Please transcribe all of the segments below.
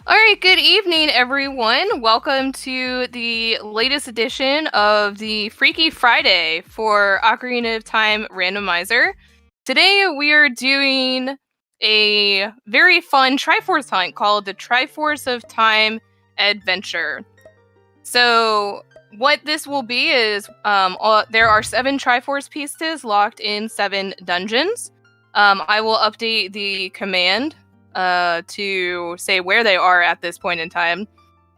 Alright, good evening, everyone. Welcome to the latest edition of the Freaky Friday for Ocarina of Time Randomizer. Today we are doing a very fun Triforce Hunt called the Triforce of Time Adventure. So, what this will be is there are 7 Triforce pieces locked in 7 dungeons. I will update the command to say where they are at this point in time.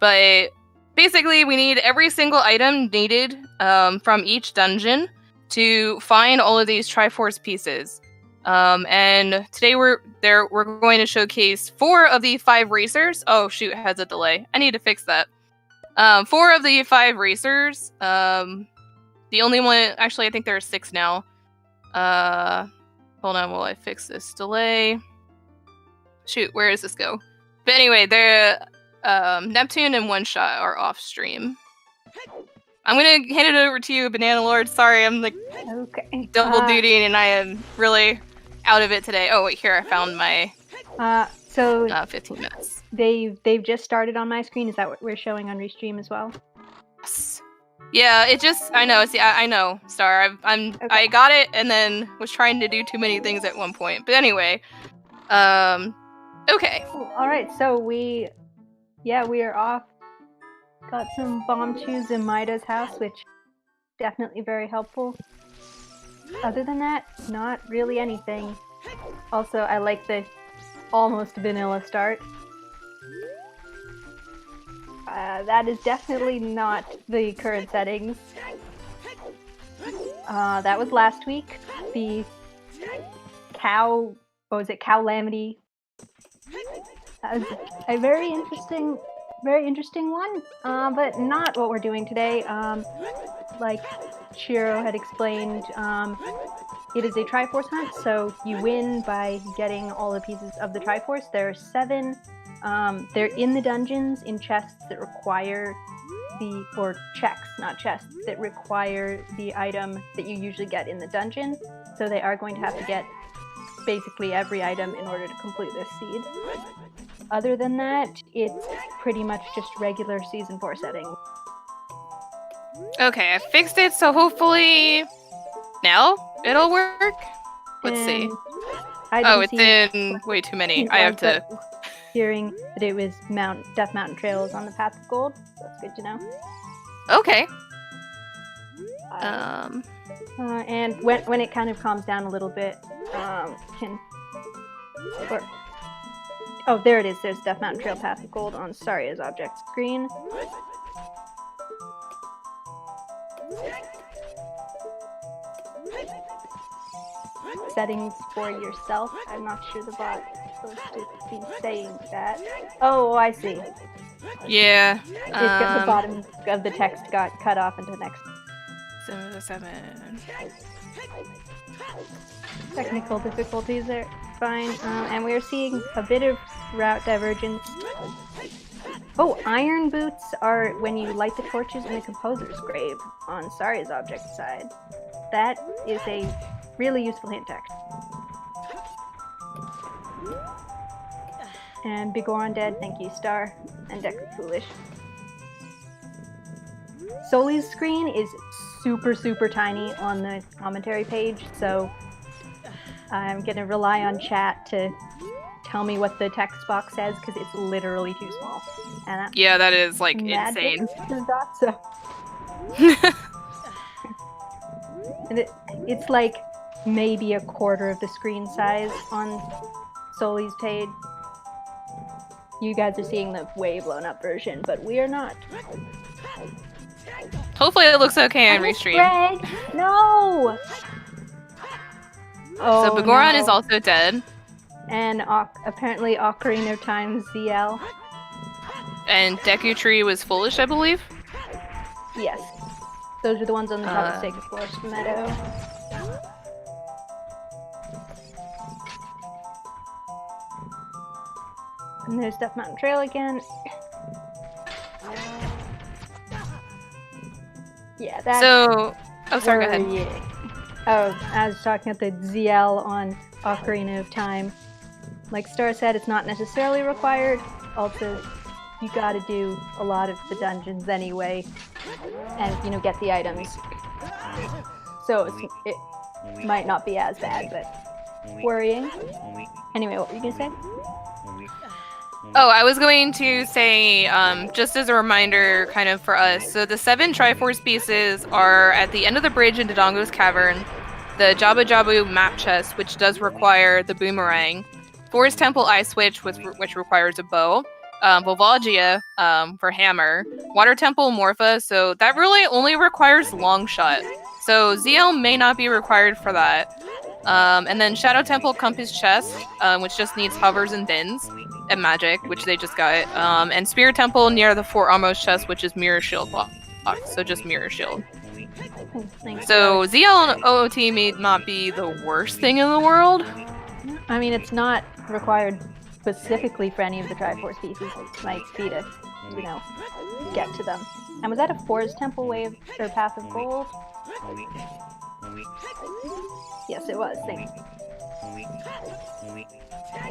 But basically, we need every single item needed from each dungeon to find all of these Triforce pieces. And today we're going to showcase 4 of the 5 racers. Oh shoot, it has a delay. I need to fix that. 4 of the 5 racers. The only one, actually, I think there are 6 now. Hold on while I fix this delay. Shoot, where does this go? But anyway, the Neptune and One Shot are off stream. I'm gonna hand it over to you, Banana Lord. Sorry, I'm like double dutying and I am really out of it today. Oh wait, here I found my 15 minutes. They've just started on my screen. Is that what we're showing on Restream as well? Yes. Yeah, it just I know. See, I know, Star. I got it and then was trying to do too many things at one point. But anyway, okay. All right, so we are off. Got some bomb chews in Maida's house, which definitely very helpful. Other than that, not really anything. Also, I like the almost vanilla start. That is definitely not the current settings. That was last week. The Calamity. That was a very interesting one, but not what we're doing today. Like Shiro had explained, it is a Triforce Hunt, so you win by getting all the pieces of the Triforce. There are 7. They're in the dungeons in chests that require checks, not chests, that require the item that you usually get in the dungeon. So they are going to have to get basically every item in order to complete this seed. Other than that, it's pretty much just regular Season 4 settings. Okay, I fixed it, so hopefully now it'll work. Let's see. Oh, it's in way too many. I have to... Hearing that it was Death Mountain Trails on the Path of Gold. That's good to know. Okay. And when it kind of calms down a little bit, oh, there it is. There's Death Mountain Trail Path of Gold on Saria's object screen. Settings for yourself. I'm not sure the bot is supposed to be saying that. Oh, I see. Yeah. The bottom of the text got cut off into the next. 7. Technical difficulties are fine. And we're seeing a bit of route divergence. Oh, iron boots are when you light the torches in the composer's grave on Saria's object side. That is a really useful hint text. And Big Ore Undead, thank you, Star. And Deku Foolish. Soli's screen is super tiny on the commentary page, so I'm gonna rely on chat to tell me what the text box says, because it's literally too small. And yeah, that is like insane. And it's like maybe a quarter of the screen size on Soli's page. You guys are seeing the way blown up version, but we are not. Hopefully it looks okay on Restream. Greg! No! Oh, so Bagoran is also dead. And apparently Ocarina of Time ZL. And Deku Tree was foolish, I believe? Yes. Those are the ones on the top of Sacred Forest Meadow. And there's Death Mountain Trail again. Yeah, that's... So... Oh, sorry, go ahead. Yeah. Oh, I was talking about the ZL on Ocarina of Time. Like Star said, it's not necessarily required. Also, you gotta do a lot of the dungeons anyway, and, you know, get the items. So it might not be as bad, but worrying. Anyway, what were you gonna say? Oh, I was going to say, just as a reminder, kind of for us, so the 7 Triforce pieces are at the end of the bridge in Dodongo's Cavern, the Jabu Jabu map chest, which does require the boomerang, Forest Temple Eye Switch, which requires a bow, Volvagia for hammer, Water Temple Morpha, so that really only requires long shot. So ZL may not be required for that. And then Shadow Temple Compass Chest, which just needs hovers and bins, and magic, which they just got. And Spear Temple near the Fort Amos chest, which is Mirror Shield box, so just Mirror Shield. So ZL and OoT may not be the worst thing in the world. I mean, it's not required specifically for any of the Triforce pieces. It might be to, you know, get to them. And was that a Forest Temple Wave or Path of Gold? Yes, it was. Thank you.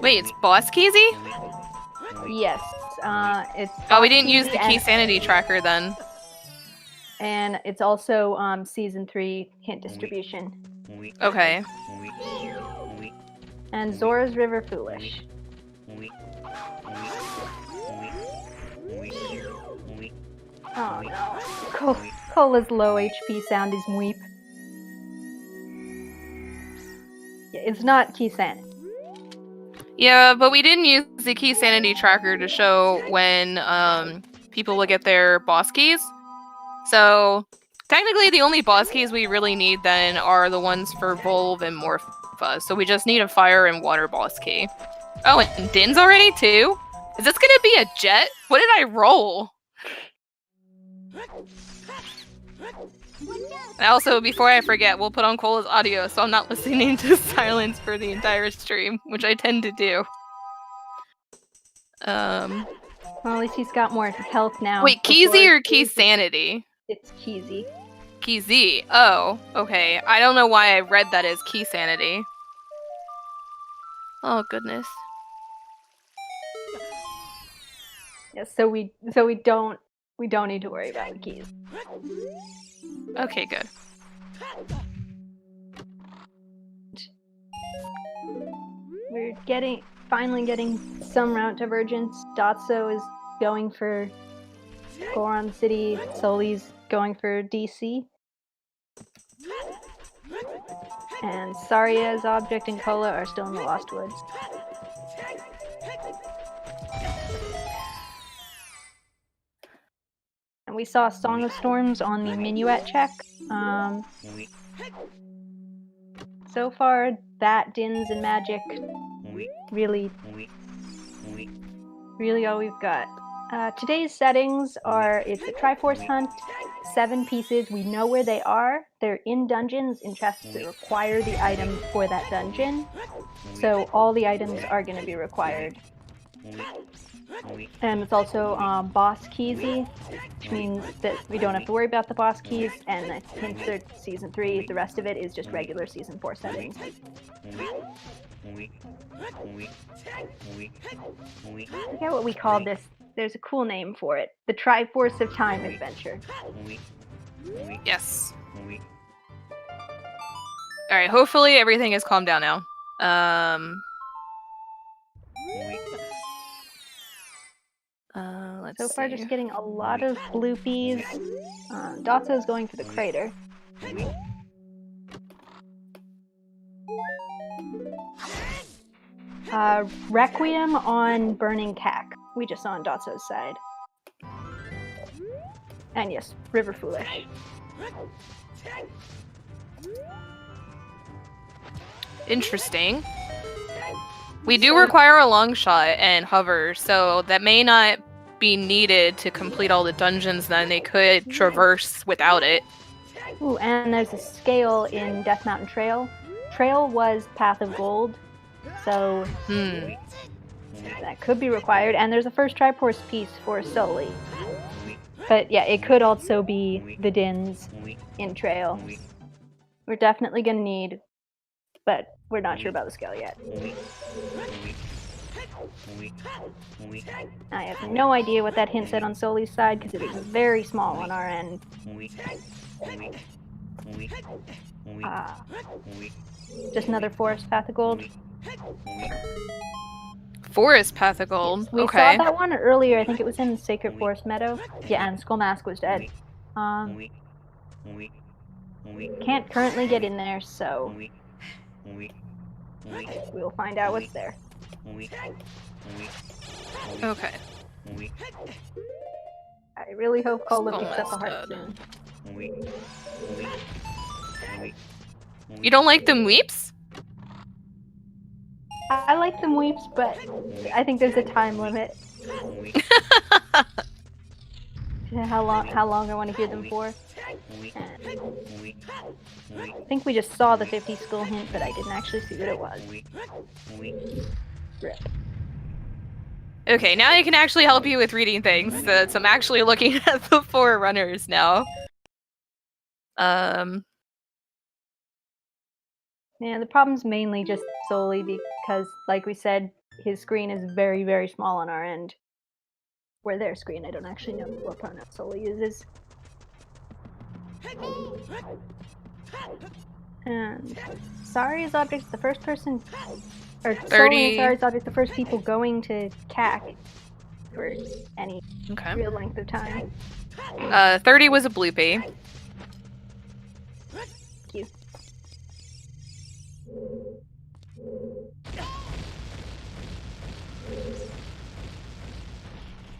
Wait, it's Boss Keezy? Yes. It's. Oh, we didn't use the Key Sanity tracker then. And it's also Season 3 hint distribution. Okay. And Zora's River Foolish. Oh no. Cola's low HP sound is Mweep. Yeah, it's not Key Sanity. Yeah, but we didn't use the Key Sanity tracker to show when people will get their boss keys. So technically the only boss keys we really need then are the ones for Volv and Morpha. So we just need a fire and water boss key. Oh, and Din's already too? Is this gonna be a jet? What did I roll? And also, before I forget, we'll put on Cola's audio so I'm not listening to silence for the entire stream, which I tend to do. Well, at least he's got more health now. Wait, Keezy or Key Sanity? It's Keezy. Keezy. Oh, okay. I don't know why I read that as Key Sanity. Oh goodness. Yes, so we don't need to worry about the keys. Okay, good. We're finally getting some route divergence. Dotso is going for Goron City, Soli's going for DC. And Saria's Object and Kola are still in the Lost Woods. And we saw Song of Storms on the Minuet check. So far, that, Dins, and Magic, really all we've got. Today's settings are, it's a Triforce Hunt, 7 pieces, we know where they are. They're in dungeons, in chests that require the item for that dungeon. So all the items are going to be required. And it's also boss keysy, which means that we don't have to worry about the boss keys, and I think they're Season 3, the rest of it is just regular Season 4 settings. I forget what we call this. There's a cool name for it. The Triforce of Time adventure. Yes. Alright, hopefully everything has calmed down now. So far, just getting a lot of bloopies. Dotso's going for the crater. Requiem on Burning Cack. We just saw on Dotso's side. And yes, River Foolish. Interesting. We do require a long shot and hover, so that may not be needed to complete all the dungeons, then they could traverse without it. Ooh, and there's a scale in Death Mountain Trail. Trail was Path of Gold, so that could be required. And there's a first Triforce piece for Soli. But yeah, it could also be the Dins in Trail. We're definitely going to need, but we're not sure about the scale yet. I have no idea what that hint said on Soli's side because it was very small on our end. Just another forest path of gold. Forest path of gold. We Okay. saw that one earlier. I think it was in Sacred Forest Meadow. Yeah, and Skull Mask was dead. Can't currently get in there, so we'll find out what's there. Okay. I really hope Cola picks up a heart soon. You don't like them weeps? I like them weeps, but I think there's a time limit. How long I want to hear them for. I think we just saw the 50 skull hint, but I didn't actually see what it was. Rip. Okay, now I can actually help you with reading things, so I'm actually looking at the forerunners now. Yeah, the problem's mainly just solely because, like we said, his screen is very, very small on our end. Where their screen, I don't actually know what pronoun Soli uses. And Sari's object, the first person, or 30. Soli and Sari's object, the first people going to CAC for any real length of time. 30 was a bloopy. Thank you.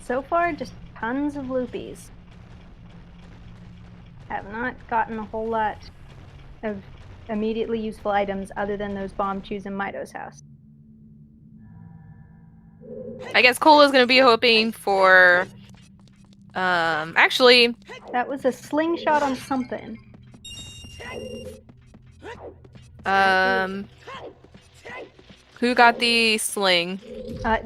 So far, just tons of loopies. Have not gotten a whole lot of immediately useful items other than those bomb chews in Mido's house. I guess Cola's gonna be hoping for... actually... That was a slingshot on something. Who got the sling?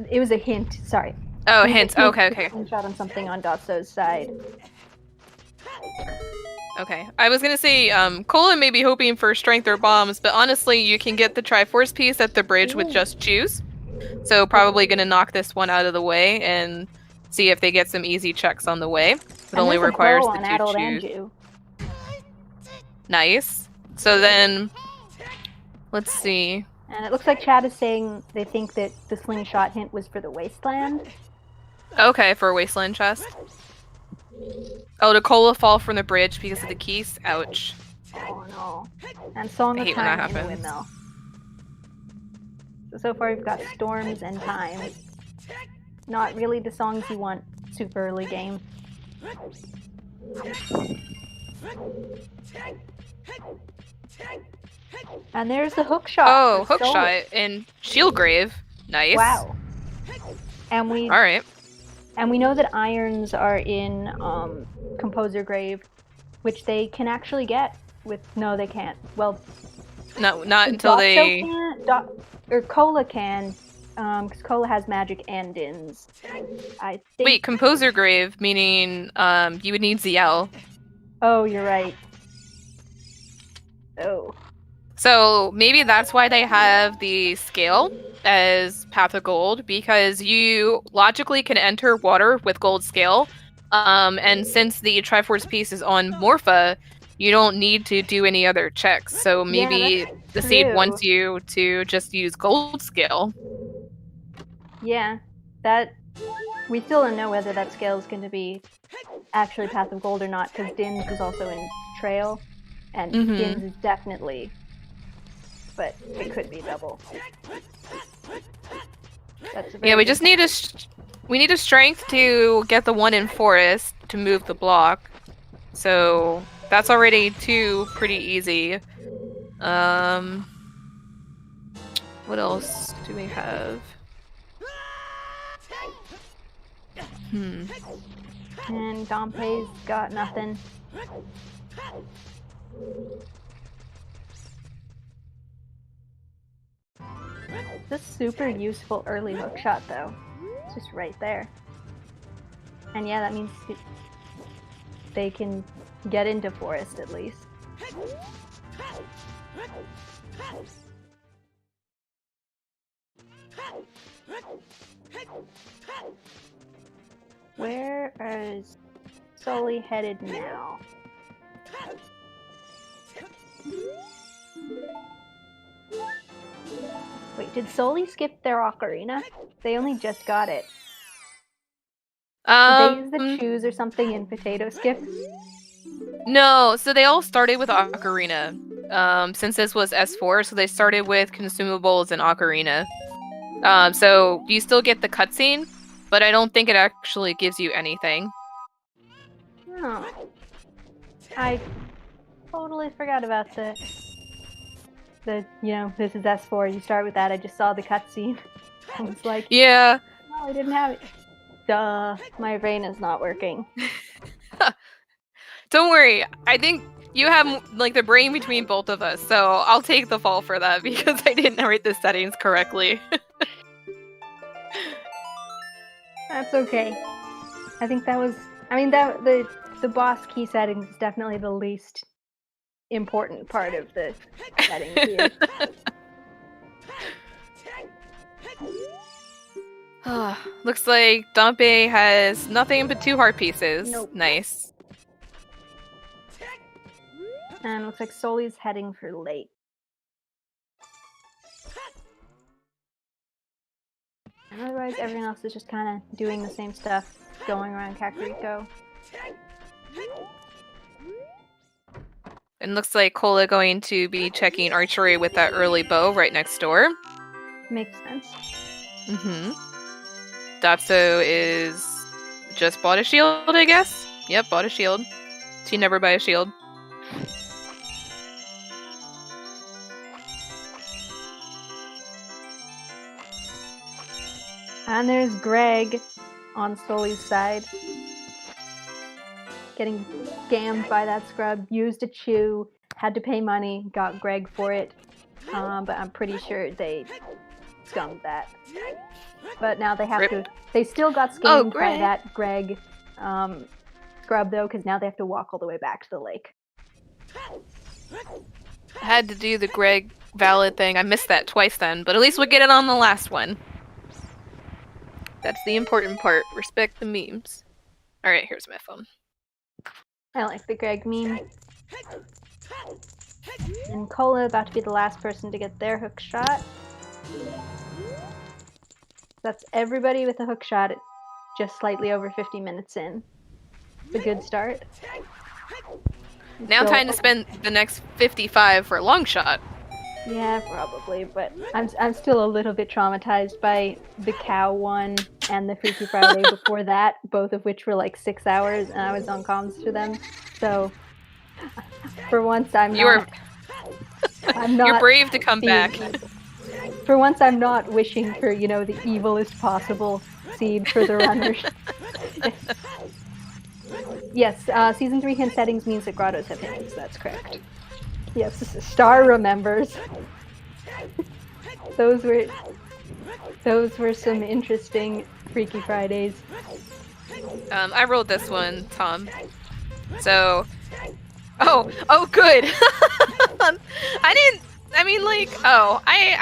It was a hint, sorry. Oh, hint. Okay. Slingshot on something on Dotso's side. Okay. I was gonna say, Cola may be hoping for strength or bombs, but honestly, you can get the Triforce piece at the bridge with just chews. So probably gonna knock this one out of the way and see if they get some easy checks on the way. It only requires the 2 chews. Nice. So then, let's see. And it looks like Chad is saying they think that the slingshot hint was for the wasteland. Okay, for a wasteland chest. Oh, did Cola fall from the bridge because of the keys? Ouch. Oh no. And Song of Time in the windmill. So far we've got Storms and Time. Not really the songs you want super early game. And there's the hook shot. Oh, hook shot in Shieldgrave. Nice. Wow. And we Alright. And we know that irons are in Composer Grave, which they can actually get with... No, they can't. Well... No, not until they... Or Cola can, because Cola has magic and Dins. I think... Wait, Composer Grave, meaning you would need ZL. Oh, you're right. Oh. So maybe that's why they have the scale as Path of Gold, because you logically can enter water with gold scale. And since the Triforce piece is on Morpha, you don't need to do any other checks. So maybe the seed wants you to just use gold scale. Yeah, that... We still don't know whether that scale is going to be actually Path of Gold or not, because Dins is also in Trail, and Dins is definitely... But it could be double. Yeah, we just need a strength to get the one in Forest to move the block. So that's already 2 pretty easy. What else do we have? And Dompe's got nothing. This is super useful early hook shot though. It's just right there. And yeah, that means they can get into Forest at least. Where is Sully headed now? Wait, did Sully skip their ocarina? They only just got it. Did they use the choose or something in potato skip? No, so they all started with ocarina. Since this was S4, so they started with consumables and ocarina. So you still get the cutscene, but I don't think it actually gives you anything. Oh. I totally forgot about the this is S4, you start with that. I just saw the cutscene. I was like, yeah. Oh, I didn't have it. Duh, my brain is not working. Don't worry, I think you have like the brain between both of us, so I'll take the fall for that because I didn't write the settings correctly. That's okay. I think that was, the boss key settings is definitely the least important part of the settings here. Looks like Dompe has nothing but 2 heart pieces. Nope. Nice. And looks like Sully's heading for late. And otherwise, everyone else is just kind of doing the same stuff, going around Kakariko. And looks like Cola going to be checking archery with that early bow right next door. Makes sense. Datso is just bought a shield, I guess? Yep, bought a shield. She never buy a shield. And there's Greg on Sully's side. Getting scammed by that scrub, used a chew, had to pay money, got Greg for it. But I'm pretty sure they scummed that. But now they have to, they still got scammed by that Greg scrub though, because now they have to walk all the way back to the lake. I had to do the Greg valid thing. I missed that twice then, but at least we get it on the last one. That's the important part. Respect the memes. Alright, here's my phone. I like the Greg meme. And Cola about to be the last person to get their hook shot. That's everybody with a hook shot at just slightly over 50 minutes in. It's a good start. Now time to spend the next 55 for a long shot. Yeah, probably, but I'm still a little bit traumatized by the cow one and the Freaky Friday before that, both of which were like 6 hours, and I was on comms for them. So, for once, I'm not. You're brave to come back. For once, I'm not wishing for the evilest possible seed for the runners. Yes, season 3 hint settings means that grottos have hints. That's correct. Yes, Star remembers. Those were some interesting Freaky Fridays. I rolled this one, Tom. So, oh, good. I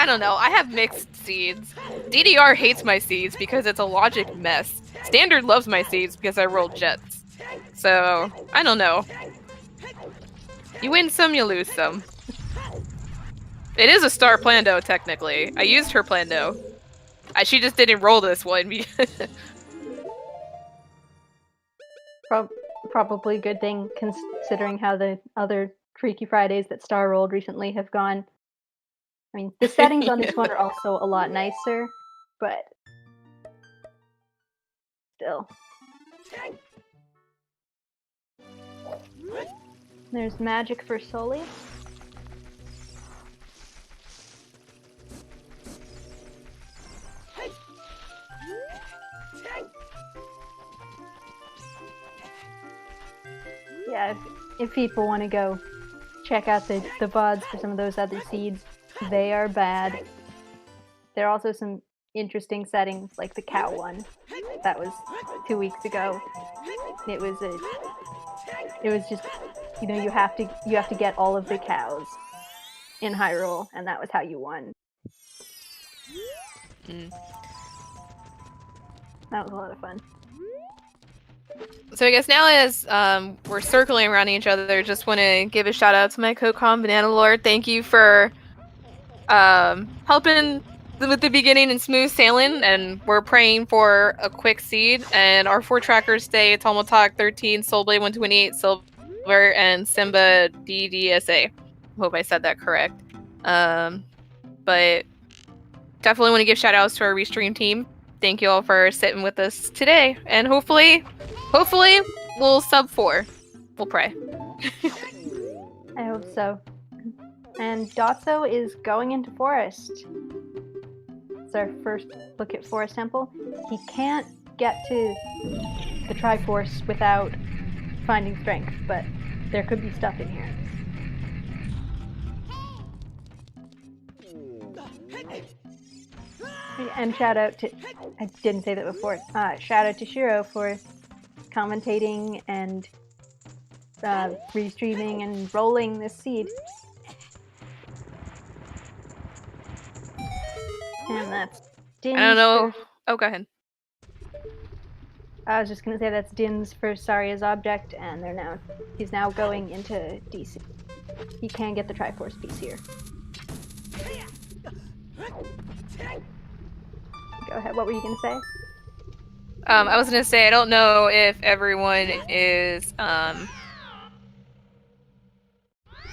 don't know. I have mixed seeds. DDR hates my seeds because it's a logic mess. Standard loves my seeds because I rolled jets. So, I don't know. You win some, you lose some. It is a star Plando, technically. I used her Plando. She just didn't roll this one. Probably a good thing, considering how the other Freaky Fridays that Star rolled recently have gone. I mean, the settings on this one are also a lot nicer, but still. There's magic for Sully. Yeah, if people want to go check out the VODs for some of those other seeds, they are bad. There are also some interesting settings, like the cow one. That was 2 weeks ago. It was just, you have to get all of the cows in Hyrule, and that was how you won. That was a lot of fun. So I guess now as we're circling around each other, just want to give a shout out to my co-com Banana Lord. Thank you for helping with the beginning and smooth sailing, and we're praying for a quick seed. And our 4 trackers stay Tomotalk 13, Soulblade 128, Silver, and Simba DDSA. Hope I said that correct. But definitely want to give shout outs to our restream team. Thank you all for sitting with us today, and hopefully we'll sub 4. We'll pray. I hope so. And Dotso is going into Forest. It's our first look at Forest Temple. He can't get to the Triforce without finding strength, but there could be stuff in here. And shout out to, I didn't say that before, shout out to Shiro for commentating and restreaming and rolling this seed. And that's Din's. I don't know. Oh, go ahead. I was just gonna say that's Din's for Saria's object, and he's now going into DC. He can get the Triforce piece here. Go ahead, what were you gonna say? I was gonna say, I don't know if everyone is gonna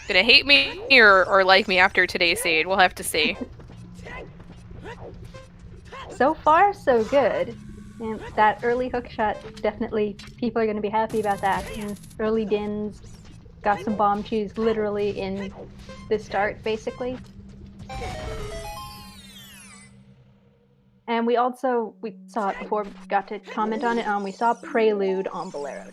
hate me or like me after today's seed. We'll have to see. So far, so good. And that early hook shot, definitely people are going to be happy about that. And early Dins got some bomb chews literally in the start, basically. And we saw it before we got to comment on it, we saw Prelude on Bolero.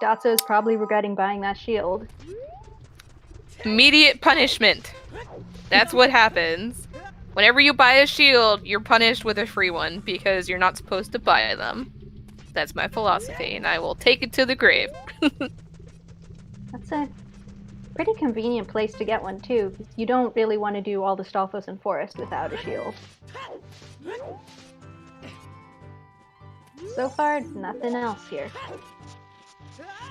Dotso is probably regretting buying that shield. Immediate punishment. That's what happens. Whenever you buy a shield, you're punished with a free one because you're not supposed to buy them. That's my philosophy, and I will take it to the grave. That's a pretty convenient place to get one, too. You don't really want to do all the Stalfos in Forest without a shield. So far, nothing else here.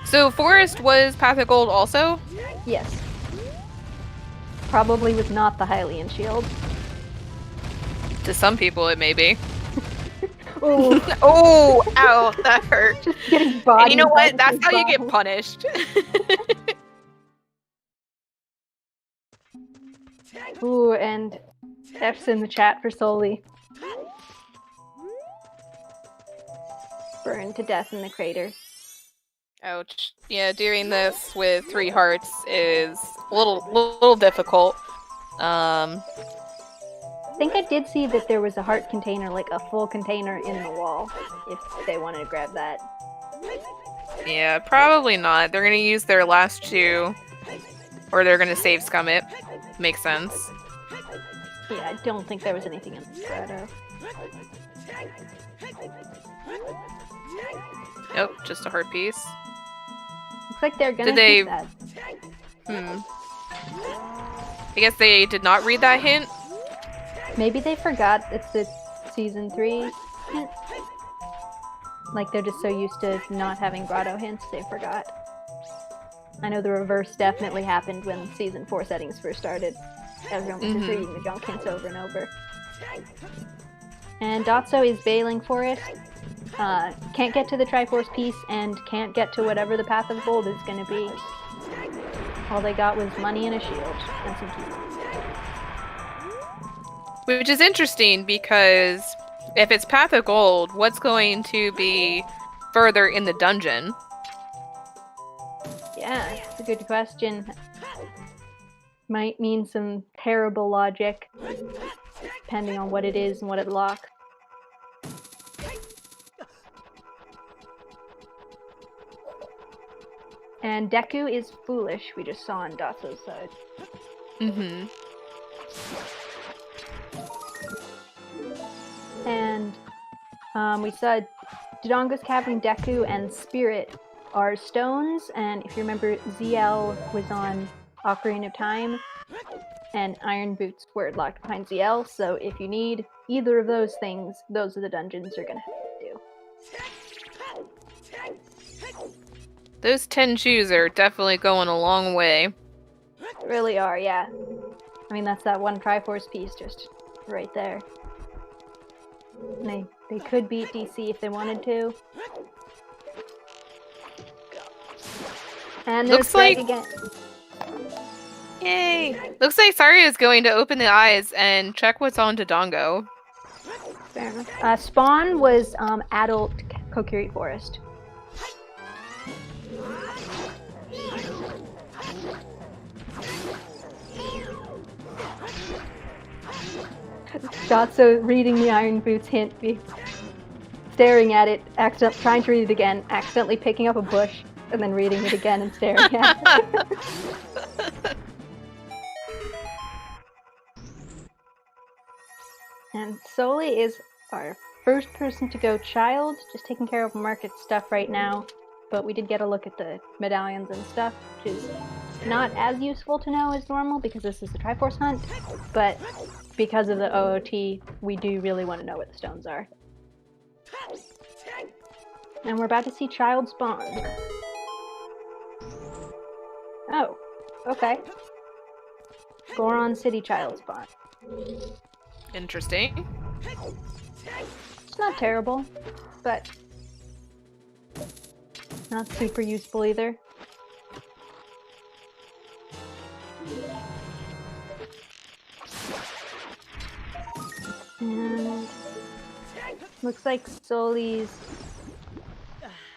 So Forest was Path of Gold also? Yes. Probably with not the Hylian shield. To some people it may be. Ooh. Oh, ow, that hurt. Just getting bodied. And you know what? That's how you get punished. Ooh, and F's in the chat for Soli. Burned to death in the crater. Ouch. Yeah, doing this with 3 hearts is a little difficult. I think I did see that there was a heart container, like a full container in the wall, if they wanted to grab that. Yeah, probably not. They're gonna use their last 2, or they're gonna save scum it. Makes sense. Yeah, I don't think there was anything in the grotto. Nope, just a heart piece. Looks like they're gonna Did keep that. I guess they did not read that hint. Maybe they forgot it's the season 3 hint. Like they're just so used to not having grotto hints, they forgot. I know the reverse definitely happened when season 4 settings first started. Everyone was just reading the junk hints over and over. And Dotso is bailing for it. Can't get to the Triforce piece and can't get to whatever the Path of Gold is going to be. All they got was money and a shield and some keys. Which is interesting because if it's Path of Gold, what's going to be further in the dungeon? Yeah, it's a good question. Might mean some terrible logic, depending on what it is and what it locks. And Deku is foolish, we just saw on Dotso's side. And we saw Dodongo's Cavern, Deku, and Spirit are stones, and if you remember, ZL was on Ocarina of Time, and Iron Boots were locked behind ZL, so if you need either of those things, those are the dungeons you're gonna have to do. Those 10 shoes are definitely going a long way. They really are, yeah. I mean, that's that one Triforce piece just right there. And they could beat DC if they wanted to. And there's Greg again. Yay! Looks like Saria is going to open the eyes and check what's on Dodongo. Fair enough. Spawn was adult Kokiri Forest. Dotso reading the Iron Boots hint, staring at it, trying to read it again, accidentally picking up a bush, and then reading it again and staring at it. And Soli is our first person to go child, just taking care of market stuff right now, but we did get a look at the medallions and stuff, which is not as useful to know as normal because this is the Triforce Hunt, but because of the OoT, we do really want to know what the stones are. And we're about to see child spawn. Oh, okay. Goron City child spawn. Interesting. It's not terrible, but not super useful either. And looks like Soli's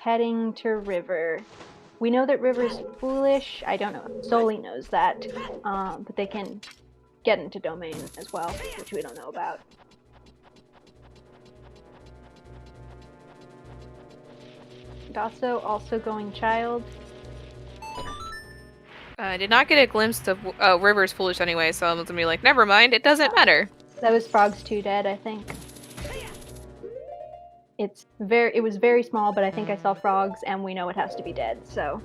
heading to River. We know that River's foolish. I don't know if Soli knows that, but they can get into Domain as well, which we don't know about. Dotso also going child. I did not get a glimpse of River's foolish anyway, so I'm gonna be like, never mind, it doesn't matter. That was Frog's 2 dead, I think. It was very small, but I think I saw frogs, and we know it has to be dead, so.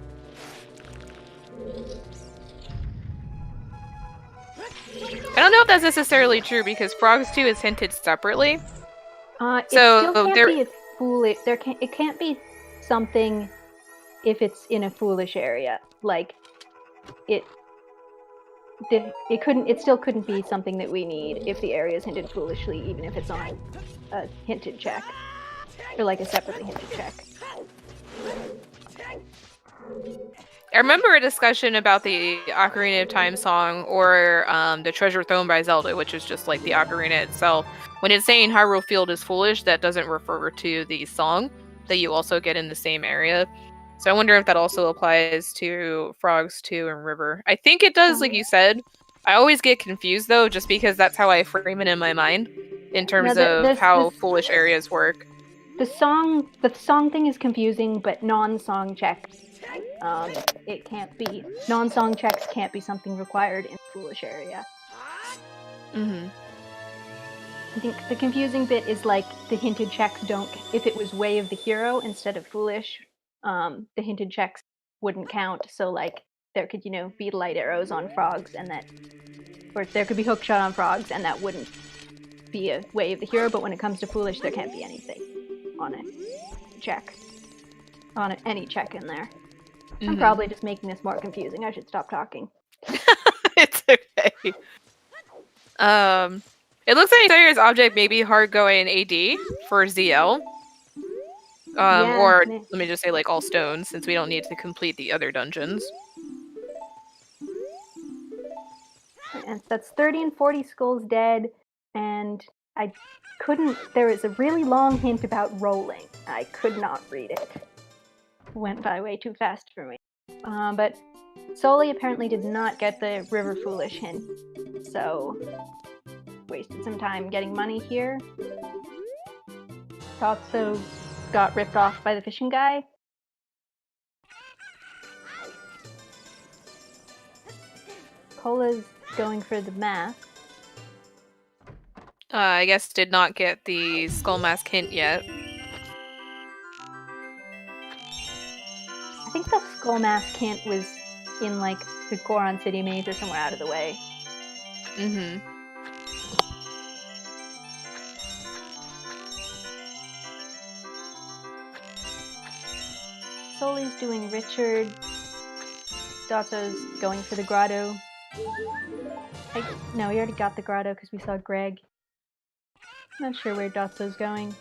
I don't know if that's necessarily true because Frogs 2 is hinted separately. It still can't be a foolish. It can't be something if it's in a foolish area. Like it couldn't. It still couldn't be something that we need if the area is hinted foolishly, even if it's on a hinted check or like a separately hinted check. I remember a discussion about the Ocarina of Time song or the Treasure Throne by Zelda, which is just like the ocarina itself. When it's saying Hyrule Field is foolish, that doesn't refer to the song that you also get in the same area. So I wonder if that also applies to Frogs 2 and River. I think it does, like you said. I always get confused though, just because that's how I frame it in my mind in terms of how foolish areas work. The song thing is confusing, but non-song checks. It can't be. Non-song checks can't be something required in a foolish area. Mm-hmm. I think the confusing bit is like the hinted checks don't. If it was Way of the Hero instead of foolish, the hinted checks wouldn't count. So like there could be light arrows on frogs, and that, or there could be hookshot on frogs, and that wouldn't be a Way of the Hero. But when it comes to foolish, there can't be anything on a check. On any check in there. Mm-hmm. I'm probably just making this more confusing. I should stop talking. It's okay. It looks like Saya's object may be hard going AD for ZL. Or let me just say like all stones, since we don't need to complete the other dungeons. And that's 30 and 40 skulls dead, and I couldn't. There is a really long hint about rolling. I could not read it. Went by way too fast for me. But Soli apparently did not get the River Foolish hint, so wasted some time getting money here. Tatsu got ripped off by the fishing guy. Cola's going for the mask. I guess did not get the skull mask hint yet. I think the skull mask hint was in like the Goron City maze or somewhere out of the way. Mm-hmm. Soli's doing Richard. Dotso's going for the grotto. No, we already got the grotto because we saw Greg. Not sure where Dotso's going.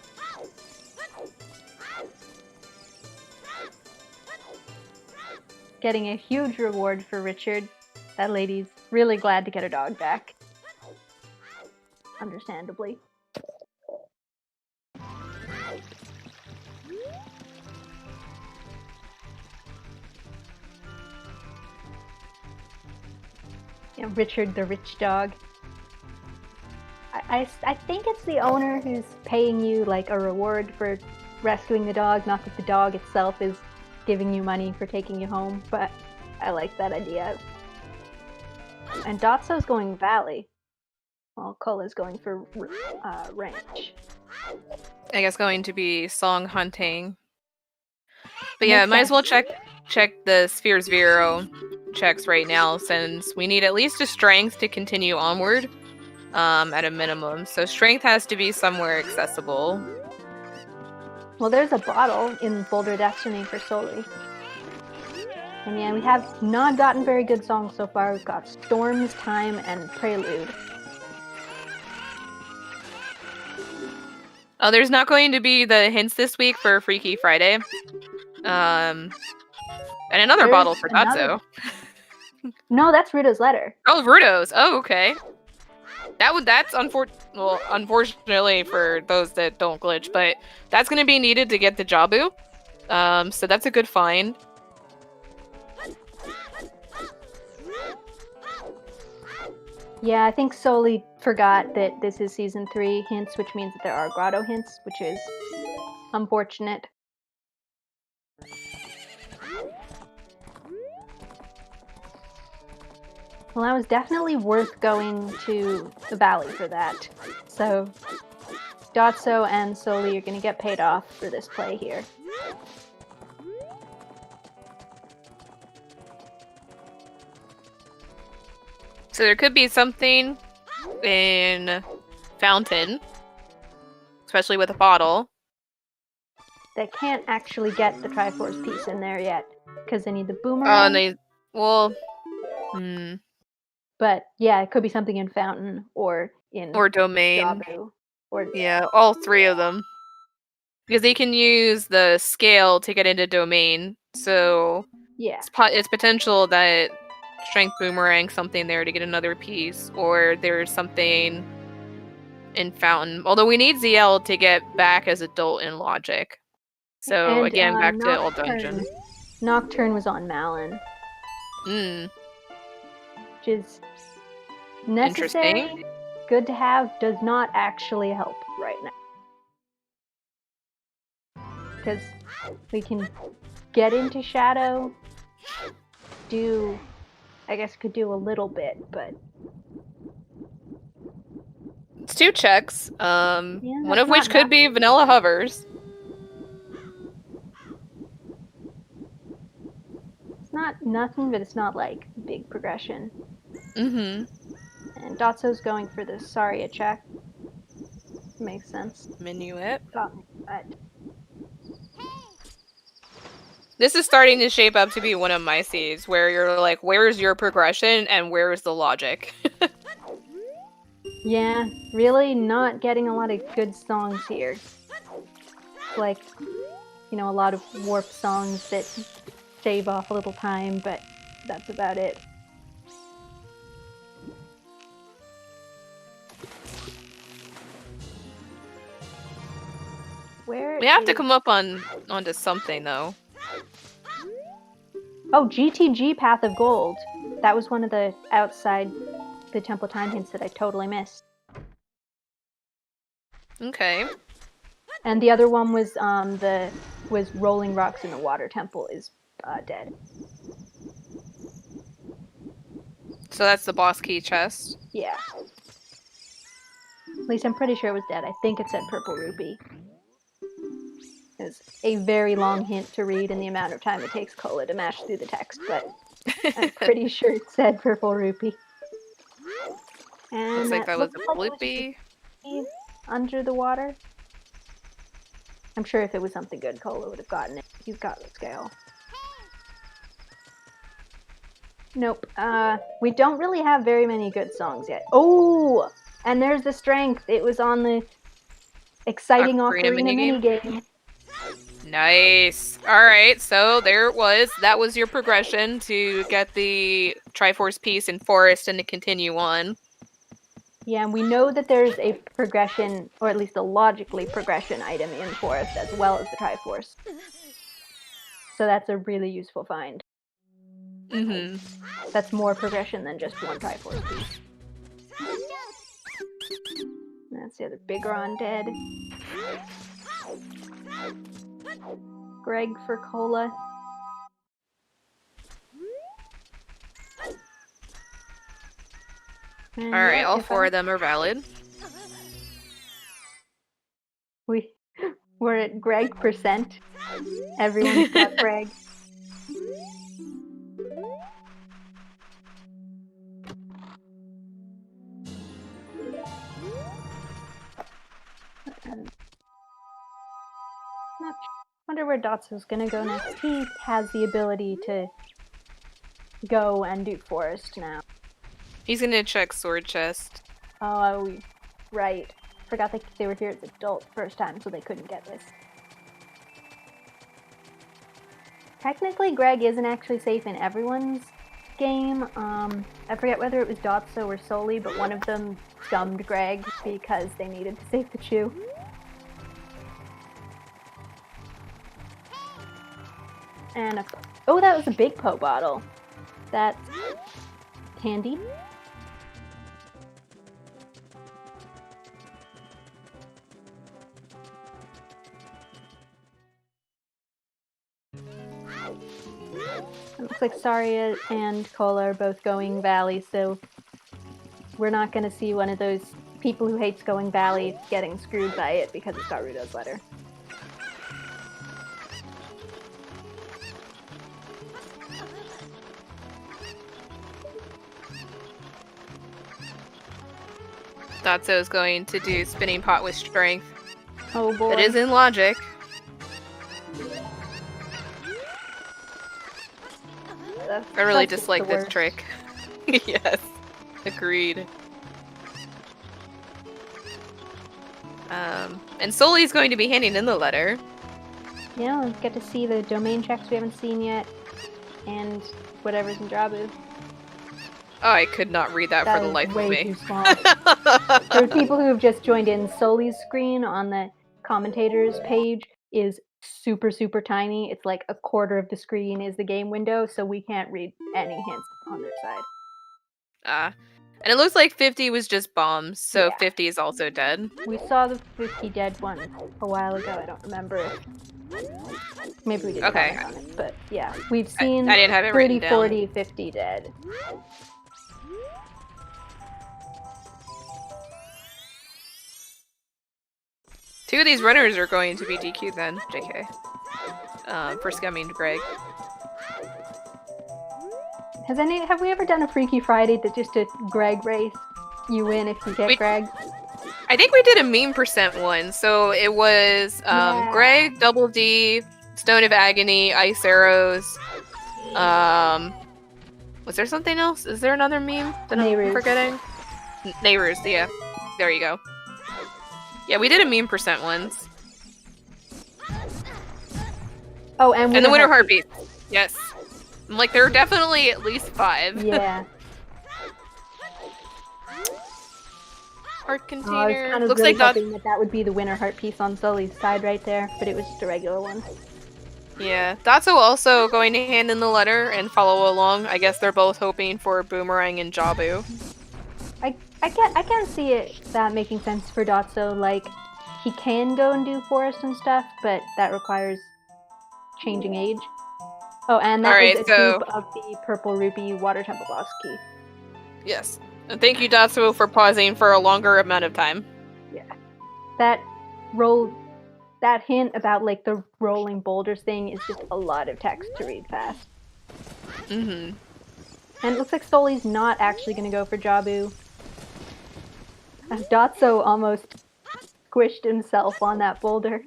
Getting a huge reward for Richard. That lady's really glad to get her dog back. Understandably. Yeah, Richard the rich dog. I think it's the owner who's paying you like a reward for rescuing the dog, not that the dog itself is giving you money for taking you home, but I like that idea. And Dotso's going Valley, while Cola's going for Ranch. I guess going to be song hunting. But Makes yeah, might as well sense. check the Sphere Zero checks right now, since we need at least a strength to continue onward, at a minimum. So strength has to be somewhere accessible. Well, there's a bottle in Boulder Destiny for Soli. And yeah, we have not gotten very good songs so far. We've got Storms, Time, and Prelude. Oh, there's not going to be the hints this week for Freaky Friday. And another There's bottle for another- Tatsu. No, that's Rita's letter. Oh, Rudo's. Oh, okay. That's unfortunately for those that don't glitch, but that's going to be needed to get the Jabu. So that's a good find. Yeah, I think Soli forgot that this is Season 3 hints, which means that there are grotto hints, which is unfortunate. Well, that was definitely worth going to the Valley for that. So, Dotso and Soli are going to get paid off for this play here. So there could be something in Fountain, especially with a bottle. They can't actually get the Triforce piece in there yet, because they need the boomerang. But yeah, it could be something in Fountain or in Domain. Jabu. Yeah, all three of them. Because they can use the scale to get into Domain, so yeah, it's potential that Strength Boomerang something there to get another piece, or there's something in Fountain. Although we need ZL to get back as adult in Logic. So and, again, back Nocturne. to Old Dungeon. Nocturne was on Malin. Which is necessary, Interesting. good to have, does not actually help right now. Because we can get into Shadow, I guess could do a little bit, but... It's 2 checks, one of which could be Vanilla Hovers. It's not nothing, but it's not like big progression. And Dotso's going for the Saria check. Makes sense. Minuet. But This is starting to shape up to be one of my seeds, where you're like, where's your progression and where's the logic? yeah, really not getting a lot of good songs here. Like, a lot of warp songs that shave off a little time, but that's about it. We have to come up onto something, though. Oh, GTG Path of Gold. That was one of the outside the Temple Time hints that I totally missed. Okay. And the other one was Rolling Rocks in the Water Temple is dead. So that's the boss key chest. Yeah. At least I'm pretty sure it was dead. I think it said Purple Rupee. It's a very long hint to read in the amount of time it takes Cola to mash through the text, but I'm pretty sure it said purple rupee. And Looks like that was a it bloopy. Under the water. I'm sure if it was something good, Cola would have gotten it. He's got the scale. Nope. We don't really have very many good songs yet. Oh! And there's the strength. It was on the exciting Ocarina minigame. Nice. Alright, so there it was. That was your progression to get the Triforce piece in Forest and to continue on. Yeah, and we know that there's a progression, or at least a logically progression item in Forest as well as the Triforce. So that's a really useful find. Mm-hmm. That's more progression than just one Triforce piece. That's the other Bigron dead. Greg for Cola. Alright, all four of them are valid. We're at Greg percent. Everyone's got Greg. Wonder where Dotso's gonna go next. He has the ability to go and do Forest now. He's gonna check Sword Chest. Oh, right. Forgot they were here as adults first time, so they couldn't get this. Technically, Greg isn't actually safe in everyone's game. I forget whether it was Dotso or Soli, but one of them scummed Greg because they needed to save the Chew. And oh, that was a big Po bottle. That's handy. It looks like Saria and Cola are both going Valley, so we're not going to see one of those people who hates going Valley getting screwed by it because it's got Rudo's letter. Dotso's going to do Spinning Pot with Strength. Oh boy. That is in logic. I really dislike this trick. Yes, agreed. And Soli's going to be handing in the letter. Yeah, let's get to see the domain checks we haven't seen yet, and whatever's in Drabu. Oh, I could not read that for the life of me. Way too small. For people who have just joined in, Soli's screen on the commentators page is super, super tiny. It's like a quarter of the screen is the game window, so we can't read any hints on their side. And it looks like 50 was just bombs, so yeah. 50 is also dead. We saw the 50 dead one a while ago. I don't remember if maybe we didn't comment on it, but yeah, we've seen I didn't have it 30, 40, 50 dead. Two of these runners are going to be DQ'd then, JK. For scumming Greg. Have we ever done a Freaky Friday that just a Greg race? You win if you get Greg? I think we did a meme percent one. So it was Greg, Double D, Stone of Agony, Ice Arrows. Was there something else? Is there another meme that I'm forgetting? Nehru's, yeah. There you go. Yeah, we did a meme percent once. Oh, and the Winter Heartbeat. Yes. I'm like, there are definitely at least 5. Yeah. Heart container. I was kind of looks really like hoping that would be the Winter Heart piece on Sully's side right there, but it was just a regular one. Yeah. Dotso also going to hand in the letter and follow along. I guess they're both hoping for Boomerang and Jabu. I can't see it that making sense for Dotso. Like, he can go and do Forest and stuff, but that requires changing age. Oh, and that is a dupe of the Purple Rupee Water Temple boss key. Yes. And thank you, Dotso, for pausing for a longer amount of time. Yeah. That hint about, like, the rolling boulders thing is just a lot of text to read fast. Mm-hmm. And it looks like Soli's not actually going to go for Jabu. As Dotso almost squished himself on that boulder.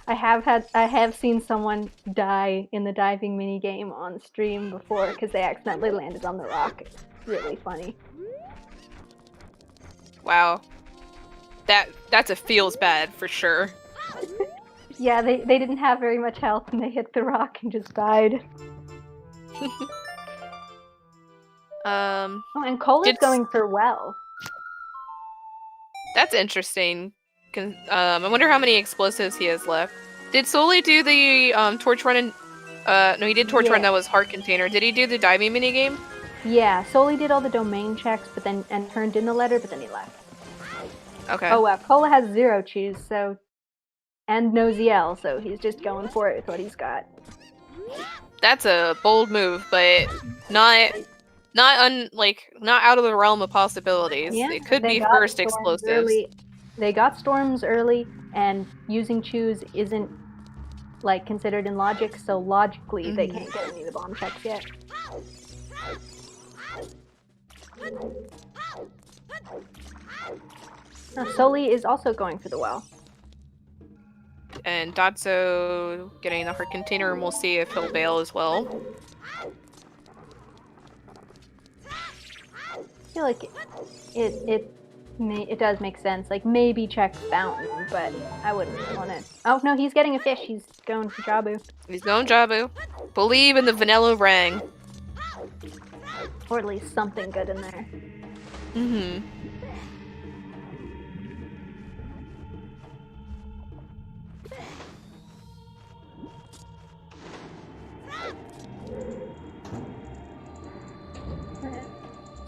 I have seen someone die in the diving minigame on stream before because they accidentally landed on the rock. It's really funny. Wow. That's a feels bad for sure. Yeah, they didn't have very much health and they hit the rock and just died. Oh, and Cola's going for well. That's interesting. I wonder how many explosives he has left. Did Soli do the torch run? No, he did torch run. That was heart container. Did he do the diving minigame? Yeah, Soli did all the domain checks, and turned in the letter, but then he left. Okay. Oh wow, Cola has 0 choose, so and no ZL, so he's just going for it with what he's got. That's a bold move, but not out of the realm of possibilities. Yeah, it could be first explosives. They got storms early, and using choose isn't like considered in logic, so logically they can't get any of the bomb checks yet. Now, Soli is also going for the well. And Dotso getting the heart container, and we'll see if he'll bail as well. I feel like it does make sense. Like, maybe check fountain, but I wouldn't want to. Oh, no, he's getting a fish. He's going for Jabu. He's going Jabu. Believe in the vanilla rang. Or at least something good in there. Mm-hmm.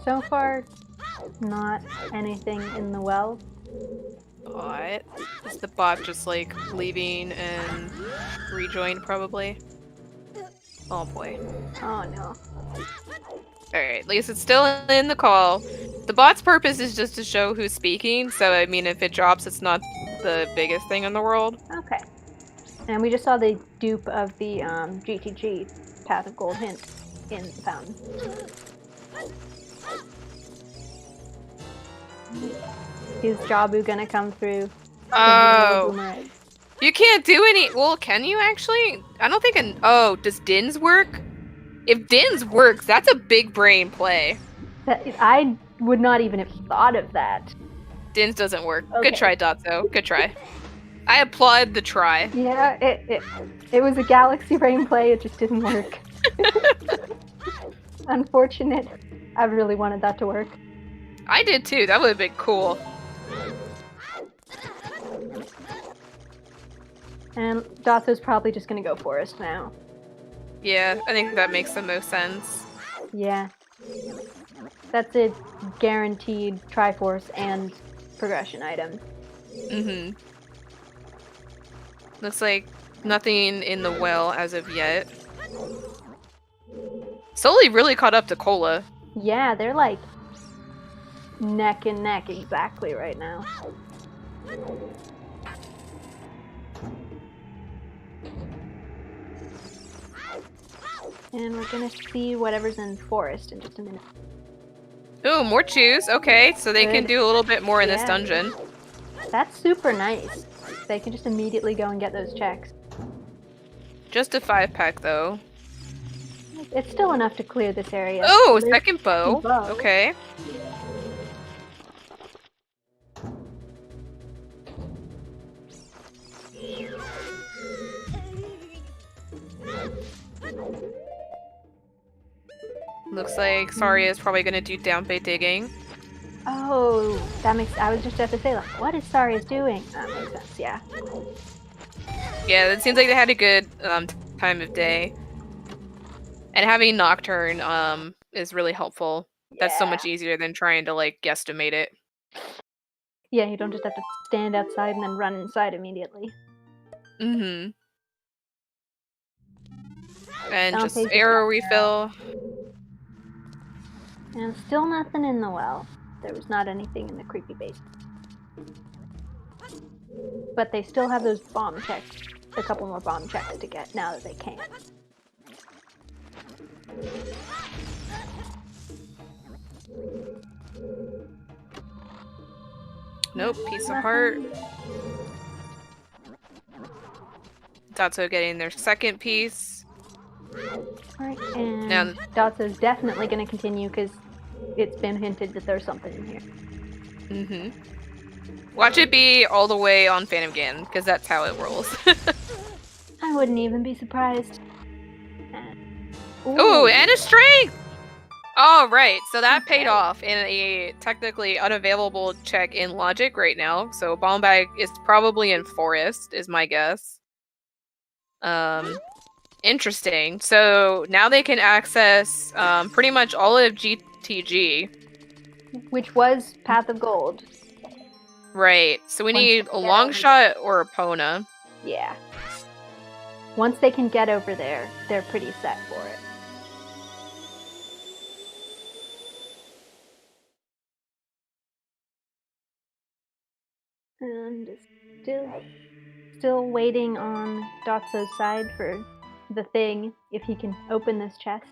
So far, not anything in the well. Bot. Is the bot just like leaving and rejoined probably? Oh boy. Oh no. Alright, at least it's still in the call. The bot's purpose is just to show who's speaking, so I mean if it drops it's not the biggest thing in the world. Okay. And we just saw the dupe of the GTG Path of Gold hint in the fountain. Is Jabu gonna come through? Oh. You can't do any. Well, can you actually? I don't think. Oh, does Dins work? If Dins works, that's a big brain play. I would not even have thought of that. Dins doesn't work. Okay. Good try, Dotso. Good try. I applaud the try. Yeah, it was a galaxy brain play. It just didn't work. Unfortunate. I really wanted that to work. I did too. That would have been cool. And Dotso's probably just gonna go forest now. Yeah, I think that makes the most sense. Yeah. That's a guaranteed Triforce and progression item. Mm-hmm. Looks like nothing in the well as of yet. Soli really caught up to Cola. Yeah, they're like neck and neck exactly right now. And we're gonna see whatever's in forest in just a minute. Ooh, more choose. Okay, so they can do a little bit more in this dungeon. That's super nice. They can just immediately go and get those checks. Just a 5-pack though. It's still enough to clear this area. Oh, second bow. Okay. Looks like Saria is probably gonna do downbait digging. Oh, that makes. I was just about to say, like, what is Saria's doing? That makes sense. Yeah. Yeah, it seems like they had a good time of day, and having Nocturne is really helpful. Yeah. That's so much easier than trying to like guesstimate it. Yeah, you don't just have to stand outside and then run inside immediately. Mm-hmm. And just arrow refill. And still nothing in the well. There was not anything in the creepy base. But they still have those bomb checks. A couple more bomb checks to get now that they can. Nope, piece of heart. Dotso getting their second piece. Alright, and Now, Dotso's definitely going to continue because it's been hinted that there's something in here. Watch it be all the way on Phantom Ganon, because that's how it rolls. I wouldn't even be surprised. Ooh, and a strength! All right, so that paid off in a technically unavailable check in Logic right now. So Bomb Bag is probably in Forest, is my guess. Interesting. So now they can access pretty much all of GTG. Which was Path of Gold. Right. So we need a long shot or a Pona. Yeah. Once they can get over there, they're pretty set for it. And still waiting on Dotso's side for the thing, if he can open this chest.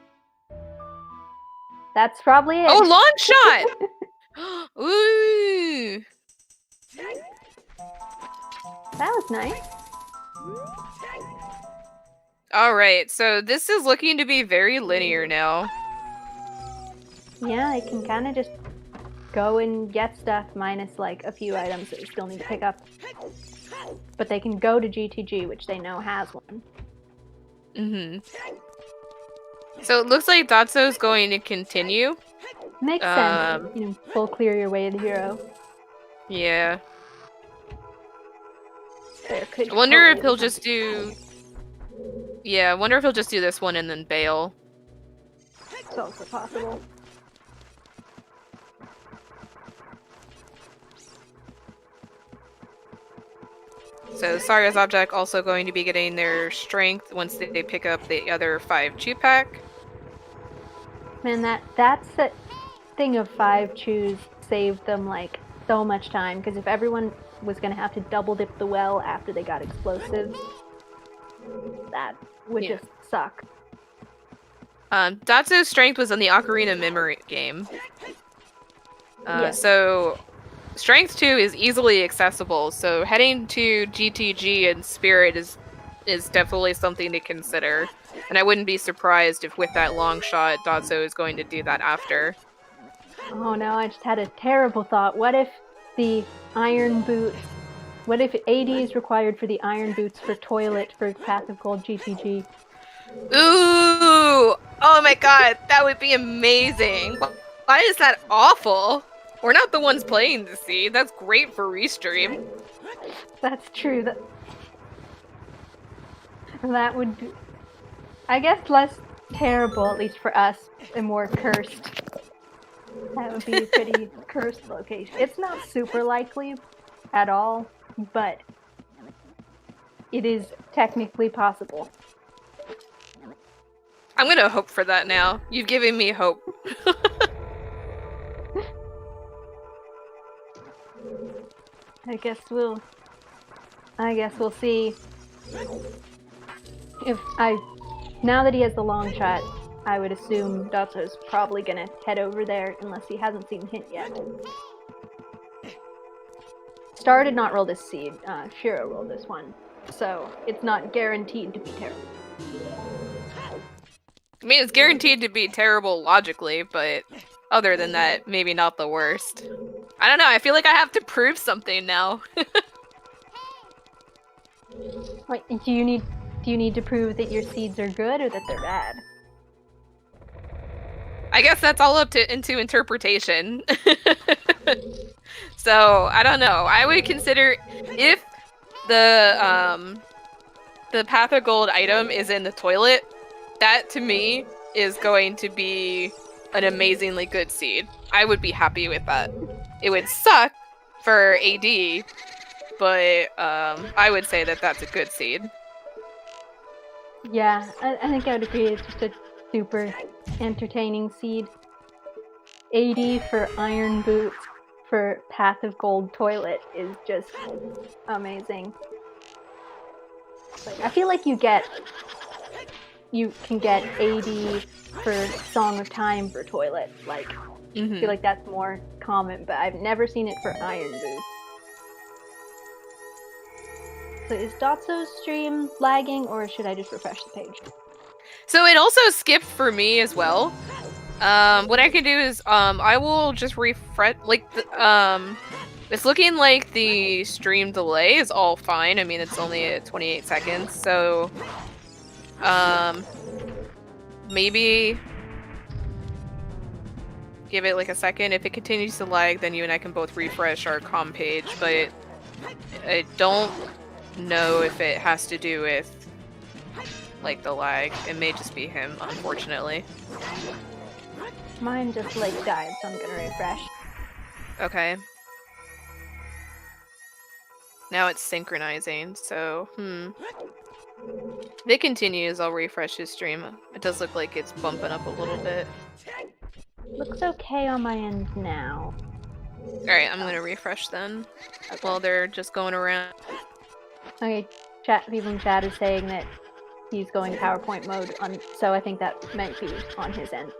That's probably it. Oh, long shot! Ooh! That was nice. Alright, so this is looking to be very linear now. Yeah, I can kind of just go and get stuff, minus like a few items that we still need to pick up. But they can go to GTG, which they know has one. So it looks like Dotso's going to continue. Makes sense. You know, full clear your way to the hero. Yeah. There could I wonder if he'll just do... Yeah, I wonder if he'll just do this one and then bail. It's also possible. So Saria's object also going to be getting their strength once they pick up the other 5 chew pack. Man, that's the thing of 5 chews saved them like so much time, because if everyone was going to have to double dip the well after they got explosives, that would just suck. Dotso's strength was on the Ocarina Memory game. Yes. So Strength 2 is easily accessible, so heading to GTG and Spirit is definitely something to consider. And I wouldn't be surprised if with that long shot, Dotso is going to do that after. Oh no, I just had a terrible thought. What if the iron boot... What if AD is required for the iron boots for toilet for Path of Gold GTG? Ooh! Oh my god, that would be amazing! Why is that awful? We're not the ones playing the seed. That's great for restream. That's true. That would be, I guess, less terrible, at least for us, and more cursed. That would be a pretty cursed location. It's not super likely at all, but it is technically possible. I'm gonna hope for that now. You've given me hope. I guess we'll see. Now that he has the long shot, I would assume Dotso's probably gonna head over there unless he hasn't seen Hint yet. Star did not roll this seed, Shiro rolled this one, so it's not guaranteed to be terrible. I mean, it's guaranteed to be terrible logically, but other than that, maybe not the worst. I don't know, I feel like I have to prove something now. Wait, do you need to prove that your seeds are good or that they're bad? I guess that's all up into interpretation. So, I don't know. I would consider if the Path of Gold item is in the toilet, that to me is going to be an amazingly good seed. I would be happy with that. It would suck for AD, but I would say that that's a good seed. Yeah, I think I would agree. It's just a super entertaining seed. AD for Iron Boots for Path of Gold Toilet is just amazing. Like, I feel like you can get AD for Song of Time for Toilet. Like, I feel like that's more common, but I've never seen it for Iron Boots. So is Dotso's stream lagging, or should I just refresh the page? So it also skipped for me as well. What I can do is, I will just refresh, like, it's looking like the stream delay is all fine. I mean, it's only at 28 seconds, so, maybe give it like a second. If it continues to lag, then you and I can both refresh our comm page, but I don't know if it has to do with, like, the lag. It may just be him, unfortunately. Mine just like died, so I'm gonna refresh. Okay. Now it's synchronizing, so, If it continues, I'll refresh his stream. It does look like it's bumping up a little bit. Looks okay on my end now. Alright, I'm gonna refresh then. Okay. While they're just going around. Okay, people in chat is saying that he's going PowerPoint mode, so I think that might be on his end.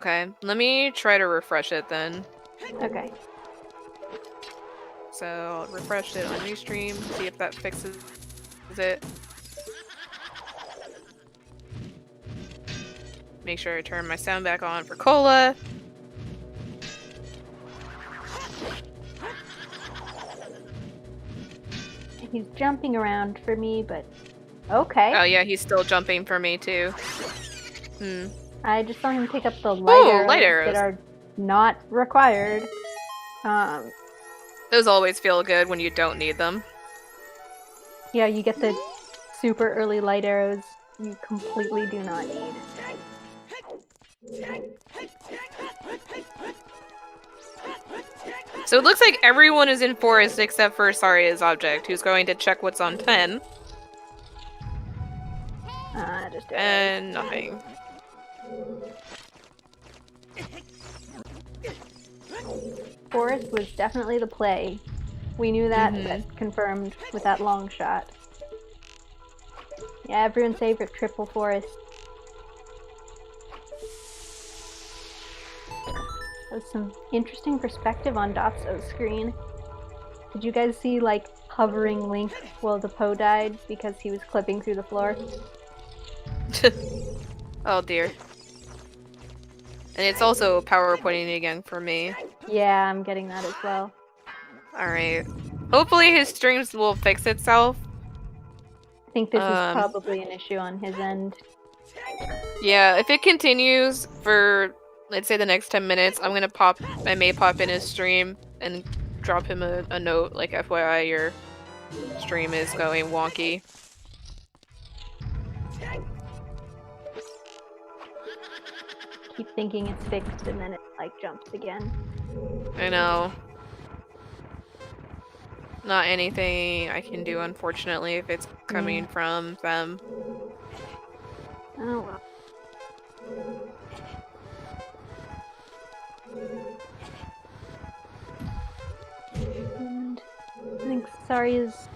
Okay, let me try to refresh it then. Okay. So, I'll refresh it on Restream, see if that fixes it. Make sure I turn my sound back on for Cola. He's jumping around for me, but okay. Oh yeah, he's still jumping for me too. I just saw him pick up the light arrows that are not required. Those always feel good when you don't need them. Yeah, you get the super early light arrows you completely do not need. So it looks like everyone is in forest except for Saria's object, who's going to check what's on 10. And nothing. Forest was definitely the play. We knew that, but confirmed with that long shot. Yeah, everyone's favorite triple forest. That was some interesting perspective on Dotso's screen. Did you guys see, like, hovering Link while the Poe died because he was clipping through the floor? Oh dear. And it's also PowerPointing again for me. Yeah, I'm getting that as well. Alright. Hopefully his streams will fix itself. I think this is probably an issue on his end. Yeah, if it continues for, let's say, the next 10 minutes, I may pop in his stream and drop him a note, like, FYI, your stream is going wonky. Keep thinking it's fixed and then it, like, jumps again. I know. Not anything I can do, unfortunately, if it's coming from them. Oh well. And I think Saria's...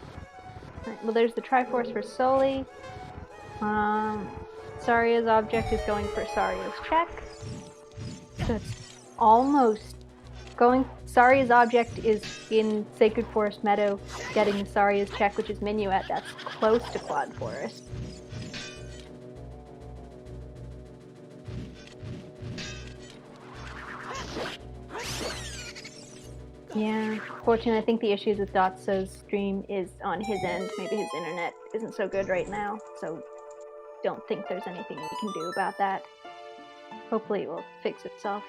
Well, there's the Triforce for Soli. Saria's object is going for Saria's check. So it's almost going... Saria's object is in Sacred Forest Meadow, getting Saria's check, which is Minuet. That's close to Quad Forest. Yeah, fortunately, I think the issues with Dotso's stream is on his end. Maybe his internet isn't so good right now, so don't think there's anything we can do about that. Hopefully it will fix itself.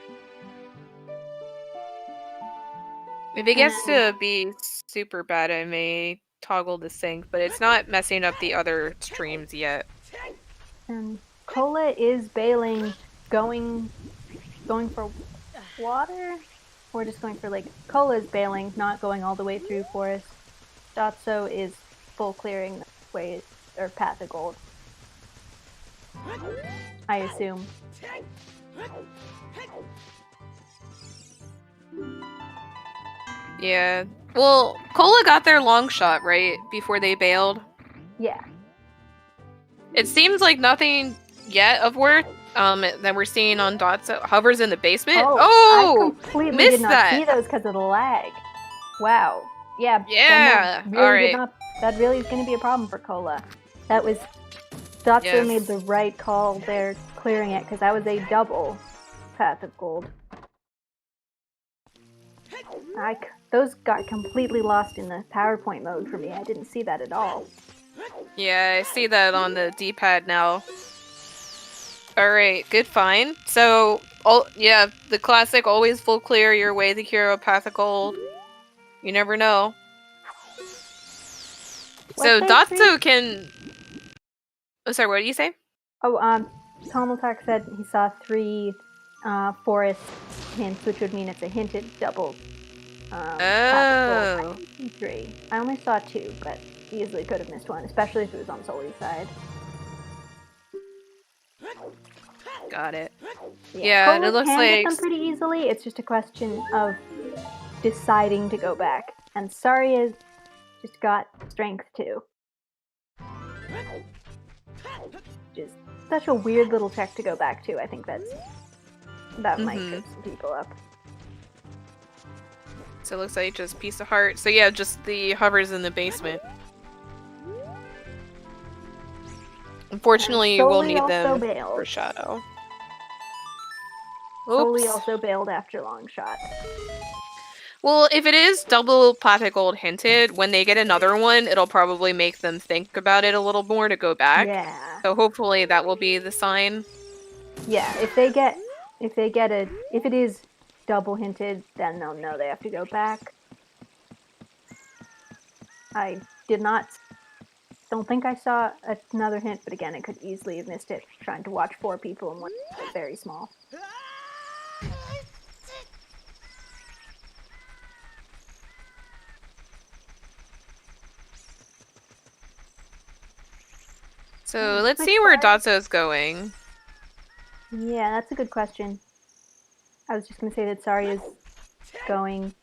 If it gets to be super bad, I may toggle the sync, but it's not messing up the other streams yet. And Cola is bailing, going for water? Or just going for, like, Cola is bailing, not going all the way through forest. Dotso is full clearing the way, or path of gold. I assume. Yeah. Well, Cola got their long shot, right? Before they bailed? Yeah. It seems like nothing yet of worth that we're seeing on Dotso. Hovers in the basement? I completely missed did not that. see those because of the lag. Wow. Yeah. Yeah. Someone really All did right. not. That really is going to be a problem for Cola. That was. Dotso Yes. made the right call there, clearing it, because that was a double Path of Gold. Those got completely lost in the PowerPoint mode for me. I didn't see that at all. Yeah, I see that on the D-pad now. Alright, good find. So, yeah, the classic always full clear your way to hero path of gold. You never know. So Datsu can... Oh, sorry, what did you say? Oh, Tomotak said he saw 3 forest hints, which would mean it's a hinted double path of gold. I see 3. I only saw 2, but easily could have missed one, especially if it was on Soli's side. Got it. Yeah, and it looks can like... get them pretty easily. It's just a question of deciding to go back. And Saria's just got strength too. Just such a weird little check to go back to. I think that might trip some people up. So it looks like just piece of heart. So yeah, just the hovers in the basement. Unfortunately, we'll need them for Shadow. Soli also bailed after long shot. Well, if it is double Path of Gold hinted, when they get another one, it'll probably make them think about it a little more to go back. Yeah. So hopefully that will be the sign. Yeah, if it is double hinted, then they'll know they have to go back. I don't think I saw another hint, but again, I could easily have missed it trying to watch 4 people and one very small. So let's see where Datsu's going. Yeah, that's a good question. I was just going to say that Saria's going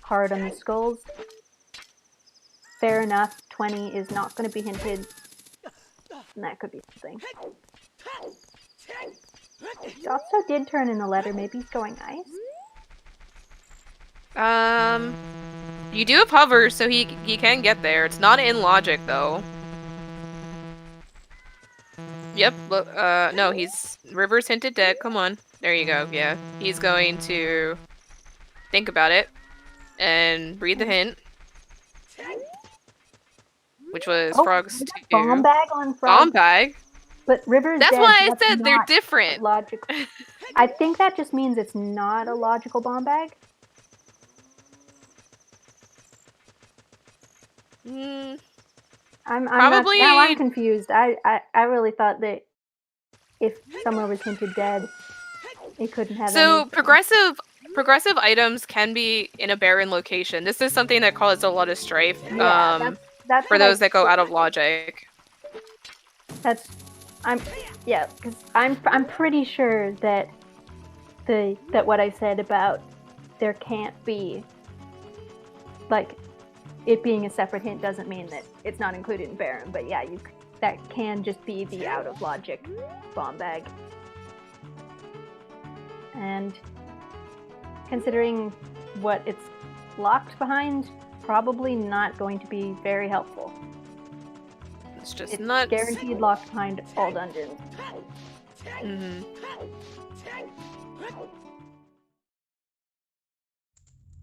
hard on the skulls. Fair enough, 20 is not going to be hinted, and that could be something. Datsu did turn in the letter, maybe he's going ice? You do have hover, so he can get there. It's not in logic, though. Yep, no, he's reverse hinted dead. Come on. There you go, yeah. He's going to think about it and read the hint. Which was Frog's 2. Bomb bag on Frog. Bomb bag? But River's That's dead, why I said they're different. Logical. I think that just means it's not a logical bomb bag. I'm confused. I really thought that if someone was hinted dead, it couldn't have anything. Progressive items can be in a barren location. This is something that caused a lot of strife. Yeah, that's for those that go out of logic. Because I'm pretty sure that what I said about there can't be, like, it being a separate hint doesn't mean that it's not included in Baron, but yeah, that can just be the out of logic bomb bag. And considering what it's locked behind, probably not going to be very helpful. It's nuts. Guaranteed locked behind all dungeons.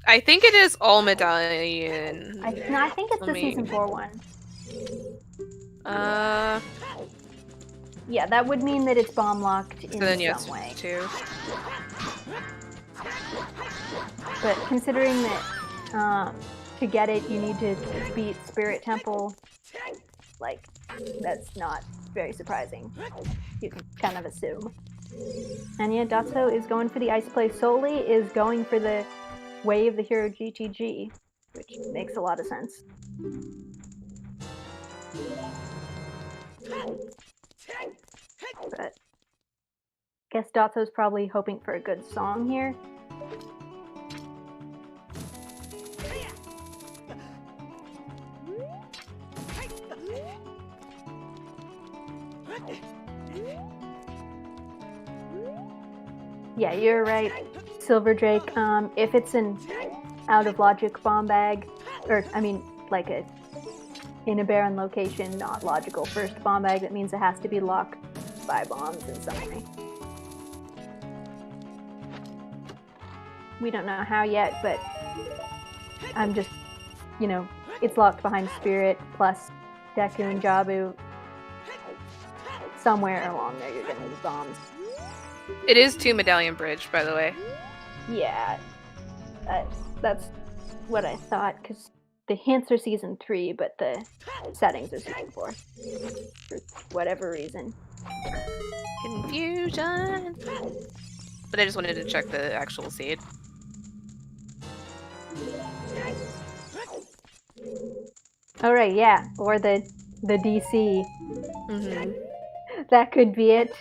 I think it is all medallion. I think it's the Season 4 one. Yeah, that would mean that it's bomb locked in some way. Too. But considering that to get it you need to beat Spirit Temple, like, that's not very surprising. You can kind of assume. And yeah, Datsu is going for the ice play. Soli is going for the Way of the Hero GTG, which makes a lot of sense. But I guess Datsu's probably hoping for a good song here. Yeah, you're right, Silver Drake. If it's an out of logic bomb bag, or I mean, like a in a barren location, not logical first bomb bag. That means it has to be locked by bombs in some way. We don't know how yet, but I'm just, you know, it's locked behind Spirit plus Deku and Jabu. Somewhere along there, you're gonna use bombs. It is 2 Medallion Bridge, by the way. Yeah, that's what I thought, because the hints are season 3, but the settings are season 4. For whatever reason. Confusion! But I just wanted to check the actual seed. Alright, yeah, or the DC. Mm-hmm. That could be it.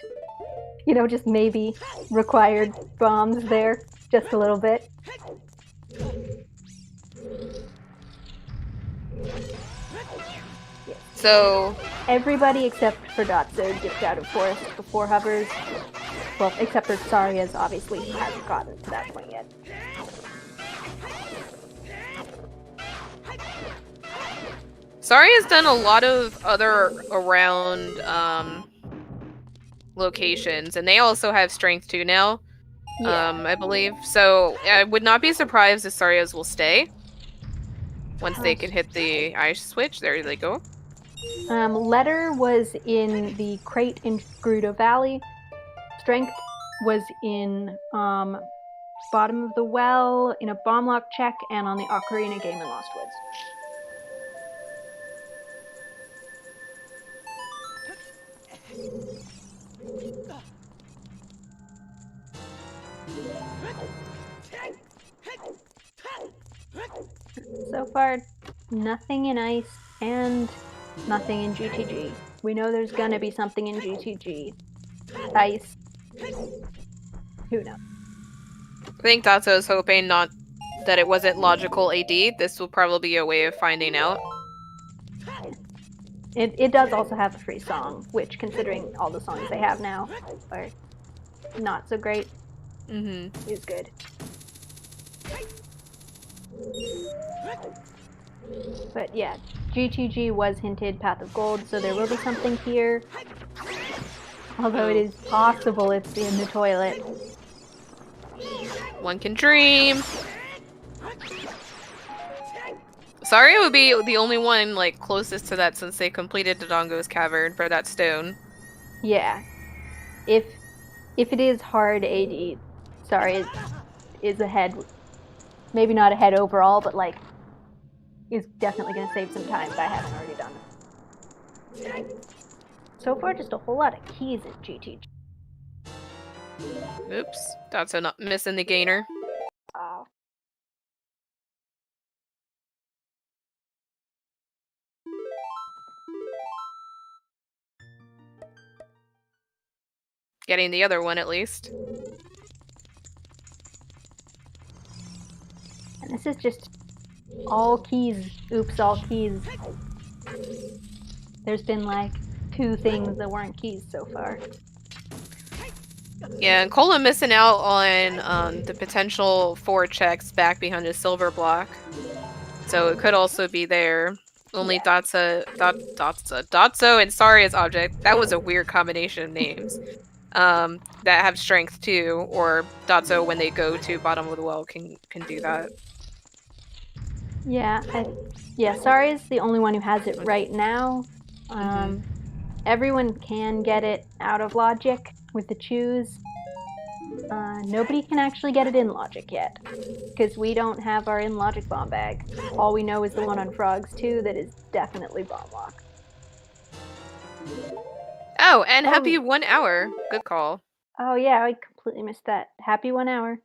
You know, just maybe required bombs there, just a little bit. So everybody except for Dotso dipped out of forest before hovers. Well, except for Saria's, obviously, who hasn't gotten to that point yet. Saria's done a lot of other around locations, and they also have strength too now. Yeah. I believe. So I would not be surprised if Saria's will stay once they can hit the ice switch. There they go. Letter was in the crate in Gerudo Valley. Strength was in bottom of the well, in a bomb lock check, and on the Ocarina game in Lost Woods. So far, nothing in ice and nothing in GTG. We know there's gonna be something in GTG. Ice. Who knows? I think Dotso is hoping not that it wasn't logical AD. This will probably be a way of finding out. It does also have a free song, which, considering all the songs they have now are not so great, is good. But yeah, GTG was hinted Path of Gold, so there will be something here. Although it is possible it's in the toilet. One can dream. Saria would be the only one like closest to that since they completed Dodongo's cavern for that stone. Yeah. If it is hard AD, Saria is ahead. Maybe not ahead overall, but like is definitely going to save some time if I haven't already done it. So far, just a whole lot of keys in GTG. Oops, Dotso not missing the gainer. Oh. Getting the other one at least. And this is just all keys. Oops, all keys. There's been like 2 things that weren't keys so far. Yeah, and Cola missing out on the potential 4 checks back behind a silver block. So it could also be there. Only Dotso and Saria's object. That was a weird combination of names. That have strength too, or Dotso when they go to bottom of the well can do that. Yeah, Saria's the only one who has it right now. Everyone can get it out of logic with the choose. Nobody can actually get it in logic yet, because we don't have our in logic bomb bag. All we know is the one on Frogs 2 that is definitely bomb lock. Oh, and happy 1 hour. Good call. Oh yeah, I completely missed that. Happy 1 hour.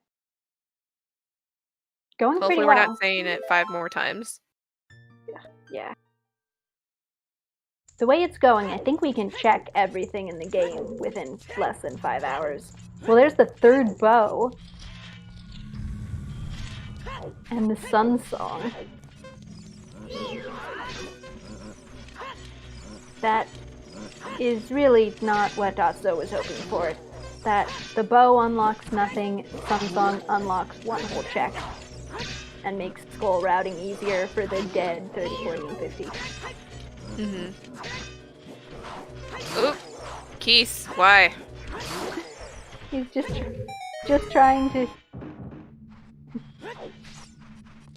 Going Hopefully pretty we're well. not saying it 5 more times. Yeah. The way it's going, I think we can check everything in the game within less than 5 hours. Well, there's the 3rd bow. And the sun song. That is really not what Dotso was hoping for. That the bow unlocks nothing, sun song unlocks 1 whole check. and makes skull routing easier for the dead 30, 40, and 50. Oop. Keith, why? He's just trying to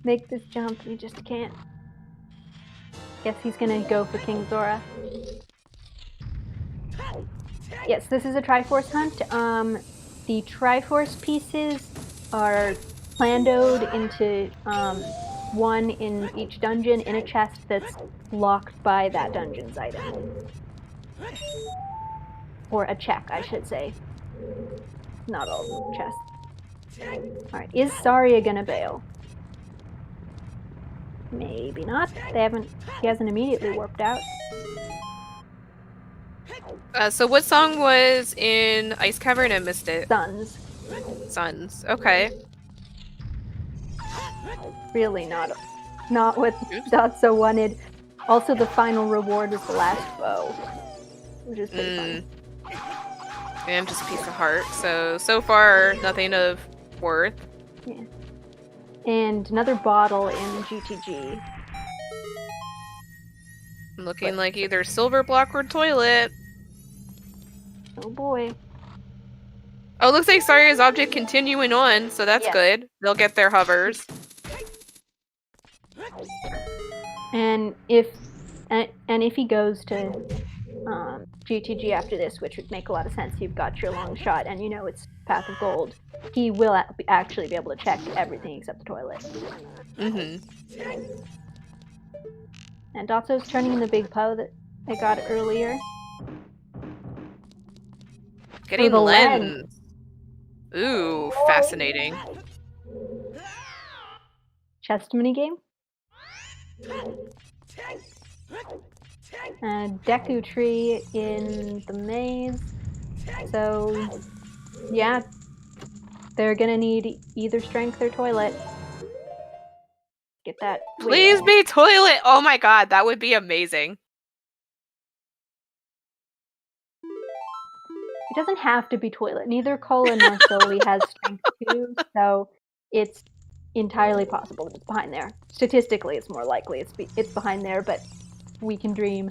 make this jump. He just can't. Guess he's gonna go for King Zora. Yes, this is a Triforce Hunt. The Triforce pieces are plandoed into one in each dungeon in a chest that's locked by that dungeon's item. Or a check, I should say. Not all chests. Alright, is Saria gonna bail? Maybe not. He hasn't immediately warped out. So what song was in Ice Cavern? I missed it. Suns. Suns. Okay. Really not what Dotso wanted. Also, the final reward is the last foe, which is pretty fun. And just a piece of heart. So far, nothing of worth. Yeah. And another bottle in GTG. Looking like either silver block or toilet. Oh boy. Oh, looks like Saria's object continuing on, so that's good. They'll get their hovers. And if he goes to GTG after this, which would make a lot of sense, you've got your long shot and you know it's Path of Gold, he will actually be able to check everything except the toilet. And Dotso's turning in the big Poe that I got earlier. Getting the lens. Ooh, fascinating. Chest minigame. Deku tree in the maze. So, yeah, they're gonna need either strength or toilet. Get that. Please be toilet! Oh my god, that would be amazing. It doesn't have to be toilet. Neither Cola nor Soli has strength 2, so it's entirely possible that it's behind there. Statistically, it's more likely it's behind there, but we can dream.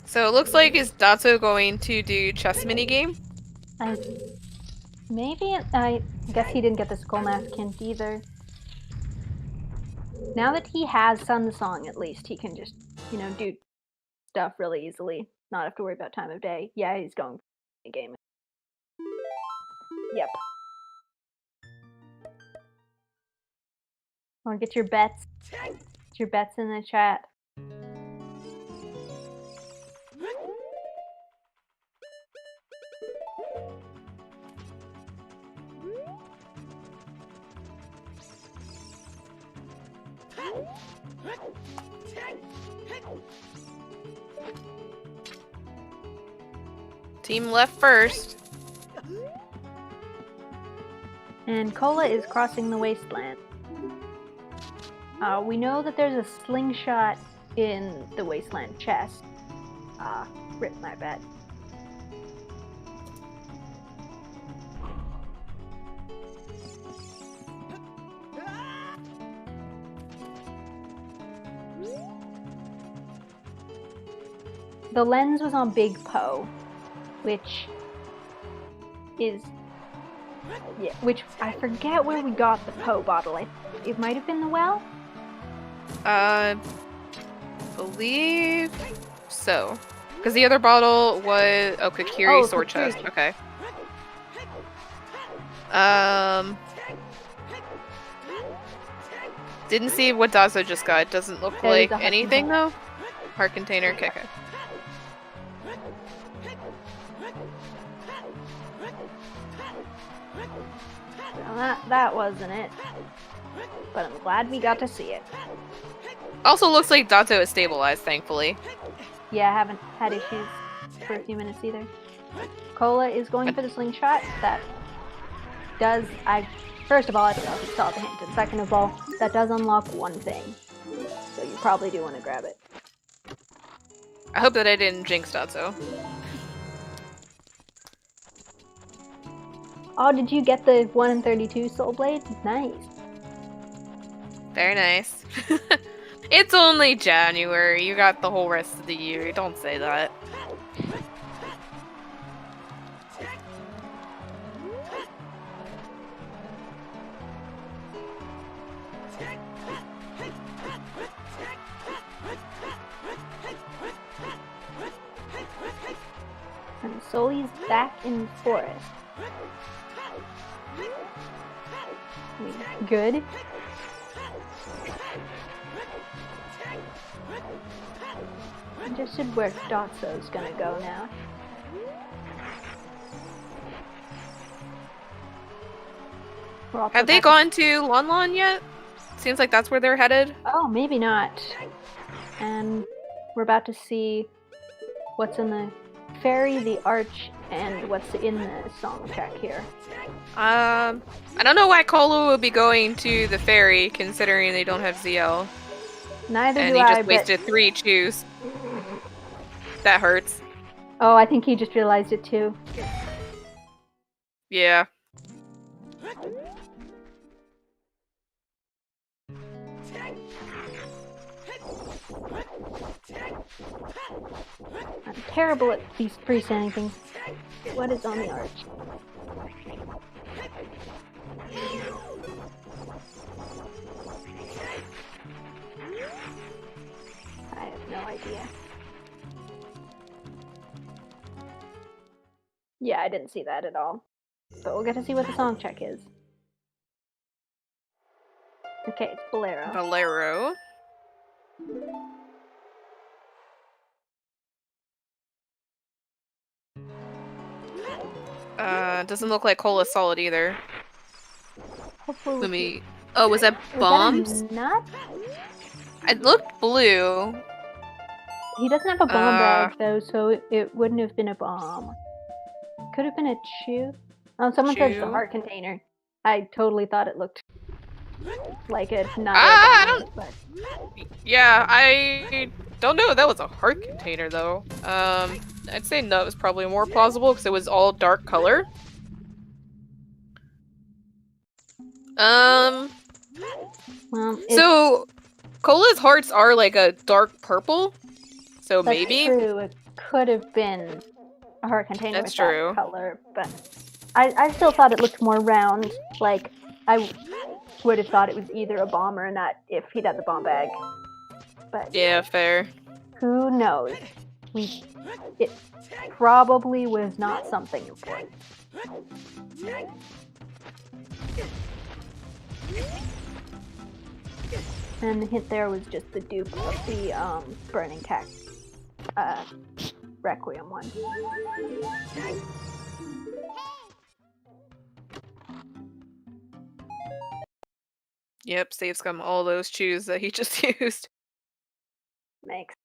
So it looks like, is Dotso going to do chess minigame? I guess he didn't get the Skull Mask hint either. Now that he has sung the song, at least, he can just, do stuff really easily. Not have to worry about time of day. Yeah, he's going for the game. Yep. Or get your bets. Get your bets in the chat. Team left first. And Cola is crossing the wasteland. We know that there's a slingshot in the wasteland chest. Rip my bet. The lens was on Big Poe, which I forget where we got the Poe bottle. It might have been the well? Believe so. Because the other bottle was Kakiri sword chest. Okay. Didn't see what Dotso just got. Doesn't look like anything though. Heart container. Okay. Well, that wasn't it. But I'm glad we got to see it. Also looks like Dotso is stabilized, thankfully. Yeah, I haven't had issues for a few minutes either. Cola is going for the slingshot. That does, first of all, I don't know if you saw the hint, and second of all, that does unlock one thing. So you probably do want to grab it. I hope that I didn't jinx Dotso. Oh, did you get the 1 in 32 Soul Blade? Nice. Very nice. It's only January. You got the whole rest of the year. Don't say that. And Soli's back in the forest. Good. Interested where Dotso's gonna go now. Have they gone to Lon Lon yet? Seems like that's where they're headed. Oh, maybe not. And we're about to see what's in the ferry, the arch, and what's in the song track here. I don't know why Kolo would be going to the ferry, considering they don't have ZL. Neither and do I, he just wasted 3 chews. That hurts. Oh, I think he just realized it too. Yeah. I'm terrible at these freestanding things. What is on the arch? I have no idea. Yeah, I didn't see that at all. But we'll get to see what the song check is. Okay, it's Bolero. Bolero. Doesn't look like Cola Solid either. Hopefully Let me... Oh, was that bombs? Nut? It looked blue. He doesn't have a bomb bag though, so it wouldn't have been a bomb. Could have been a chew. Oh, someone said it's a heart container. I totally thought it looked like a nut. I don't... But... Yeah, I don't know if that was a heart container though. I'd say nut was probably more plausible because it was all dark color. Well, so Cola's hearts are like a dark purple, so that's maybe true. It could have been a heart container that's with true. that color, but I still thought it looked more round. Like I would have thought it was either a bomb or a nut if he'd had the bomb bag. But yeah, fair. Who knows? It probably was not something important. And the hint there was just the dupe of the burning tech Requiem one. Yep, saves scum all those chews that he just used. Makes.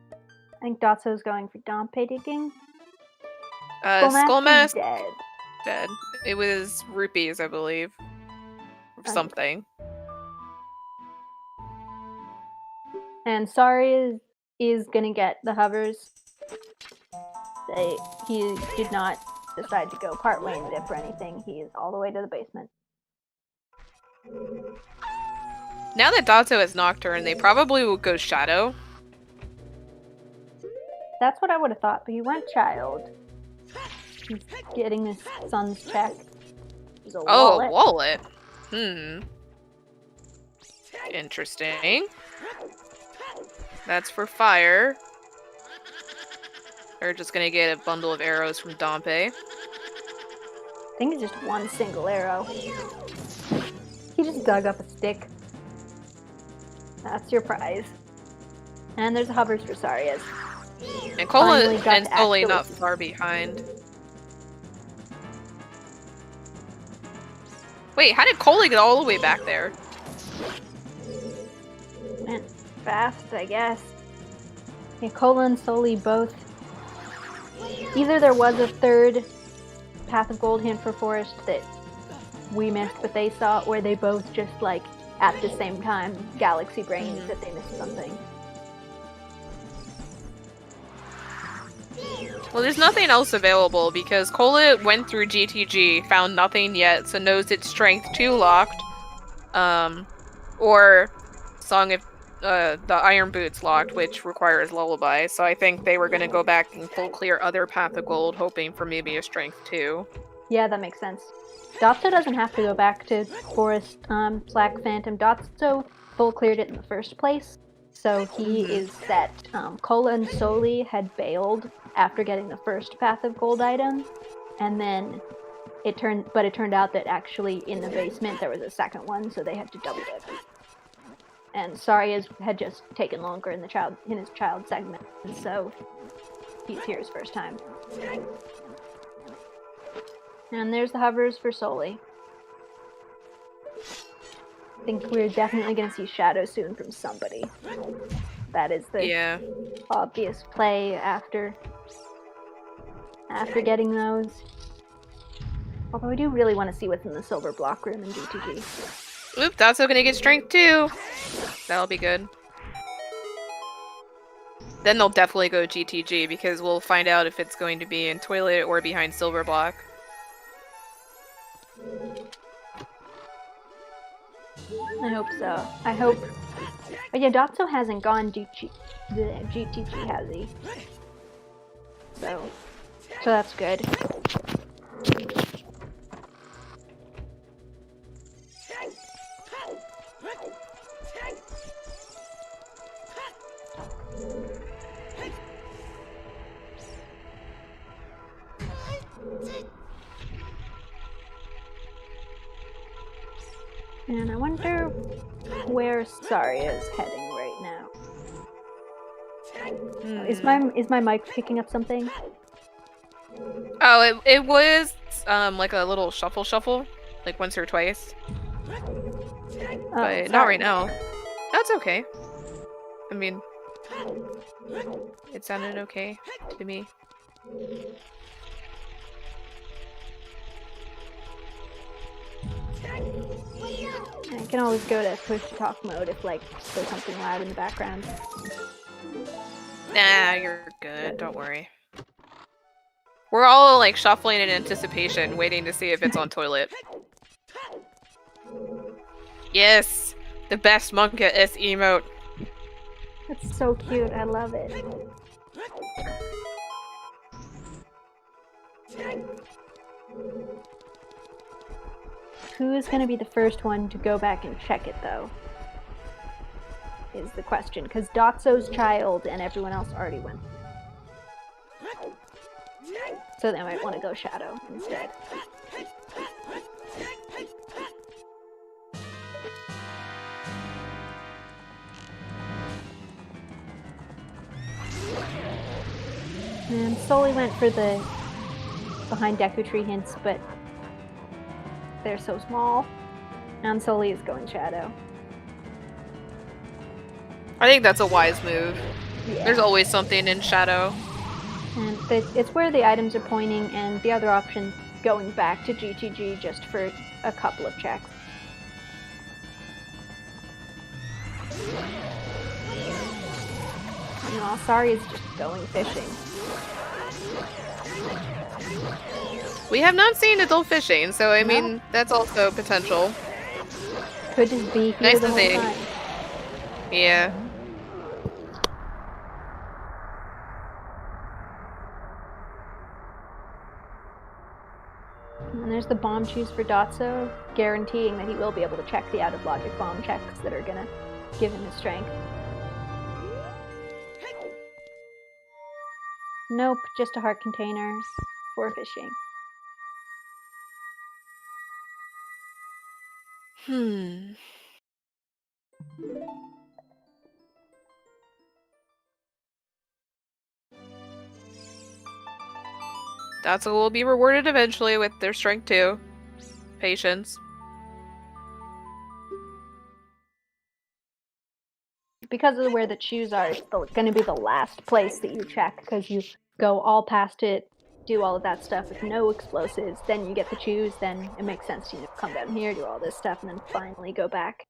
I think Dotso's going for Dompe digging. Skullmask dead. Dead. It was rupees, I believe. Or something. And Sari is gonna get the hovers. He did not decide to go part way in the dip or anything. He is all the way to the basement. Now that Dotso is Nocturne, they probably will go Shadow. That's what I would have thought, but he went Child. He's getting his son's check. Oh, a wallet. Interesting. That's for fire. They're just gonna get a bundle of arrows from Dompe. I think it's just one single arrow. He just dug up a stick. That's your prize. And there's hovers for Sarias. And Cola and Oli not far behind. Wait, how did Cola get all the way back there? Went fast, I guess. Yeah, Cola and Soli both. Either there was a third Path of Gold hint for Forest that we missed but they saw, or they both just like at the same time galaxy brains that they missed something. Well, there's nothing else available because Cola went through GTG, found nothing yet, so knows it's Strength 2 locked. Or Song of the Iron Boots locked, which requires Lullaby, so I think they were gonna go back and full clear other Path of Gold, hoping for maybe a Strength 2. Yeah, that makes sense. Dotso doesn't have to go back to Forest Black Phantom. Dotso full cleared it in the first place, so he is set. Cola and Soli had bailed after getting the first Path of Gold item, and then it turned out that actually in the basement there was a second one, so they had to double dip. And Saria's had just taken longer in his child segment, and so he's here his first time. And there's the hovers for Soli. I think we're definitely going to see Shadow soon from somebody. That is the obvious play after getting those. Although I do really want to see what's in the silver block room in GTG. Oop, that's also gonna get Strength 2. That'll be good. Then they'll definitely go GTG because we'll find out if it's going to be in Toilet or behind Silver Block. I hope so. I hope. But yeah, Dotso hasn't gone GTG, has he? So that's good. And I wonder where Saria is heading right now. Is my mic picking up something? Oh, it was like a little shuffle, like once or twice. But not right now. That's okay. I mean, it sounded okay to me. I can always go to push to talk mode if like there's something loud in the background. Nah, you're good. Don't worry. We're all like shuffling in anticipation, waiting to see if it's on Toilet. Yes, the best Monka S emote. That's so cute. I love it. Who's going to be the first one to go back and check it, though? Is the question. Because Dotso's child and everyone else already went. So they might want to go Shadow instead. And Soli went for the behind Deku Tree hints, but they're so small. And Soli is going Shadow. I think that's a wise move. Yeah. There's always something in Shadow. And it's where the items are pointing, and the other option going back to GTG just for a couple of checks. No, sorry, it's just going fishing. We have not seen adult fishing, so I mean, that's also potential. Could just be here nice the to whole see. time. Yeah. And there's the bomb choose for Dotso, guaranteeing that he will be able to check the out-of-logic bomb checks that are gonna give him his strength. Nope, just a heart container for fishing. That's what will be rewarded eventually with their strength too. Patience. because of where the chews are, it's going to be the last place that you check, because you go all past it, do all of that stuff with no explosives, then you get the chews, then it makes sense to come down here, do all this stuff, and then finally go back.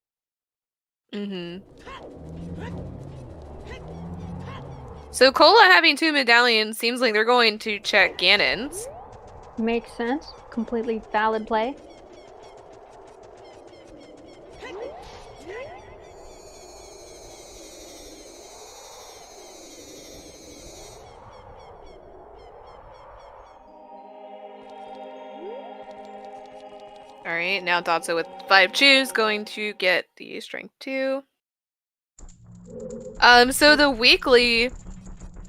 So Cola having 2 medallions seems like they're going to check Ganon's. Makes sense. Completely valid play. Alright, now Dotso with 5 chews going to get the strength 2. So the weekly,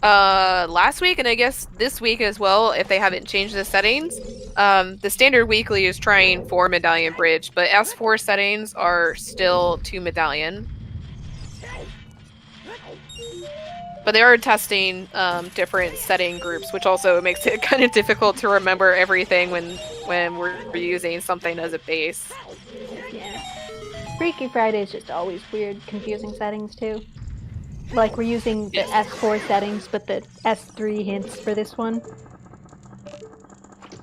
last week and I guess this week as well, if they haven't changed the settings, the standard weekly is trying 4 medallion bridge, but S4 settings are still 2 medallion. But they are testing different setting groups, which also makes it kind of difficult to remember everything when we're using something as a base. Yeah. Freaky Friday is just always weird, confusing settings too. Like we're using the S4 settings, but the S3 hints for this one.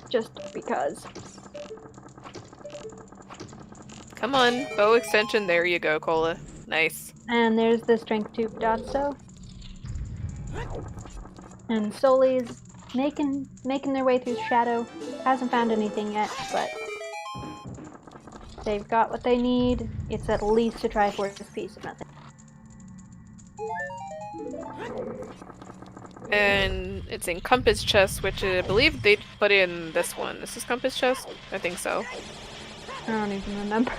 Just because. Come on, bow extension, there you go, Cola. Nice. And there's the strength 2 Dotso. And Soli's making their way through Shadow. Hasn't found anything yet, but they've got what they need. It's at least a Triforce piece of nothing. And it's in Compass Chest, which I believe they put in this one. This is Compass Chest? I think so. I don't even remember.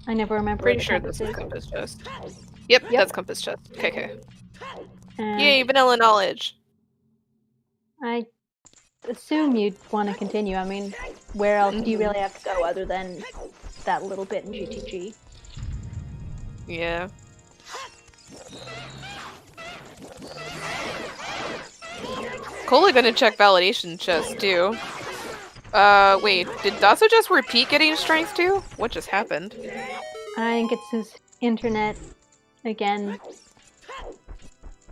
I never remember. Pretty sure this is Compass Chest. Yep, that's Compass Chest. Okay. Yay, vanilla knowledge! I assume you'd want to continue. I mean, where else do you really have to go other than that little bit in GTG? Yeah. Cola gonna check validation chest too. Wait, did Dotso just repeat getting strength too? What just happened? I think it's his internet again.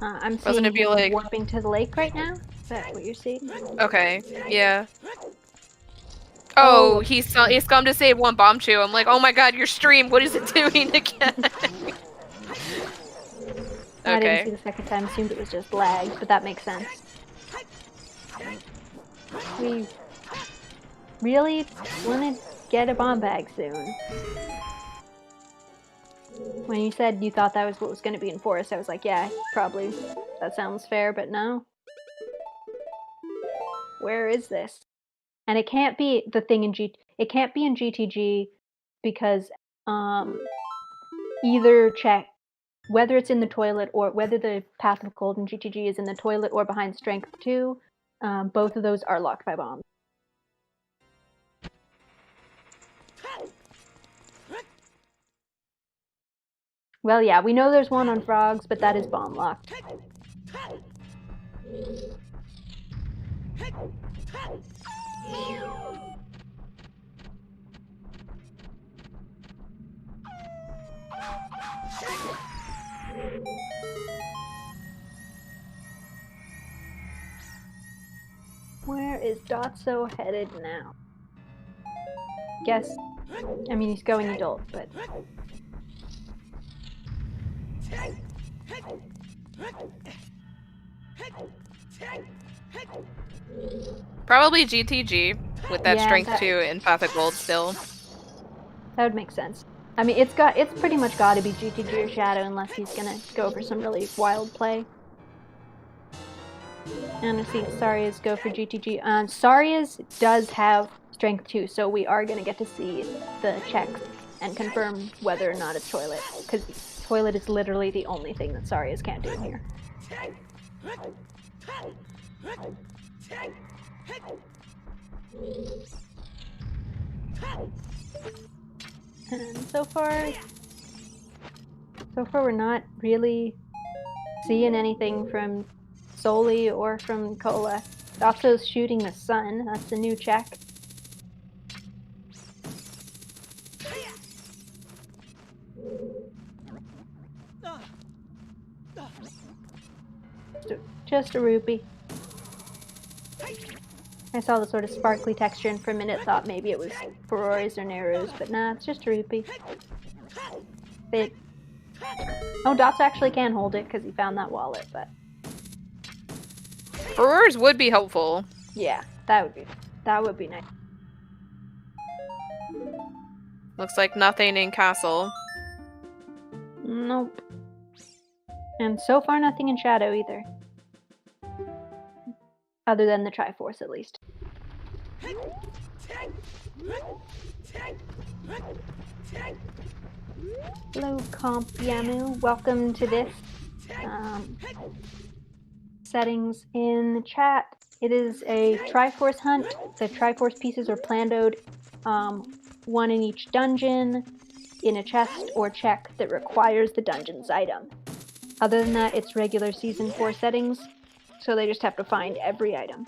I'm seeing him like warping to the lake right now. Is that what you're seeing? Okay, yeah. Oh, he's come to save one bomb chew. I'm like, oh my god, your stream, what is it doing again? I didn't see the second time, assumed it was just lag, but that makes sense. We really want to get a bomb bag soon. When you said you thought that was what was going to be in Forest, I was like, yeah, probably. That sounds fair, but no. Where is this? And it can't be the thing in it can't be in GTG because either check whether it's in the toilet or whether the Path of Gold in GTG is in the toilet or behind Strength 2. Both of those are locked by bombs. Well, yeah, we know there's one on Frogs, but that is bomb locked. Where is Dotso headed now? I mean, he's going adult, but... Probably GTG, with that strength 2 and Path of Gold still. That would make sense. I mean, it's pretty much got to be GTG or Shadow unless he's gonna go for some really wild play. And I see Saria's go for GTG. Saria's does have strength 2, so we are gonna get to see the checks and confirm whether or not it's toilet, because toilet is literally the only thing that Saria's can't do here. And so far we're not really seeing anything from Soli or from Cola. Dotso's shooting the sun. That's the new check. Just a rupee. I saw the sort of sparkly texture and for a minute thought maybe it was Ferraris or Nerus, but nah, it's just a rupee. Oh, Dots actually can hold it because he found that wallet, but... Brewers would be helpful. Yeah, that would be nice. Looks like nothing in castle. Nope. And so far nothing in shadow either. Other than the Triforce, at least. Hello, Comp Yamu. Welcome to this. Settings in the chat. It is a Triforce Hunt. The Triforce pieces are planned out, one in each dungeon, in a chest or check that requires the dungeon's item. Other than that, it's regular Season 4 settings, so they just have to find every item.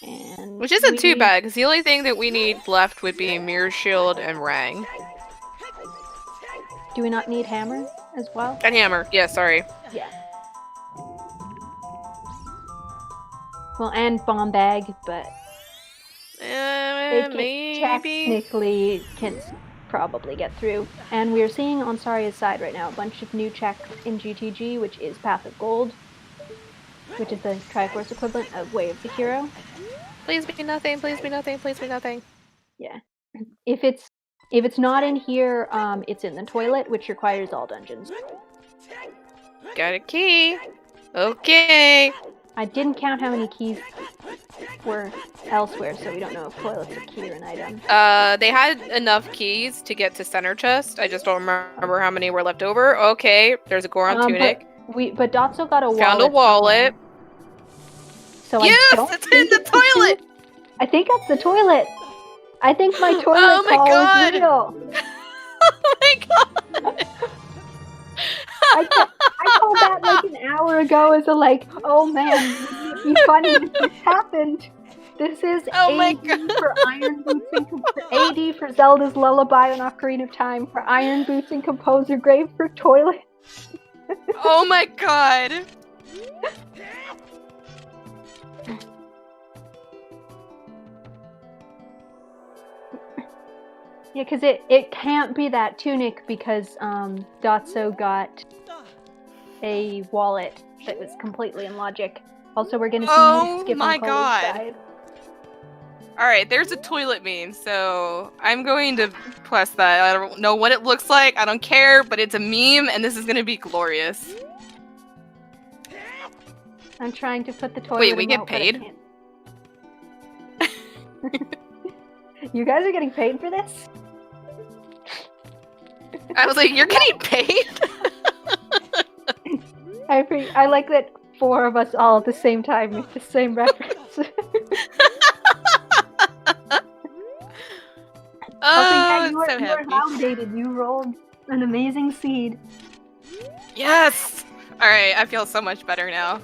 And which isn't too bad, because the only thing that we need left would be Mirror Shield and Rang. Do we not need Hammer as well? And Hammer, yeah, sorry. Yeah. Well, and Bomb Bag, but... maybe. Technically can probably get through. And we're seeing on Saria's side right now a bunch of new checks in GTG, which is Path of Gold, which is the Triforce equivalent of Way of the Hero. Please be nothing, please be nothing, please be nothing. Yeah. If it's not in here, it's in the toilet, which requires all dungeons. Got a key. Okay. I didn't count how many keys were elsewhere, so we don't know if toilet's a key or an item. They had enough keys to get to center chest. I just don't remember how many were left over. Okay, there's a Goron tunic. But Dotso got a wallet. Found a wallet. So yes, it's in the toilet! I think that's the toilet. I think my toilet oh my call god. is real. Oh my god! I told that like an hour ago as a like, oh man, it'd be funny if this happened. This is AD for Iron Boots and AD for Zelda's Lullaby on Ocarina of Time, for Iron Boots and Composer Grave for toilet. Oh my god! Yeah, because it can't be that tunic because Dotso got a wallet that was completely in logic. Also, we're gonna see Skip on Cole's side. Alright, there's a toilet meme, so I'm going to press that. I don't know what it looks like, I don't care, but it's a meme and this is gonna be glorious. I'm trying to put the toilet. Wait, we get paid? You guys are getting paid for this? I was like, you're getting paid? I like that 4 of us all at the same time make the same reference. Oh, you were validated. You rolled an amazing seed. Yes! Alright, I feel so much better now.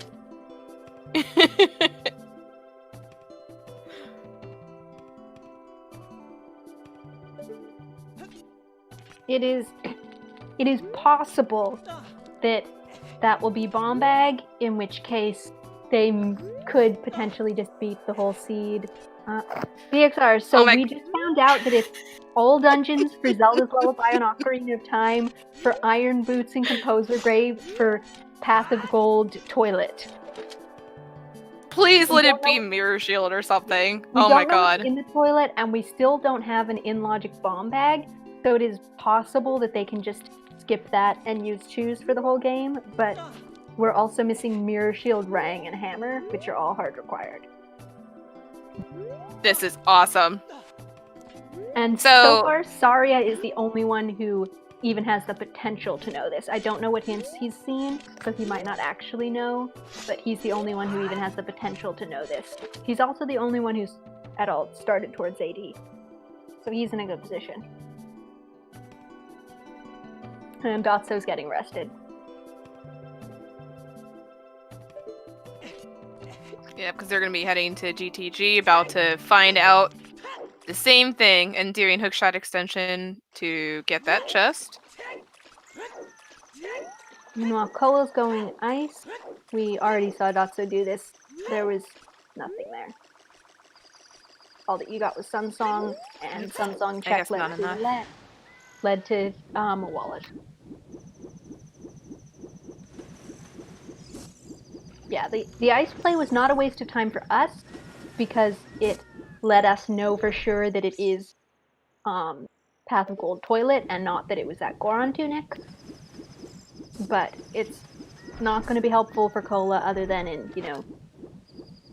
It is possible that will be Bomb Bag, in which case they could potentially just beat the whole seed. VXR, so we just found out that it's all dungeons for Zelda's Lullaby on Ocarina of Time, for Iron Boots and Composer Grave, for Path of Gold Toilet. Please let it be Mirror Shield or something. Oh my god. In the toilet, and we still don't have an in-logic Bomb Bag, so it is possible that they can just skip that and use Choose for the whole game, but we're also missing Mirror Shield, Rang, and Hammer, which are all hard required. This is awesome. And so far, Saria is the only one who even has the potential to know this. I don't know what hints he's seen, so he might not actually know, but he's the only one who even has the potential to know this. He's also the only one who's at all started towards AD, so he's in a good position. And Dotso's getting rested. Yeah, because they're going to be heading to GTG, about to find out the same thing and doing hookshot extension to get that chest. Meanwhile, Cola's going ice. We already saw Dotso do this. There was nothing there. All that you got was Sun Song, and Sun Song check led to a wallet. Yeah, the ice play was not a waste of time for us because it let us know for sure that it is Path of Gold Toilet and not that it was that Goron Tunic. But it's not going to be helpful for Cola other than in, you know,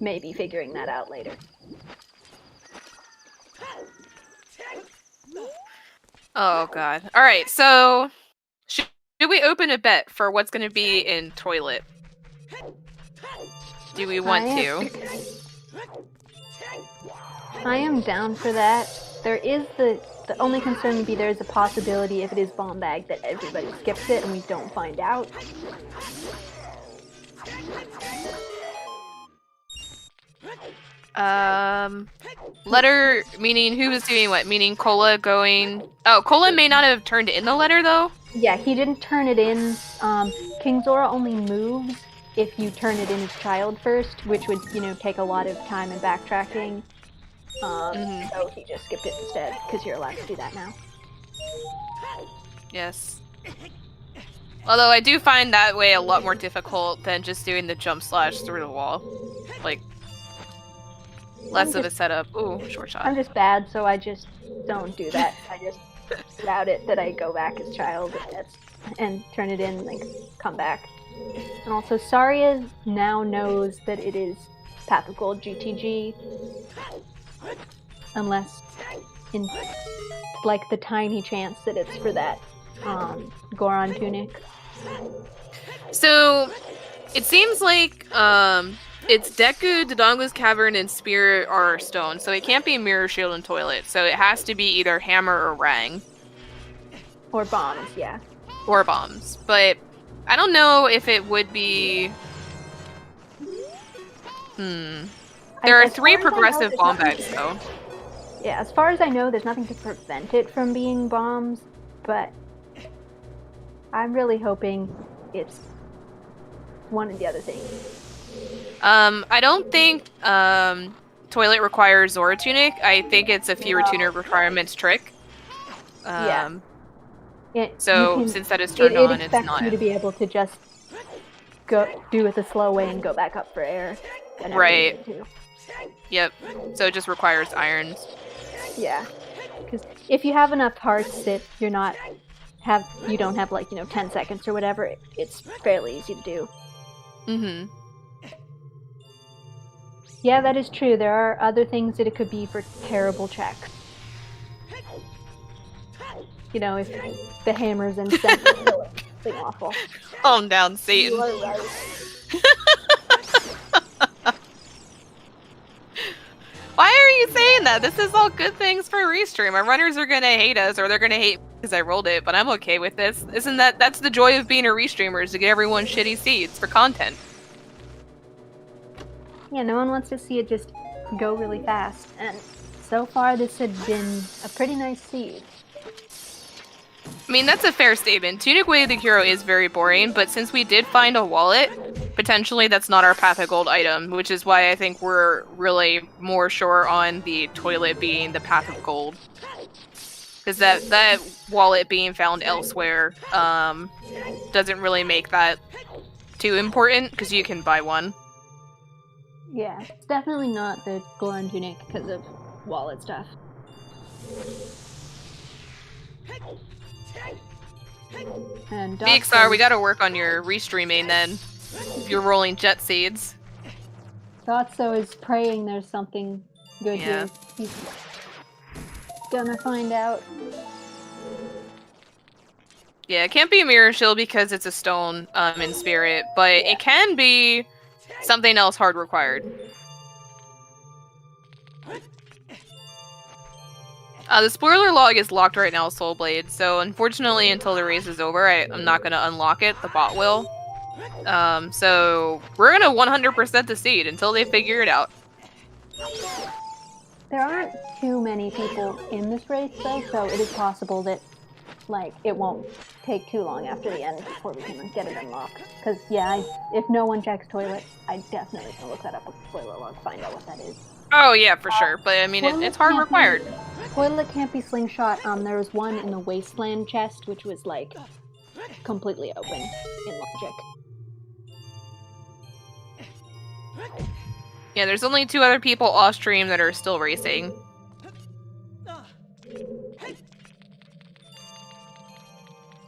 maybe figuring that out later. Oh god. Alright, so should we open a bet for what's going to be in Toilet? Do we want to? I am down for that. There is the only concern would be there is a possibility if it is Bomb Bag that everybody skips it and we don't find out. Letter, meaning who was doing what? Meaning Cola going... Oh, Cola may not have turned in the letter, though? Yeah, he didn't turn it in. King Zora only moves if you turn it in as child first, which would, you know, take a lot of time and backtracking. So he just skipped it instead, because you're allowed to do that now. Yes. Although I do find that way a lot more difficult than just doing the jump slash through the wall. Like, less of a setup. Ooh, short shot. I'm just bad, so I just don't do that. I just route it that I go back as child and turn it in, like, come back. And also, Saria now knows that it is Path of Gold GTG. Unless, in, like, the tiny chance that it's for that Goron Tunic. So, it seems like, it's Deku, Dodongo's Cavern, and Spear are stone, so it can't be Mirror, Shield, and Toilet, so it has to be either Hammer or Rang. Or bombs, yeah. Or bombs, but I don't know if it would be... There are 3 progressive bomb bags, though. Yeah, as far as I know, there's nothing to prevent it from being bombs, but I'm really hoping it's one of the other things. I don't think Toilet requires Zora Tunic. I think it's a fewer tuner requirements trick. Yeah. So since that is turned on, it's not. It expects you to be able to just go do it the slow way and go back up for air. Right. Yep. So it just requires irons. Yeah. Because if you have enough hearts that you don't have like, you know, 10 seconds or whatever, it's fairly easy to do. Mm-hmm. Yeah, that is true. There are other things that it could be for terrible checks. You know, if the hammers and something awful. Calm down, Satan. You are right. Why are you saying that? This is all good things for Restream. Our runners are gonna hate us, or they're gonna hate because I rolled it, but I'm okay with this. Isn't that's the joy of being a Restreamer, is to get everyone shitty seeds for content. Yeah, no one wants to see it just go really fast, and so far this had been a pretty nice seed. I mean, that's a fair statement. Tunic Way of the Hero is very boring, but since we did find a wallet, potentially that's not our Path of Gold item, which is why I think we're really more sure on the toilet being the Path of Gold. Because that wallet being found elsewhere doesn't really make that too important, because you can buy one. Yeah, it's definitely not the Goron Tunic because of wallet stuff. And BXR, we gotta work on your restreaming then, if you're rolling jet seeds. Dotso is praying there's something good here. He's gonna find out. Yeah, it can't be a Mirror Shield because it's a stone in spirit, but it can be something else hard required. The spoiler log is locked right now, Soul Blade, so unfortunately until the race is over, I'm not going to unlock it, the bot will. So we're going to 100% the seed until they figure it out. There aren't too many people in this race though, so it is possible that like, it won't take too long after the end before we can get it unlocked. Because, yeah, if no one checks toilet, I definitely can look that up with the toilet log, find out what that is. Oh, yeah, for sure. But, I mean, it's hard required. Toilet can't be slingshot. There was one in the Wasteland chest, which was, like, completely open in logic. Yeah, there's only 2 other people off stream that are still racing.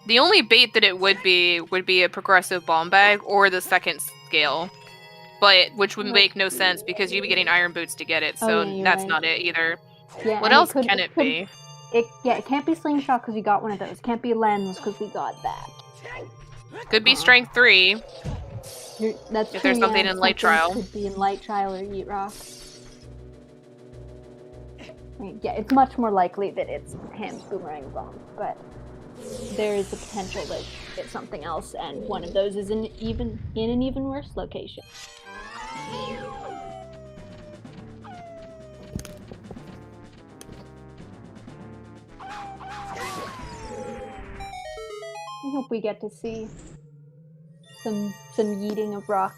The only bait that it would be a progressive bomb bag or the second scale, but which would make no sense because you'd be getting iron boots to get it, so that's not it either. Yeah, what else can it be? It can't be slingshot because we got one of those. Can't be lens because we got that. Could be strength 3. That's if true, there's something in light trial. Could be in light trial or Yeet Rock. I mean, yeah, it's much more likely that it's Ham's boomerang bomb, but there is the potential that it's something else, and one of those is in an even worse location. I hope we get to see some yeeting of rock.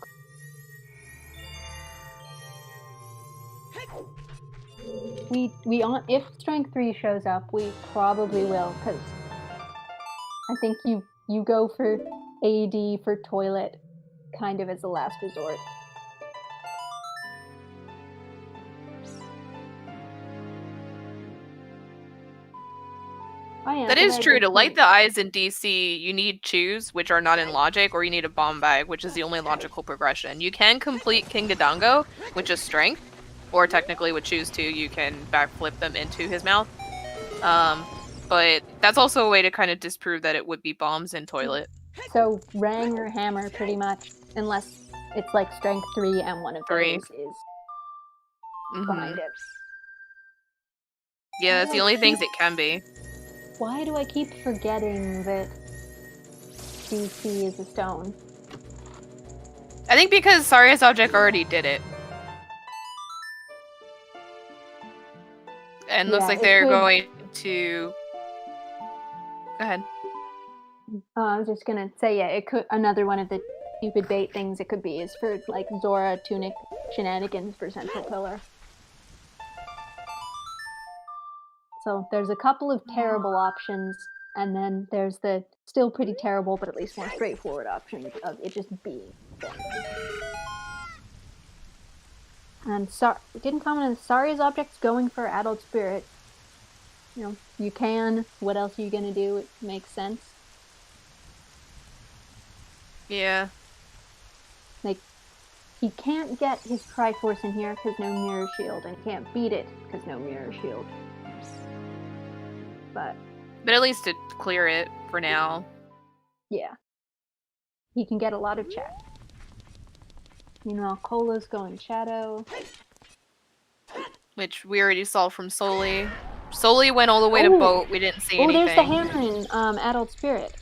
If strength 3 shows up, we probably will, because I think you go for AD for toilet kind of as a last resort. Oh, yeah, that is true. To light the eyes in DC, you need Choose, which are not in logic, or you need a bomb bag, which is the only logical progression. You can complete King Dodongo, which is strength, or technically with Choose 2, you can backflip them into his mouth. But that's also a way to kind of disprove that it would be bombs in toilet. So Rang or Hammer, pretty much, unless it's like strength 3 and one of those is behind it. Yeah, that's the only things it can be. Why do I keep forgetting that DC is a stone? I think because Saria's object already did it. And looks like they're going to... Go ahead. I was just gonna say, yeah, it could. Another one of the stupid bait things it could be is for like Zora Tunic shenanigans for Central Pillar. So there's a couple of terrible options, and then there's the still pretty terrible, but at least more straightforward option of it just being there. And didn't comment on Saria's objects going for adult spirit. You know, you can. What else are you gonna do? It makes sense. Yeah. Like, he can't get his Triforce in here because no mirror shield, and he can't beat it because no mirror shield. But at least to clear it for now. Yeah. He can get a lot of chat. Meanwhile, Cola's going Shadow. Which we already saw from Soli. Soli went all the way to Boat. We didn't see anything. Oh, there's the hammer in Adult Spirit.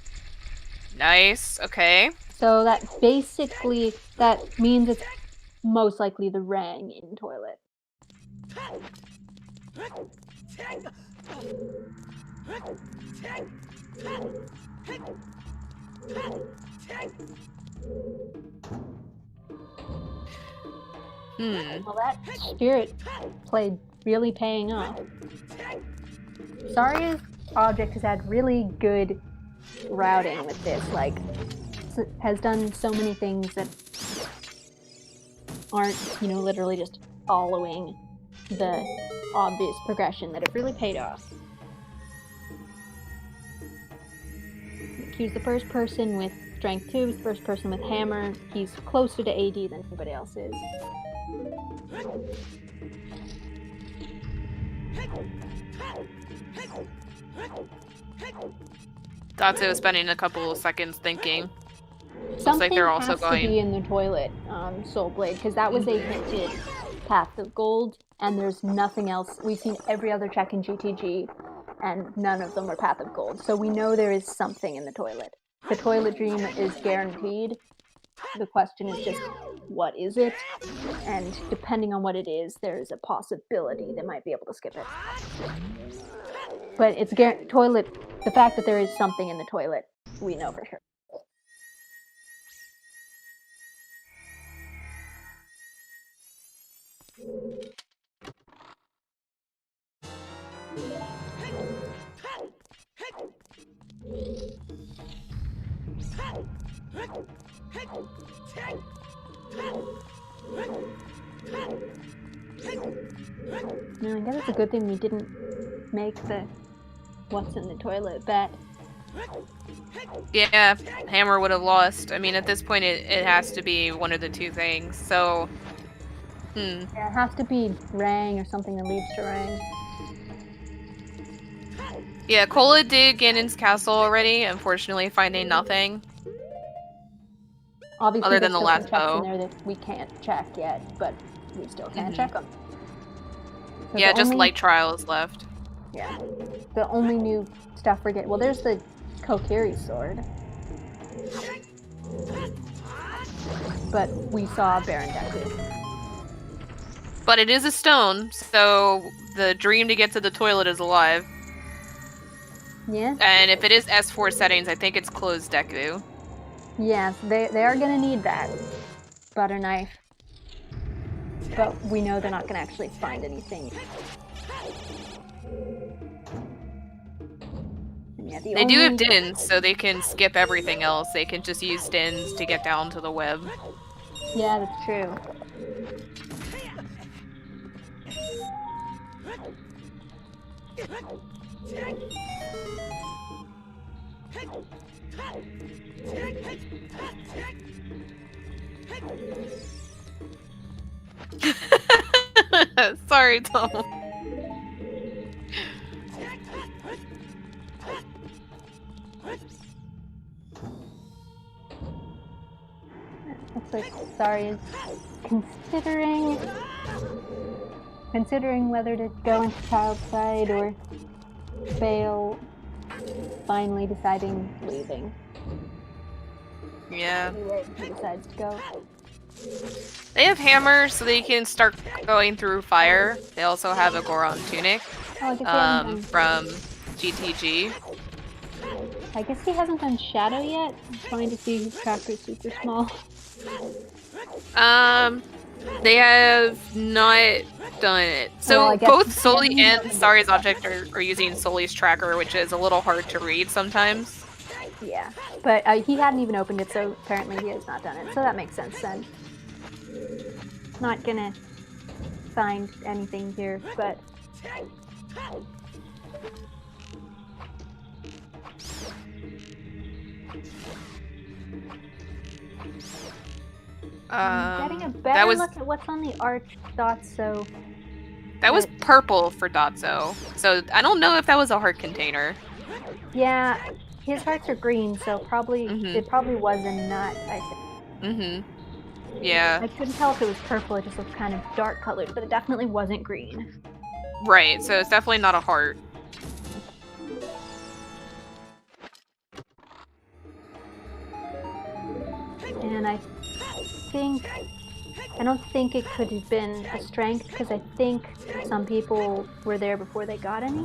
Nice. Okay. So that means it's most likely the Rang in toilet. Well, that spirit play really paying off. Saria's object has had really good routing with this, like, has done so many things that aren't, literally just following the obvious progression that have really paid off. He's the first person with strength 2, he's the first person with hammer, he's closer to AD than anybody else is. Datsu was spending a couple of seconds thinking. Something looks like they're also going to be in the toilet, Soul Blade, because that was a hinted Path of Gold, and there's nothing else. We've seen every other check in GTG, and none of them were Path of Gold, so we know there is something in the toilet. The toilet dream is guaranteed. The question is just, what is it? And depending on what it is, there is a possibility they might be able to skip it. But it's toilet the fact that there is something in the toilet, we know for sure. No, I guess it's a good thing we didn't make the what's in the toilet bet. Yeah, Hammer would have lost. I mean, at this point, it has to be one of the two things. So, Yeah, it has to be Rang or something that leads to Rang. Yeah, Cola did Ganon's castle already, unfortunately finding nothing. Obviously, other there's than the still last some checks bow. in there that we can't check yet, but we still can check them. So yeah, just light trials left. Yeah. The only new stuff we're getting... Well, there's the Kokiri sword. But we saw Baron Deku. But it is a stone, so the dream to get to the toilet is alive. Yeah. And if it is S4 settings, I think it's closed Deku. Yes, they are going to need that butter knife. But we know they're not going to actually find anything. Yeah, they do have Dins, so they can skip everything else. They can just use Dins to get down to the web. Yeah, that's true. Sorry, Tom. Looks like Sari is considering whether to go into child's side or fail, finally deciding leaving. Yeah. He decides to go. They have hammers, so they can start going through fire. They also have a Goron tunic from GTG. I guess he hasn't done Shadow yet. I'm trying to see his tracker is super small. They have not done it. So both Sully and Sari's object are using Sully's tracker, which is a little hard to read sometimes. Yeah, but he hadn't even opened it, so apparently he has not done it. So that makes sense then. Not gonna find anything here, but... getting a better look at what's on the arch Dotso. That was purple for Dotso, so I don't know if that was a heart container. Yeah, his hearts are green, so probably it probably was a nut, I think. Yeah. I couldn't tell if it was purple, it just looked kind of dark colored, but it definitely wasn't green. Right, so it's definitely not a heart. And I don't think it could have been a strength, because I think some people were there before they got any.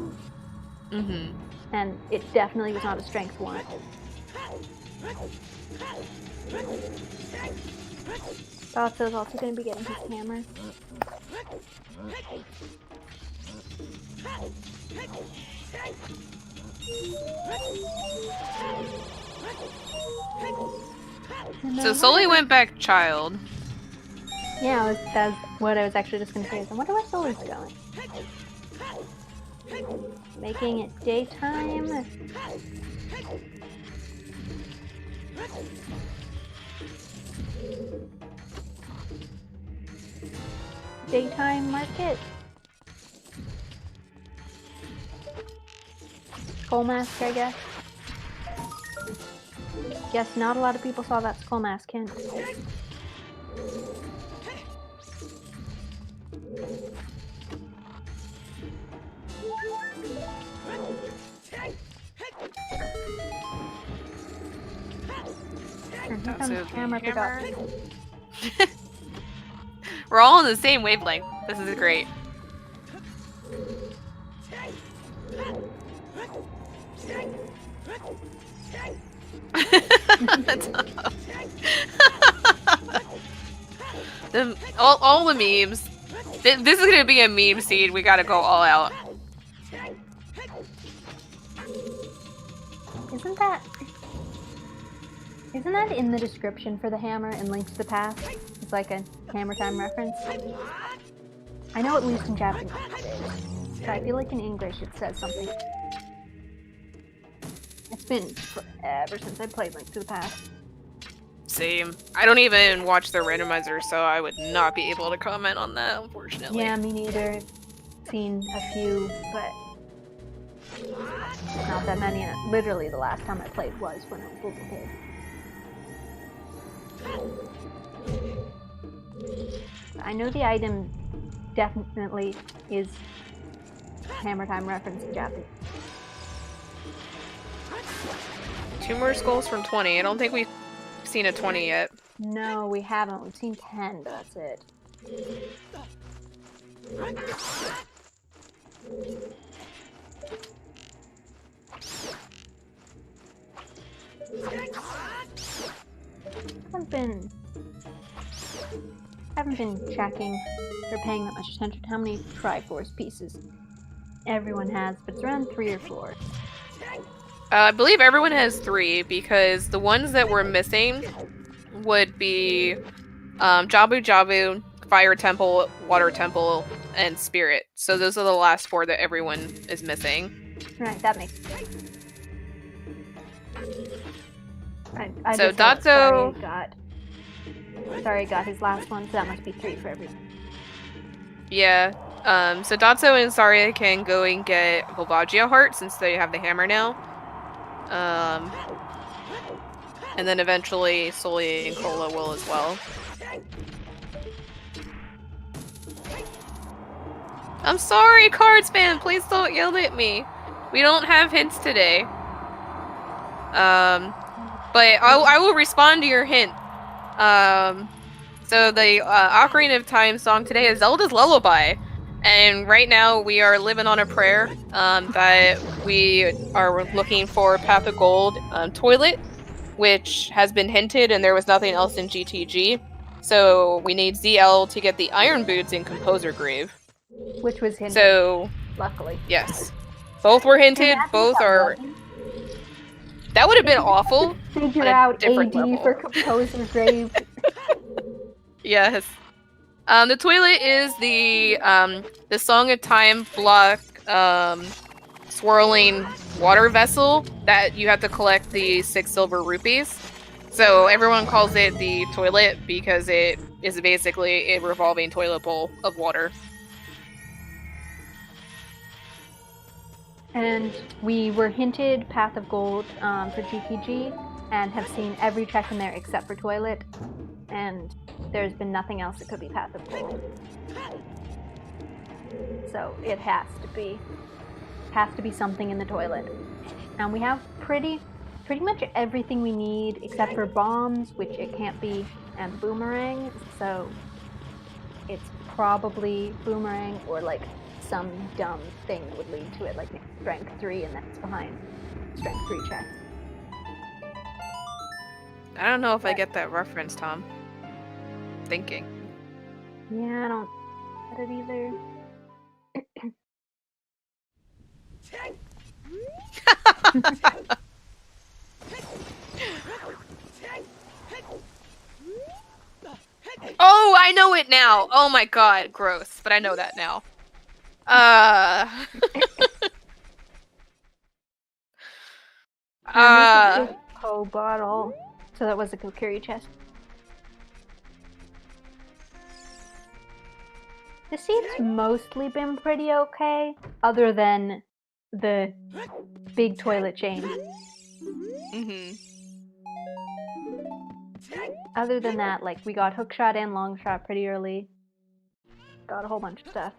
And it definitely was not a strength one. Dotso's also going to be getting his hammer. So Sully went back child. Yeah, that's what I was actually just going to say. I wonder where Sully's going. Making it daytime. Daytime market. Skull mask, I guess. Guess not a lot of people saw that skull mask hint. And here comes camera production. We're all on the same wavelength. This is great. all the memes. This is gonna be a meme seed. We gotta go all out. Isn't that in the description for the hammer in Link to the Past? It's like a Hammer Time reference. I know at least in Japanese it is, but I feel like in English it says something. It's been forever since I played Link to the Past. Same. I don't even watch their randomizer, so I would not be able to comment on that, unfortunately. Yeah, me neither. I've seen a few, but not that many. Literally, the last time I played was when I was a little kid. I know the item definitely is Hammer Time reference in Japanese. 2 more skulls from 20. I don't think we've seen a 20 yet. No, we haven't. We've seen 10, but that's it. I haven't been checking or paying that much attention to how many Triforce pieces everyone has, but it's around 3 or 4. I believe everyone has 3 because the ones that were missing would be Jabu Jabu, Fire Temple, Water Temple, and Spirit. So those are the last 4 that everyone is missing. Right, that makes sense. I so just Datso Sorry, got his last one, so that must be 3 for everyone. Yeah. So Datso and Saria can go and get Volvagia Heart since they have the hammer now. And then eventually Soli and Cola will as well. I'm sorry, Cards fan, please don't yell at me. We don't have hints today. But I will respond to your hint. So the Ocarina of Time song today is Zelda's Lullaby. And right now we are living on a prayer that we are looking for Path of Gold toilet, which has been hinted and there was nothing else in GTG. So we need ZL to get the Iron Boots in Composer Grave. Which was hinted. So, luckily. Yes. Both were hinted, both are... That would have been awful. Figure out AD level. for Composer Grave. Yes. The toilet is the Song of Time block swirling water vessel that you have to collect the 6 silver rupees. So everyone calls it the toilet because it is basically a revolving toilet bowl of water. And we were hinted Path of Gold for GTG and have seen every check in there except for toilet. And there's been nothing else that could be Path of Gold. So it has to be something in the toilet. And we have pretty much everything we need except for bombs, which it can't be, and boomerang. So it's probably boomerang or like some dumb thing would lead to it, like strength 3, and that's behind strength 3 check. I don't know if I get that reference, Tom. Thinking. Yeah, I don't get it either. Oh, I know it now! Oh my god, gross. But I know that now. Oh, bottle. So that was a Kokiri chest. The seed's mostly been pretty okay, other than the big toilet chain. Mm-hmm. Other than that, like, we got hookshot and longshot pretty early. Got a whole bunch of stuff.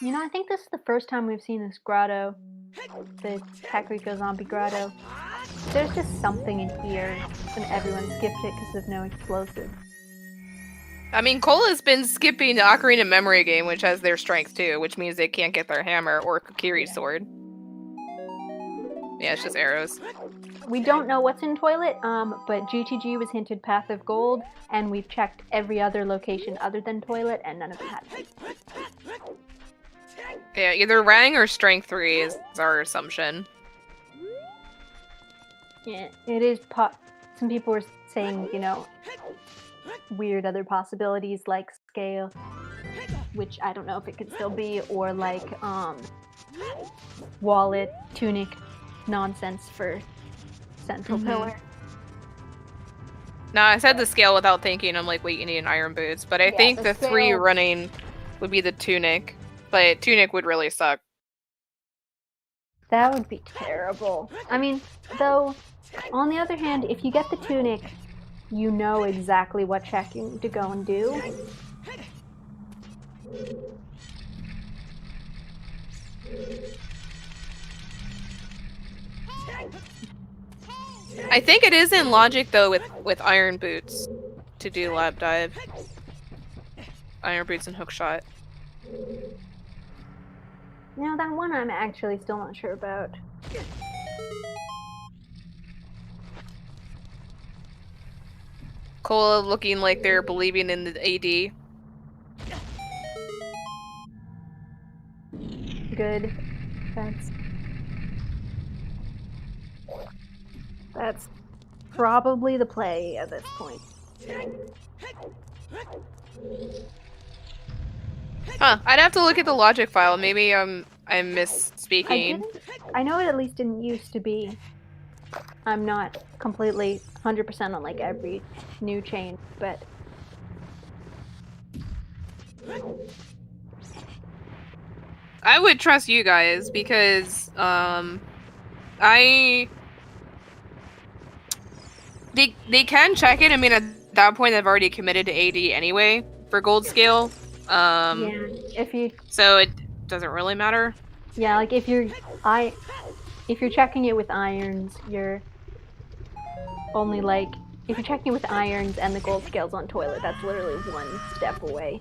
You know, I think this is the first time we've seen this grotto. The Kakariko Zombie Grotto. There's just something in here, and everyone skipped it because of no explosive. I mean, Cola's been skipping the Ocarina of Memory game, which has their strength too, which means they can't get their hammer or Kokiri's sword. Yeah, it's just arrows. We don't know what's in Toilet, but GTG was hinted Path of Gold, and we've checked every other location other than Toilet, and none of them had it. Yeah, either Rang or Strength 3 is our assumption. Yeah, it is. Some people were saying, you know, weird other possibilities like Scale, which I don't know if it could still be, or like Wallet, Tunic nonsense for Central Pillar. No, I said the Scale without thinking. I'm like, wait, you need an Iron Boots. But I think the Scale... 3 running would be the Tunic. But Tunic would really suck. That would be terrible. I mean, though, on the other hand, if you get the Tunic, you know exactly what checking to go and do. I think it is in logic though with Iron Boots to do Lab Dive. Iron Boots and Hookshot. You know, that one I'm actually still not sure about. Cola looking like they're believing in the AD. Good. That's probably the play at this point. Huh, I'd have to look at the logic file. Maybe I'm misspeaking. I know it at least didn't used to be. I'm not completely 100% on like every new change, but I would trust you guys because they can check it. I mean, at that point they've already committed to AD anyway for gold scale. yeah, so it doesn't really matter. Yeah, like if you're checking it with irons, you're only like if you're checking it with irons and the gold scales on Toilet, that's literally one step away.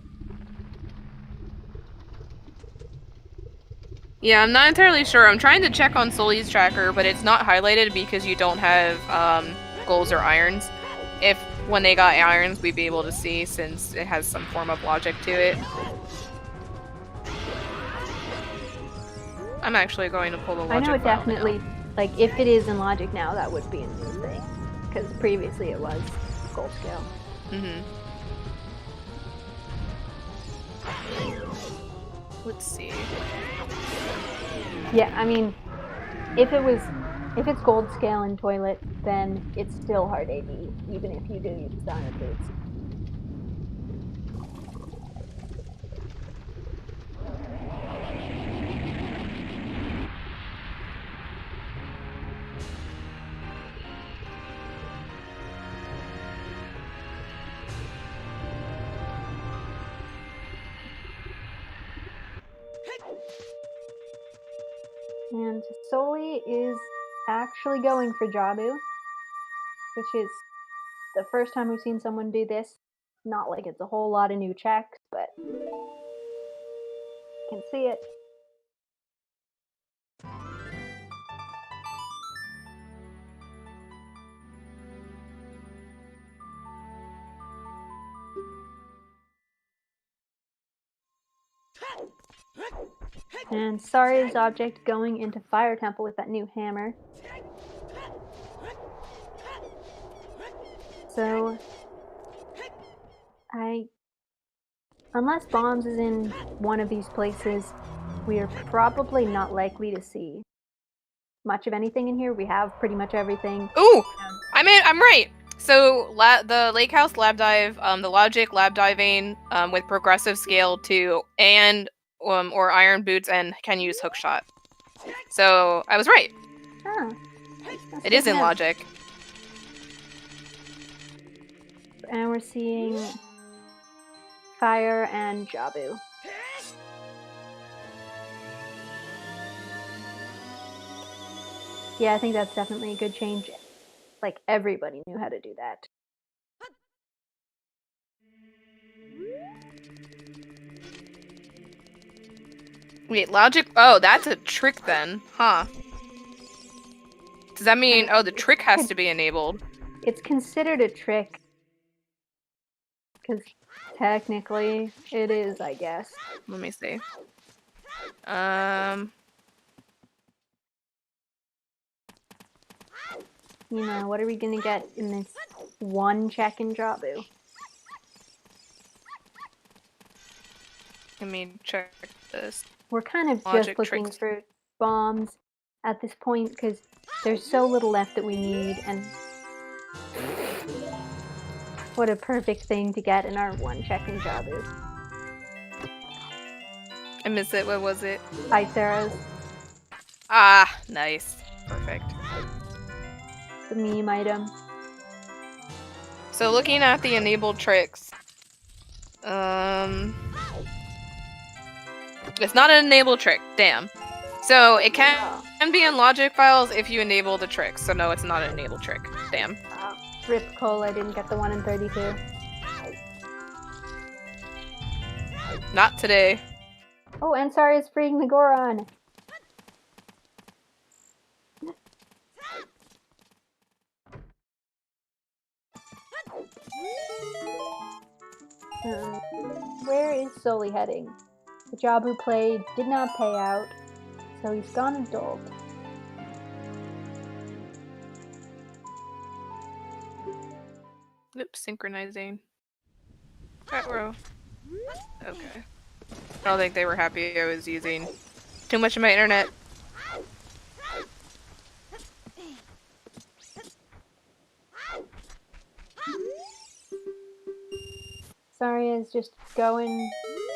Yeah, I'm not entirely sure. I'm trying to check on Sully's tracker, but it's not highlighted because you don't have golds or irons. If when they got irons, we'd be able to see since it has some form of logic to it. I'm actually going to pull the logic. I know it file definitely, now. like if it is in logic now, that would be a new thing. Because previously it was gold scale. Let's see. Yeah, I mean, if it's gold scale in Toilet, then it's still hard AD, even if you do use Iron Boots. And Soli is actually going for Jabu, which is the first time we've seen someone do this. Not like it's a whole lot of new checks, but you can see it. And Sari's object going into Fire Temple with that new hammer. So, unless Bombs is in one of these places, we are probably not likely to see much of anything in here. We have pretty much everything. Ooh! I'm right! So, the Lake House Lab Dive, the Logic Lab Diving with Progressive Scale 2, and or Iron Boots and can use Hookshot. So, I was right. It is in logic. And we're seeing Fire and Jabu. Yeah, I think that's definitely a good change. Like, everybody knew how to do that. Wait, logic? Oh, that's a trick then. Huh. Does that mean, oh, the trick has to be enabled? It's considered a trick. Because technically it is, I guess. Let me see. You know, what are we gonna get in this one check and Jabu? Let me check this. We're kind of Logic just looking tricks. for bombs at this point because there's so little left that we need, and what a perfect thing to get in our one check and Jabu. I missed it. What was it? Ice arrows. Ah, nice. Perfect. The meme item. So looking at the enabled tricks, it's not an enabled trick. Damn. So it can be in logic files if you enable the tricks. So no, it's not an enabled trick. Damn. Rip Cole, I didn't get the 1 in 32. Not today. Oh, and sorry, it's freeing the Goron. Where is Soli heading? The Jabu play did not pay out, so he's gone adult. Oops, synchronizing. Right row. Okay. I don't think they were happy I was using too much of my internet. Saria is just going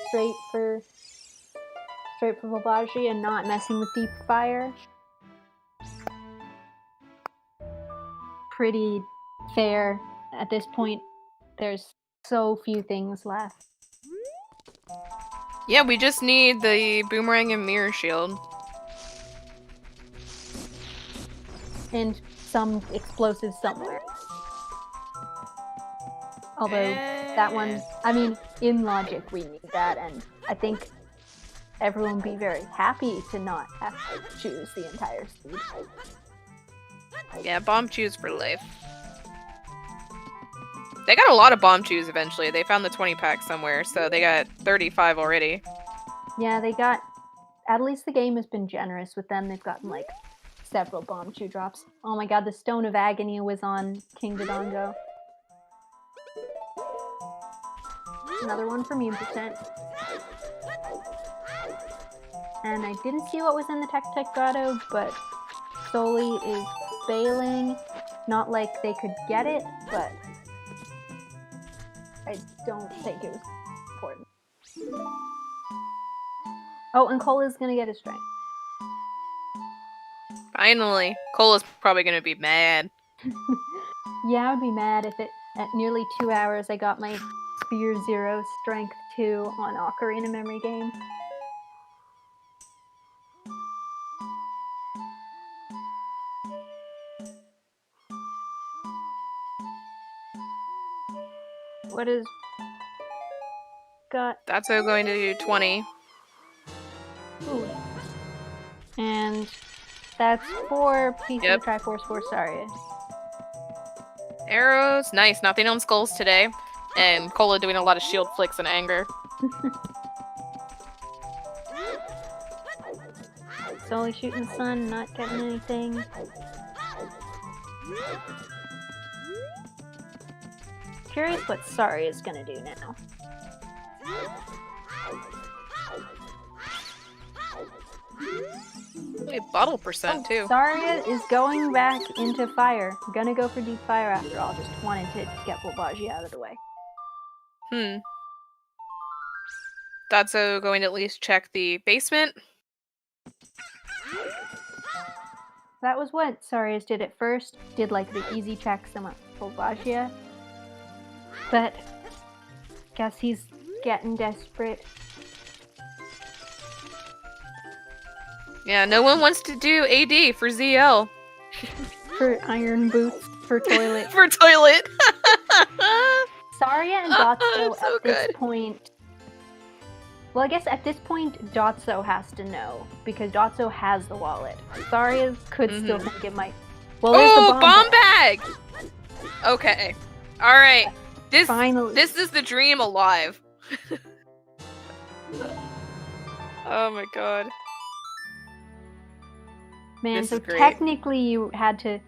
straight for Volbaji and not messing with deep fire. Pretty fair at this point. There's so few things left. Yeah, we just need the boomerang and mirror shield. And some explosives somewhere. Although that one, I mean, in logic we need that, and I think everyone would be very happy to not have to choose the entire speed. Yeah, bomb chews for life. They got a lot of bomb chews eventually. They found the 20 pack somewhere, so they got 35 already. Yeah, they got, at least the game has been generous with them. They've gotten like several bomb chew drops. Oh my god, the Stone of Agony was on King Dodongo. Another one for Meme Percent. And I didn't see what was in the Tech Grotto, but Soli is bailing. Not like they could get it, but I don't think it was important. Oh, and Cole is gonna get his strength. Finally. Cole is probably gonna be mad. Yeah, I would be mad if it, at nearly 2 hours, I got my Spear 0 Strength 2 on Ocarina Memory Game. What is... got... That's going to do 20. Ooh. And that's 4 pieces of Triforce for Saria. Arrows. Nice. Nothing on skulls today. And Cola doing a lot of shield flicks in anger. Soli shooting the sun, not getting anything. Curious what Saria is gonna do now. Bottle percent too. Saria is going back into fire. Gonna go for deep fire after all. Just wanted to get Volbaji out of the way. That's going to at least check the basement. That was what Saria's did at first. Did like the easy checks and went Volbaji. But guess he's getting desperate. Yeah, no one wants to do AD for ZL. For iron boots, for toilet. For toilet. Saria and Gotso so at this point. Well, I guess at this point, Dotso has to know, because Dotso has the wallet. Saria could still think it might... Well, there's the bomb bag! Okay. Alright. Finally. This is the dream alive. Oh my god. Man, so technically you had to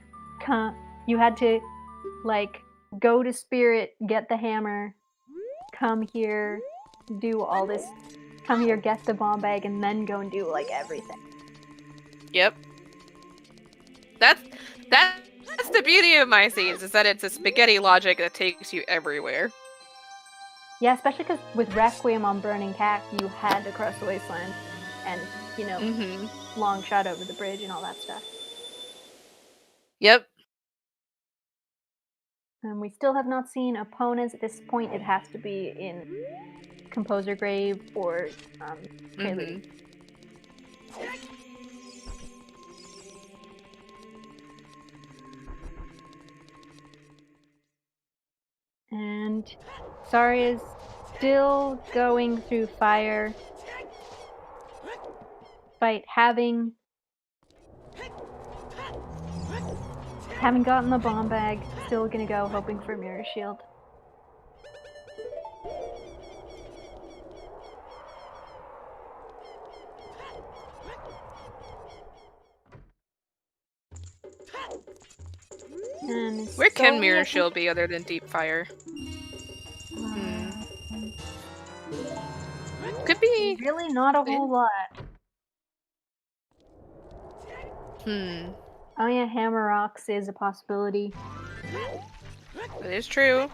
like go to Spirit, get the hammer, come here, do all this, come here, get the bomb bag, and then go and do like everything. Yep. That's the beauty of my scenes, is that it's a spaghetti logic that takes you everywhere. Yeah, especially because with Requiem on Burning Cack, you had to cross the wasteland and, you know, long shot over the bridge and all that stuff. Yep. We still have not seen opponents at this point. It has to be in Composer Grave or Prelude. And Saria is still going through fire, despite having gotten the bomb bag. Still gonna go, hoping for Mirror Shield. And where can Mirror Shield be other than Deep Fire? Could be really not a whole lot. Oh yeah, Hammer Rocks is a possibility. That is true.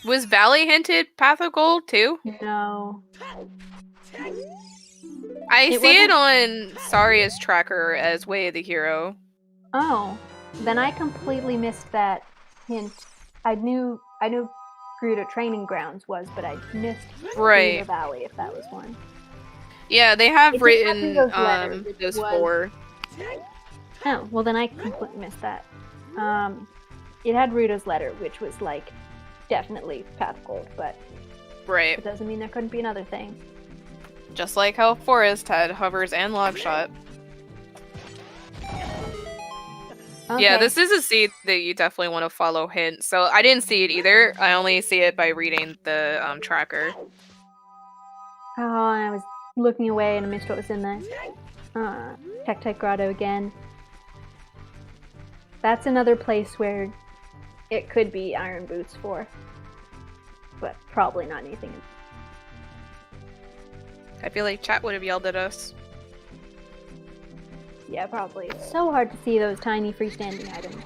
Was Valley hinted Path of Gold too? No. I see it on Saria's tracker as Way of the Hero. Oh, then I completely missed that hint. I knew Gerudo Training Grounds was, but I missed Gerudo Valley, if that was one. Yeah, they have written those four. Oh, well then I completely missed that. It had Rudo's letter, which was like definitely Path of Gold, but it doesn't mean there couldn't be another thing. Just like how Forest had Hovers and Logshot. Okay. Yeah, this is a seed that you definitely want to follow hint. So I didn't see it either. I only see it by reading the tracker. Oh, I was looking away and I missed what was in there. Tektite Grotto again. That's another place where it could be Iron Boots for. But probably not anything. I feel like chat would have yelled at us. Yeah, probably. It's so hard to see those tiny freestanding items.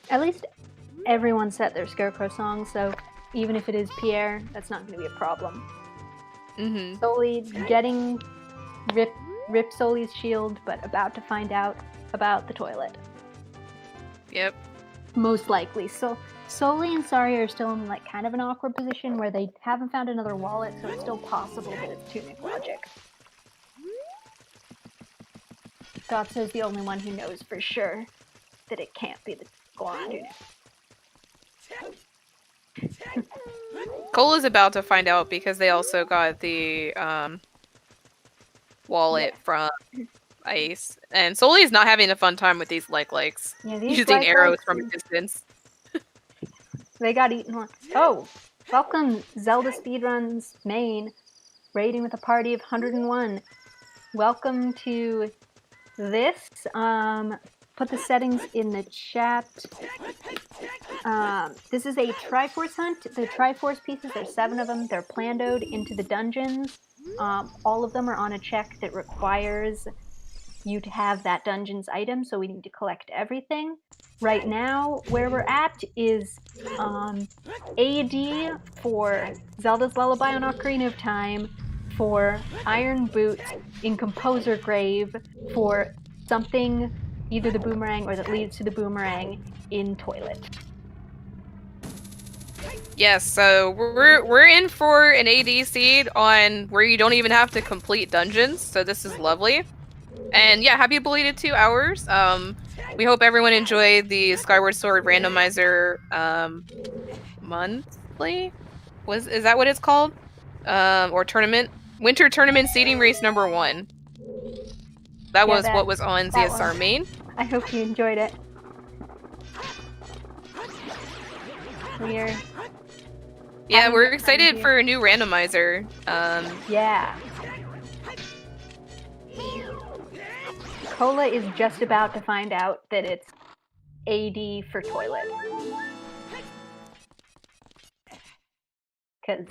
At least everyone set their Scarecrow song, so even if it is Pierre, that's not going to be a problem. Soli getting Rip Soli's shield, but about to find out about the toilet. Yep. Most likely. So Soli and Saria are still in like kind of an awkward position where they haven't found another wallet, so it's still possible that it's Tunic logic. Dotso's the only one who knows for sure that it can't be the Goron Tunic. Cole is about to find out because they also got the wallet from Ice. And Soli's not having a fun time with these likes. Yeah, these using arrows from a distance. They got eaten on. Oh, welcome ZeldaSpeedRuns main, raiding with a party of 101. Welcome to this. Put the settings in the chat. This is a Triforce Hunt. The Triforce pieces, there's 7 of them. They're plandoed into the dungeons. All of them are on a check that requires you to have that dungeon's item, so we need to collect everything. Right now, where we're at is AD for Zelda's Lullaby on Ocarina of Time, for Iron Boots in Composer Grave, for something, either the boomerang or that leads to the boomerang in Toilet. Yes, so we're in for an AD seed on where you don't even have to complete dungeons, so this is lovely. And yeah, happy belated 2 hours. We hope everyone enjoyed the Skyward Sword Randomizer monthly. Is that what it's called? Or tournament? Winter Tournament Seeding Race number 1. That was what was on ZSR main. I hope you enjoyed it. We're excited for a new randomizer. Yeah. Cola is just about to find out that it's AD for toilet. Because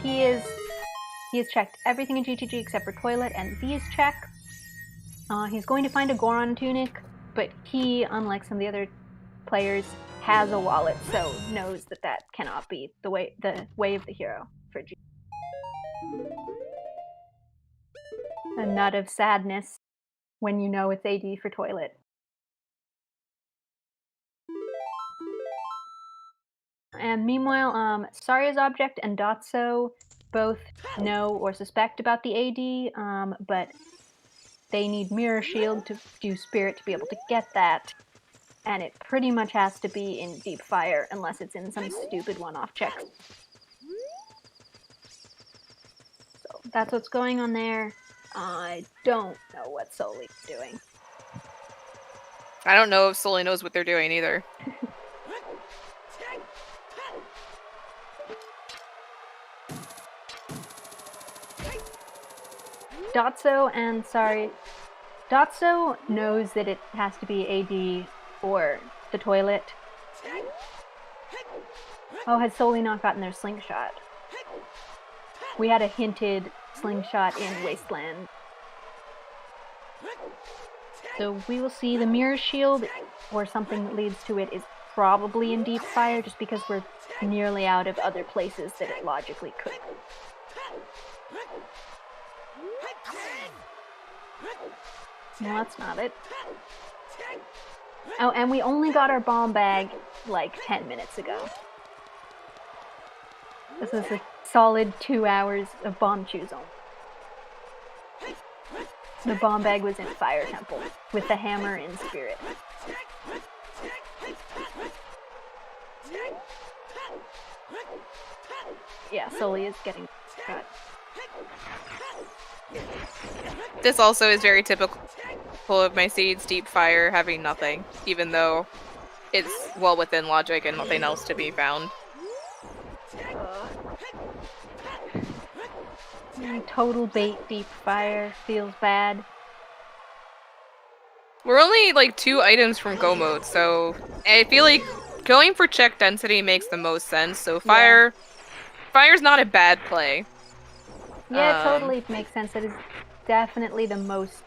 he has checked everything in GTG except for toilet, and these check. He's going to find a Goron tunic, but he, unlike some of the other players, has a wallet, so knows that cannot be the way of the hero for G. A nut of sadness when you know it's AD for toilet. And meanwhile, Saria's object and Dotso both know or suspect about the AD, but they need Mirror Shield to do Spirit to be able to get that. And it pretty much has to be in Deep Fire, unless it's in some stupid one-off check. So that's what's going on there. I don't know what Soli's doing. I don't know if Soli knows what they're doing either. Dotso and Dotso knows that it has to be AD for the toilet. Oh, has Soli not gotten their slingshot? We had a hinted slingshot in Wasteland. So we will see. The Mirror Shield, or something that leads to it, is probably in Deep Fire, just because we're nearly out of other places that it logically could. No, that's not it. Oh, and we only got our bomb bag like 10 minutes ago. This is a solid 2 hours of bomb chews on. The bomb bag was in Fire Temple, with the hammer in Spirit. Yeah, Soli is getting cut. This also is very typical of my seeds, Deep Fire having nothing, even though it's well within logic and nothing else to be found. Total bait Deep Fire feels bad. We're only like 2 items from Go mode, so I feel like going for check density makes the most sense. So fire's not a bad play. Yeah, it totally makes sense. It is definitely the most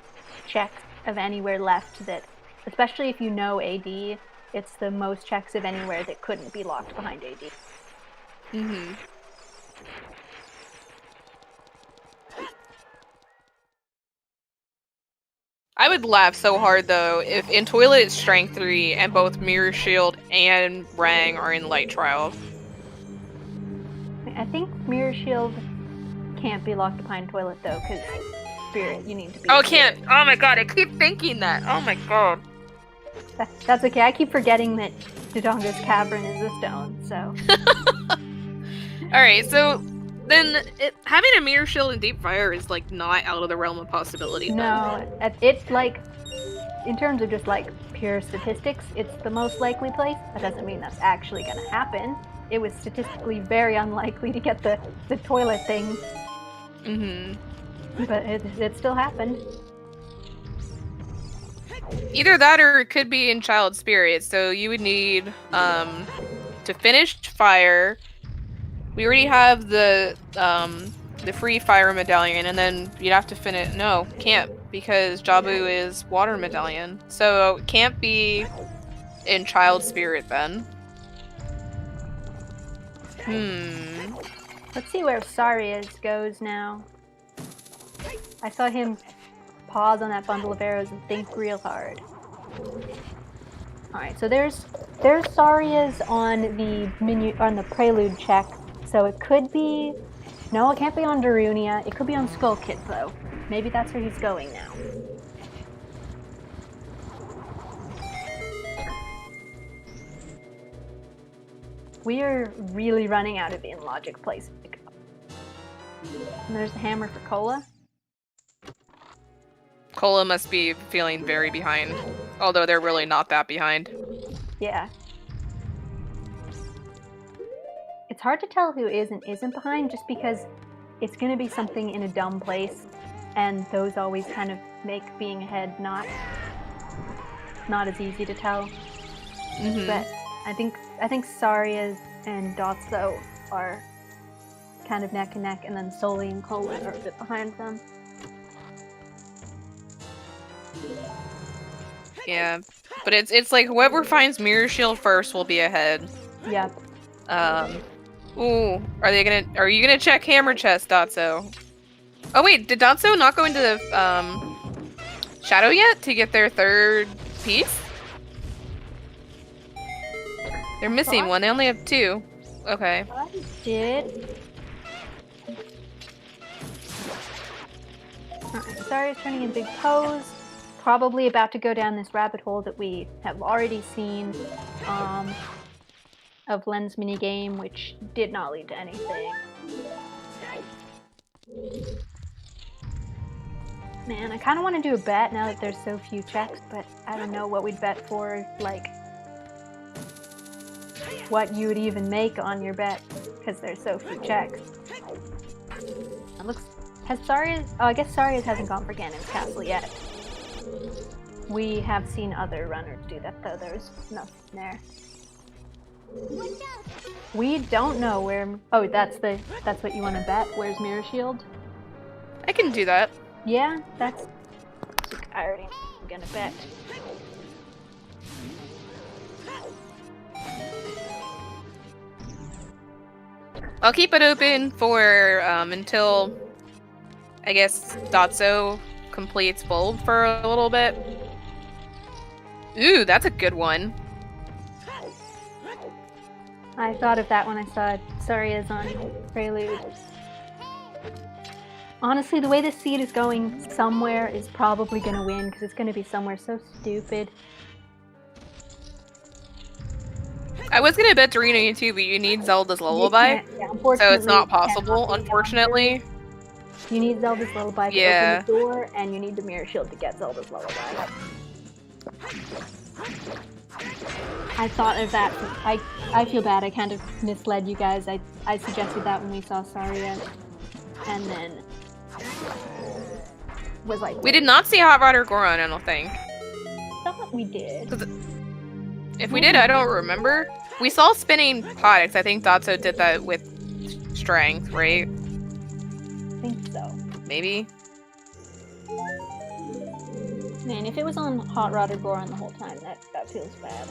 checks of anywhere left that, especially if you know AD, it's the most checks of anywhere that couldn't be locked behind AD. Mm-hmm. I would laugh so hard though if in Toilet it's Strength 3 and both Mirror Shield and Rang are in Light Trial. I think Mirror Shield can't be locked behind Toilet though, because Spirit, you need to be. Oh, can't! Oh my god, I keep thinking that! Oh my god. That's okay, I keep forgetting that Dodonga's Cavern is a stone, so. Alright, so then having a Mirror Shield in Deep Fire is like not out of the realm of possibility. No, it's like, in terms of just like pure statistics, it's the most likely place. That doesn't mean that's actually gonna happen. It was statistically very unlikely to get the toilet thing. Mm-hmm. But it still happened. Either that or it could be in Child Spirit, so you would need to finish Fire. We already have the free Fire medallion, and then you'd have to finish. No, can't, because Jabu is Water medallion, so it can't be in Child Spirit then. Let's see where Saria's goes now. I saw him pause on that bundle of arrows and think real hard. Alright, so there's Saria's on the prelude check, so it could be No, it can't be on Darunia. It could be on Skull Kid, though. Maybe that's where he's going now. We are really running out of in-logic place to pick up. And there's the hammer for Cola. Cola must be feeling very behind. Although they're really not that behind. Yeah. It's hard to tell who is and isn't behind just because it's going to be something in a dumb place, and those always kind of make being ahead not as easy to tell. Mm-hmm. But I think Saria and Dotso are kind of neck and neck, and then Soli and Cola are a bit behind them. Yeah, but it's like whoever finds Mirror Shield first will be ahead. Yep. Ooh, are you gonna check Hammer Chest, Dotso? Oh wait, did Dotso not go into the Shadow yet to get their third piece? They're missing one. They only have two. Okay. I did. Alright, Saria's turning in big pose. Probably about to go down this rabbit hole that we have already seen of Len's minigame, which did not lead to anything. Man, I kind of want to do a bet now that there's so few checks, but I don't know what we'd bet for, like, what you would even make on your bet, because there's so few checks. It looks... Has Saria's... Oh, I guess Saria's hasn't gone for Ganon's castle yet. We have seen other runners do that, though. There's nothing there. We don't know where... Oh, that's what you want to bet? Where's Mirror Shield? I can do that. Yeah, that's... I already know I'm gonna bet. I'll keep it open for until I guess Dotso completes Bulb for a little bit. Ooh, that's a good one. I thought of that when I saw Saria's on Prelude. Honestly, the way this seed is going, somewhere is probably going to win, because it's going to be somewhere so stupid. I was going to bet Dorina too, but you need Zelda's Lullaby, so it's not possible, unfortunately. You need Zelda's Lullaby to open the door, and you need the Mirror Shield to get Zelda's Lullaby. I thought of that. I feel bad. I kind of misled you guys. I suggested that when we saw Saria, and then was like... We did not see Hot Rod or Goron, I don't think. I thought we did. If we did, I don't remember. We saw Spinning Potix. I think Dotso did that with Strength, right? I think so. Maybe. Man, if it was on Hot Rod or Goron the whole time, that feels bad.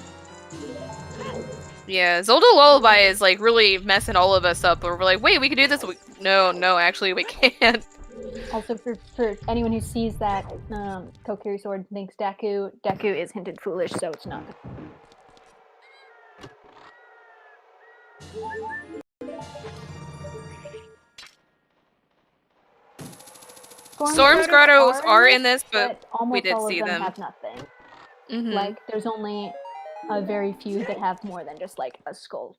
Yeah, Zelda Lullaby is like really messing all of us up. But we're like, wait, we could do this. No, actually, we can't. Also, for anyone who sees that Kokiri sword and thinks Deku is hinted foolish, so it's not. Storm's Grottos are in this, but we did see them. Have nothing. Mm-hmm. Like, there's only a very few that have more than just like a skull.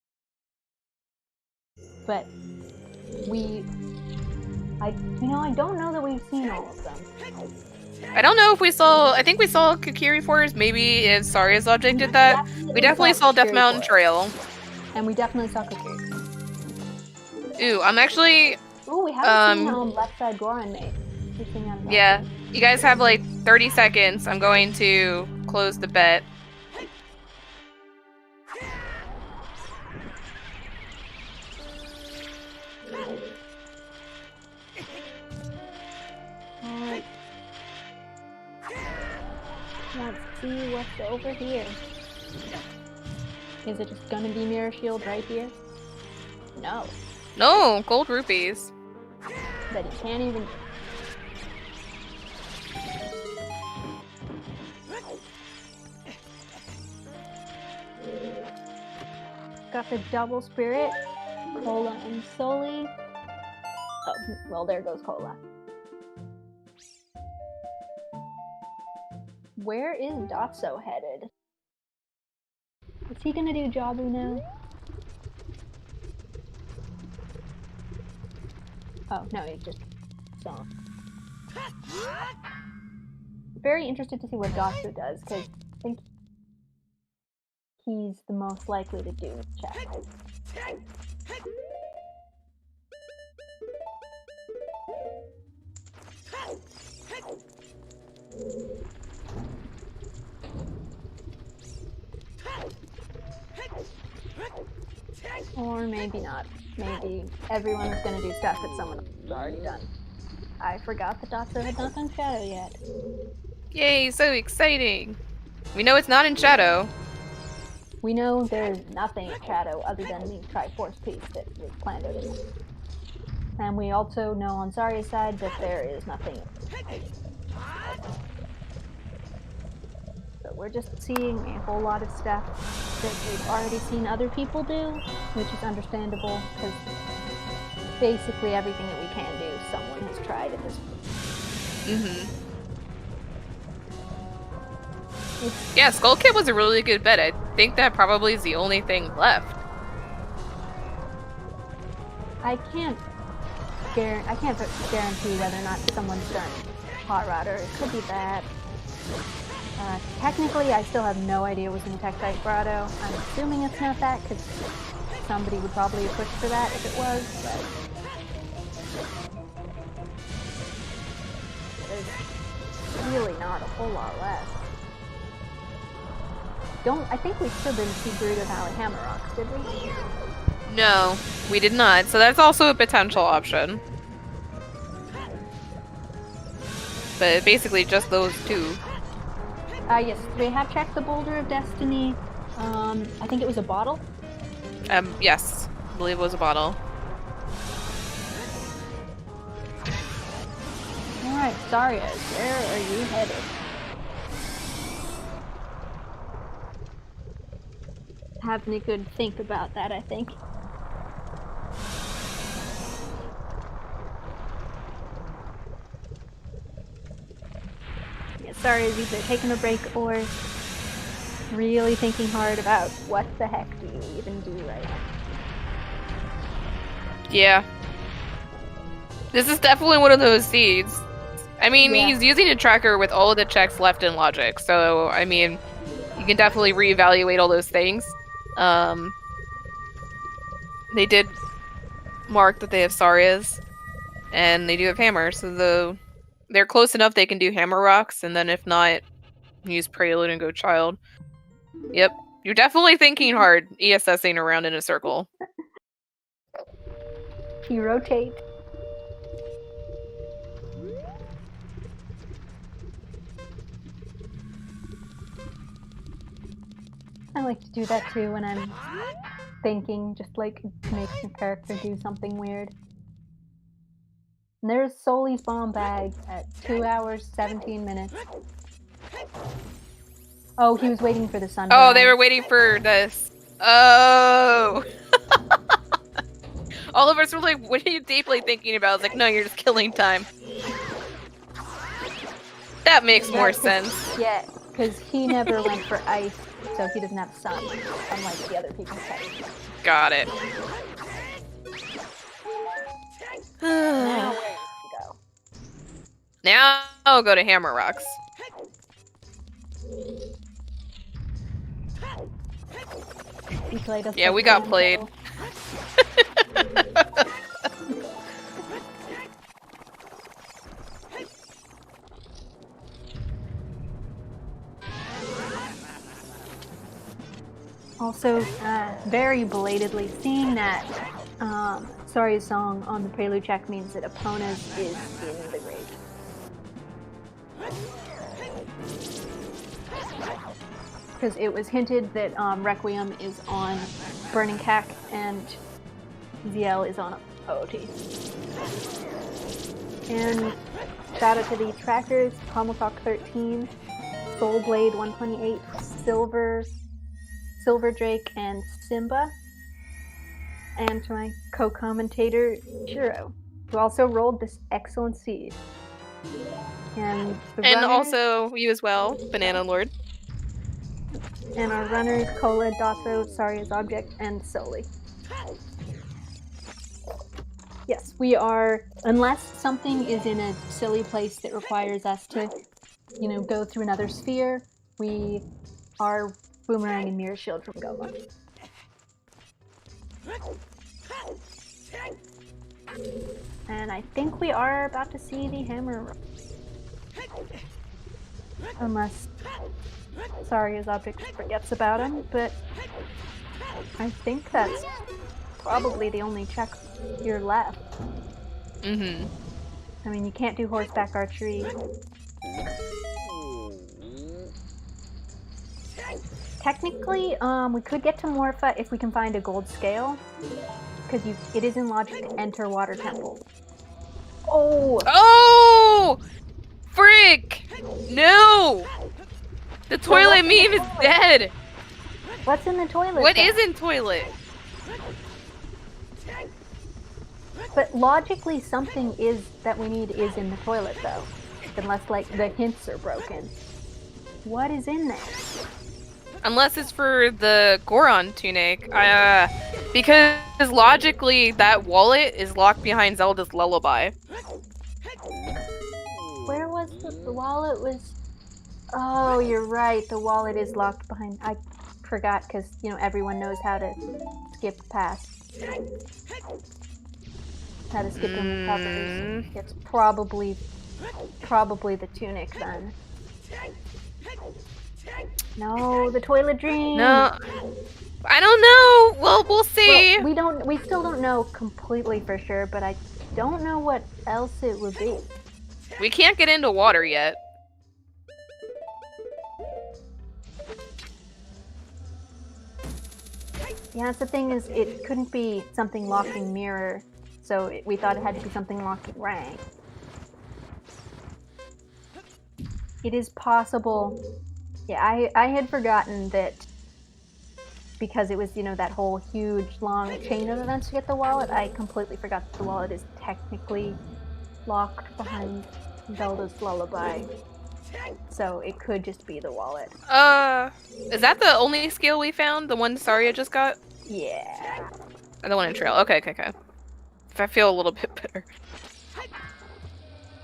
But I don't know that we've seen all of them. I don't know if we saw. I think we saw Kokiri Forest. Maybe if Saria's Object did that. We definitely saw Death Mountain Trail. And we definitely saw Kokiri. Ooh, I'm actually. Ooh, we haven't seen left side Goron mate. Yeah, you guys have like 30 seconds. I'm going to close the bet. Alright. Let's see what's over here. Is it just gonna be Mirror Shield right here? No. No, gold rupees. That he can't even... Got the double spirit, Cola and Soli. Oh, well, there goes Cola. Where is Dotso headed? Is he gonna do Jabu now? Oh, no, he just saw. Very interested to see what Dotso does, because I think he's the most likely to do check. Or maybe not. Maybe everyone's gonna do stuff that someone else has already done. I forgot that Dotso had not done Shadow yet. Yay, so exciting! We know it's not in Shadow. We know there's nothing in Shadow other than the Triforce piece that was planned out in it. And we also know on Zarya's side that there is nothing. So we're just seeing a whole lot of stuff that we've already seen other people do, which is understandable, because basically everything that we can do, someone has tried at this point. Yeah, Skull Kid was a really good bet. I think that probably is the only thing left. I can't guarantee whether or not someone's done Hot Rodder. It could be that. Technically, I still have no idea what's in Tektite Grotto. I'm assuming it's not that, because somebody would probably have pushed for that if it was, but there's really not a whole lot left. I think we still didn't see Gerudo Valley Hammer Rocks, did we? No, we did not. So that's also a potential option. But basically just those two. Yes, we have checked the Boulder of Destiny. I think it was a bottle. Yes, I believe it was a bottle. Alright, Zarya, where are you headed? Having a good think about that, I think. Yeah, Zarya's either taking a break or really thinking hard about what the heck do you even do right now. Yeah. This is definitely one of those seeds. I mean, he's using a tracker with all of the checks left in logic, so, I mean, you can definitely reevaluate all those things. They did mark that they have Saryas, and they do have hammers, so they're close enough they can do hammer rocks, and then if not, use Prelude and go Child. Yep, you're definitely thinking hard, ESSing around in a circle. You rotate. I like to do that too when I'm thinking, just like make the character do something weird. And there's Soli's bomb bag at 2 hours, 17 minutes. Oh, he was waiting for the sunrise. Oh, they were waiting for this. Oh! All of us were like, what are you deeply thinking about? I was like, no, you're just killing time. That makes more sense. Yeah, because he never went for ice, so he doesn't have sun, unlike the other people's types. Got it. Now where to go? Now I'll go to Hammer Rocks. Yeah, we got played. Also, very belatedly, seeing that Sorry's song on the Prelude check means that Epona's is in the grave. Because it was hinted that Requiem is on Burning Cack and ZL is on OoT. And shout out to the trackers, Talk 13, Soulblade 128, Silver Drake, and Simba. And to my co-commentator, Shiro. who also rolled this excellent seed. And the And runners, also you as well, Banana Lord. and our runners, Cola, Dasso, Saria's Object, and Soli. Yes, we are, unless something is in a silly place that requires us to, go through another sphere, we are Boomerang and Mirror Shield from Goma. And I think we are about to see the hammer. Unless Saria's Object forgets about him, but I think that's probably the only check here left. Mm-hmm. I mean, you can't do horseback archery. Technically, we could get to Morpha if we can find a gold scale, because it is in logic to enter Water Temple. Oh! Oh! Frick! No! The toilet meme is dead! What's in the toilet? What is in toilet? But logically, something that we need is in the toilet, though. Unless, like, the hints are broken. What is in there? Unless it's for the Goron tunic. Because logically, that wallet is locked behind Zelda's Lullaby. Where was the wallet? Oh, you're right. The wallet is locked behind. I forgot because, everyone knows how to skip past. How to skip the recoveries. It's probably the tunic then. No, the toilet dream. No, I don't know. Well, we'll see. Well, we still don't know completely for sure, but I don't know what else it would be. We can't get into water yet. Yeah, that's the thing is, it couldn't be something locking mirror, so we thought it had to be something locking rank. It is possible. Yeah, I had forgotten that because it was, that whole huge, long chain of events to get the wallet, I completely forgot that the wallet is technically locked behind Zelda's Lullaby. So it could just be the wallet. Is that the only skill we found? The one Saria just got? Yeah. Or the one in Trail. Okay. If I feel a little bit better.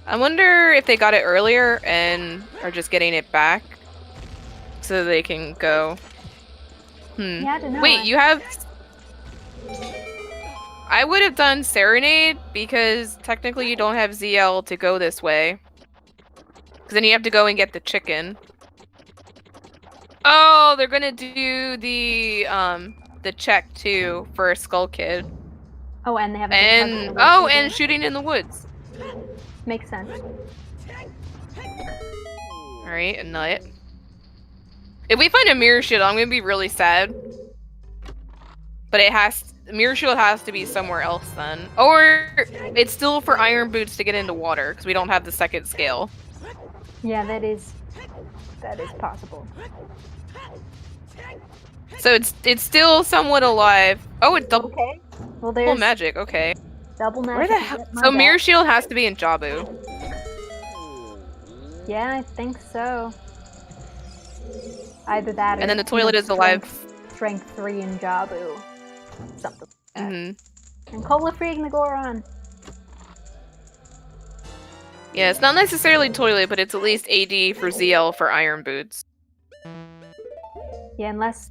I wonder if they got it earlier and are just getting it back so they can go. Yeah, I don't know. Wait, you have... I would have done Serenade because technically you don't have ZL to go this way. Because then you have to go and get the chicken. Oh, they're gonna do the check too for Skull Kid. Oh, and they have and shooting in the woods. Makes sense. Alright, a nut. If we find a mirror shield, I'm gonna be really sad. But mirror shield has to be somewhere else then. Or it's still for iron boots to get into water, because we don't have the second scale. Yeah, that is possible. So it's still somewhat alive. Oh, it's double. Okay. Well, there's magic. Okay. double magic. Where the hell? So mirror shield has to be in Jabu. Yeah, I think so. Either that, or and then the toilet is alive. Strength 3 in Jabu. Something like that. Mm-hmm. And Cola freeing the Goron. Yeah, it's not necessarily toilet, but it's at least AD for ZL for iron boots. Yeah, unless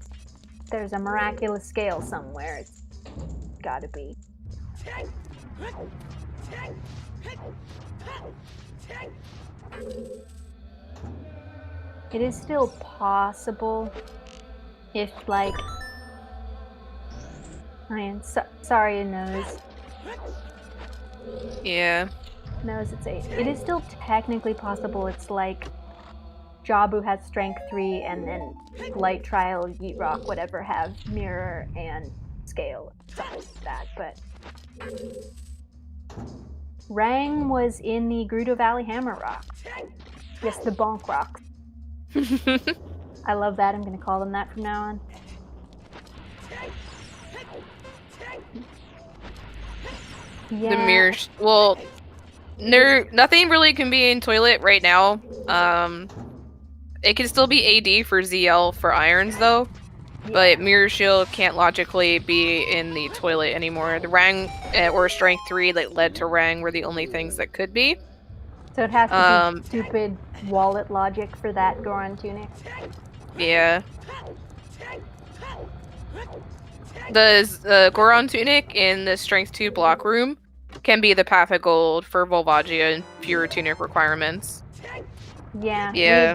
there's a miraculous scale somewhere, it's gotta be. It is still possible if, like, Saria knows. Yeah. Knows it's 8. It is still technically possible. It's like Jabu has strength 3, and then Light Trial, Yeet Rock, whatever, have mirror and scale, something like that. But Rang was in the Gerudo Valley Hammer Rock. Yes, the Bonk Rock. I love that. I'm going to call them that from now on. Yeah. The mirror. Well, nothing really can be in toilet right now. It can still be AD for ZL for irons though. Yeah. But Mirror Shield can't logically be in the toilet anymore. The Rang or Strength 3 that led to Rang were the only things that could be. So it has to be stupid wallet logic for that Goron tunic. Yeah. The Goron tunic in the Strength 2 block room can be the Path of Gold for Volvagia and fewer tunic requirements. Yeah. Yeah.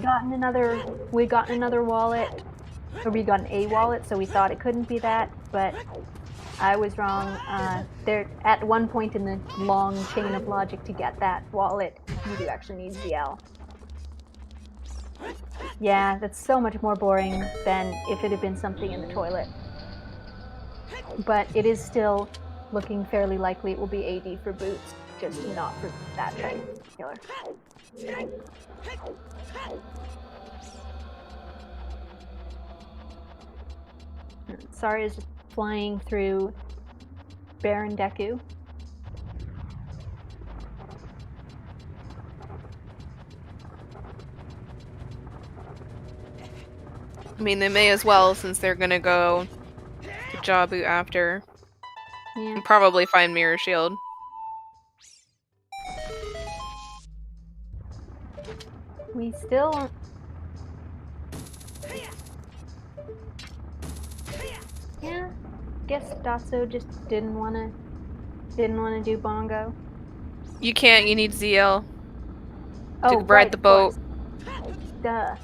We'd gotten another wallet, or we got a wallet, so we thought it couldn't be that, but I was wrong. There, at one point in the long chain of logic to get that wallet, you do actually need ZL. Yeah, that's so much more boring than if it had been something in the toilet. But it is still looking fairly likely it will be AD for boots, just not for that trait in particular. Zora is just flying through Baron Deku. I mean, they may as well since they're gonna go to Jabu after. Yeah. And probably find Mirror Shield. We still... Yeah, guess Datso just didn't wanna do bongo. You can't, you need ZL to ride right, the boat. Duh.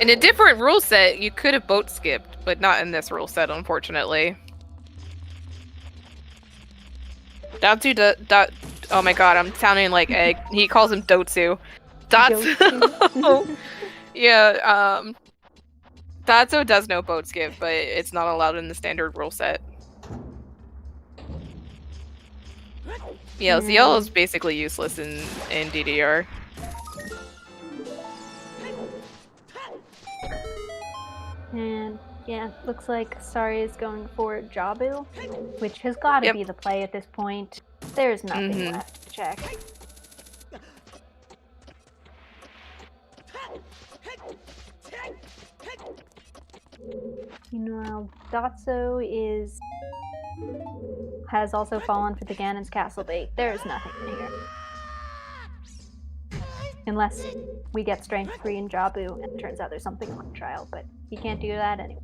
In a different rule set, you could have boat skipped, but not in this rule set, unfortunately. Oh my god, I'm sounding like Egg. He calls him Dotsu. Datsu. Yeah, Datsu does know boat skip, but it's not allowed in the standard rule set. Yeah, ZL is basically useless in DDR. And yeah, looks like Sari is going for Jabu, which has got to be the play at this point. There's nothing left to check. Meanwhile, Datso has also fallen for the Ganon's Castle bait. There is nothing in here. Unless we get Strength 3 in Jabu, and it turns out there's something on trial, but you can't do that anyway.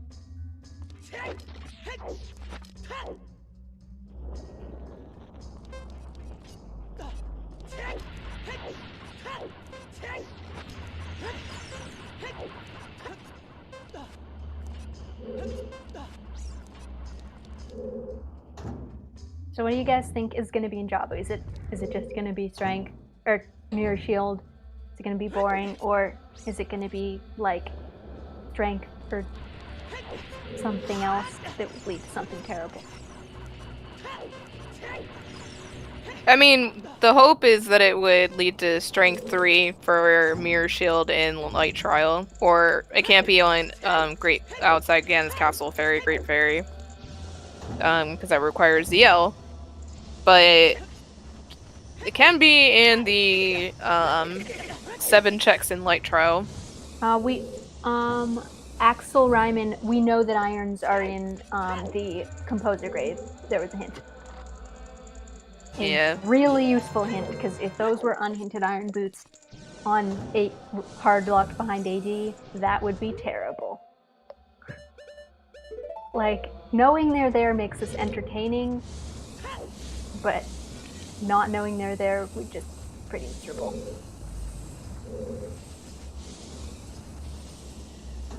So what do you guys think is going to be in Jabu? Is it just going to be Strength or Mirror Shield? Is it going to be boring, or is it going to be like Strength or something else that would lead to something terrible? I mean, the hope is that it would lead to Strength 3 for Mirror Shield in Light Trial, or it can't be on Great outside Ganon's Castle Fairy, Great Fairy, because that requires ZL. But it can be in the 7 checks in Light Trial. Axel Ryman, we know that irons are in the Composer grade. There was a hint. A really useful hint, because if those were unhinted iron boots on a hard locked behind AD, that would be terrible. Like, knowing they're there makes us entertaining, but not knowing they're there would just be pretty miserable.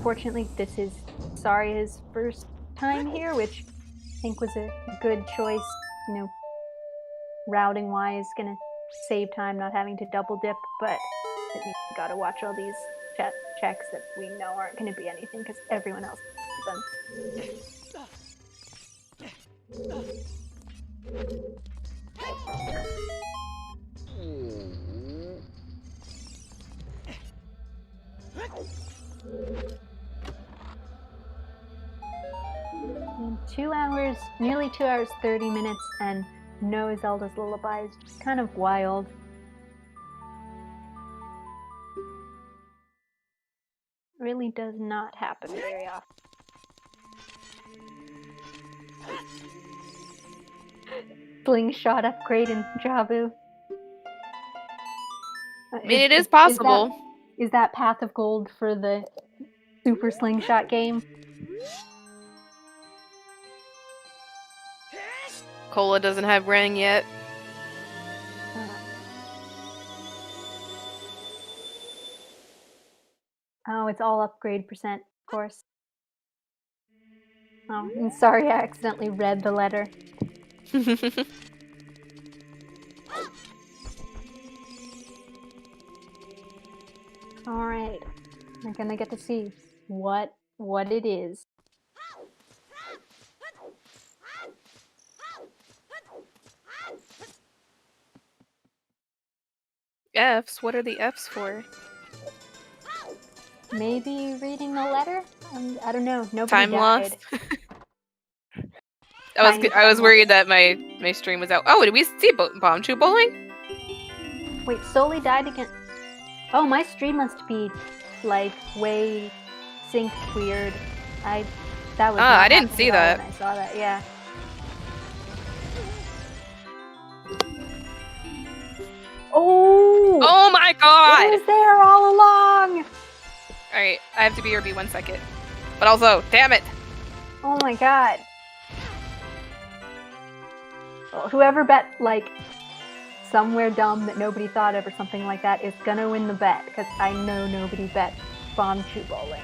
Fortunately, this is Saria's first time here, which I think was a good choice, you know, routing wise, gonna save time not having to double dip, but you gotta watch all these checks that we know aren't gonna be anything because everyone else does them. 2 hours, nearly 2 hours, 30 minutes, and no Zelda's Lullaby is just kind of wild. Really does not happen very often. Slingshot upgrade in Jabu. I mean, it is possible. Is that Path of Gold for the Super Slingshot game? Cola doesn't have ring yet. Oh, it's all upgrade percent, of course. Oh, I'm sorry I accidentally read the letter. Alright, we're gonna get to see what it is. F's? What are the F's for? Maybe reading the letter? I don't know. Nobody Time died. lost? I was worried that my stream was out. Oh, did we see Bomb Chew Bowling? Wait, Soli died again. Oh, my stream must be like way synced weird. That was. I didn't see that. When I saw that, yeah. Oh! Oh my god! It was there all along! Alright, I have to BRB 1 second. But also, damn it! Oh my god. Well, whoever bet, like, somewhere dumb that nobody thought of or something like that is gonna win the bet, because I know nobody bet Bomb Chew Bowling.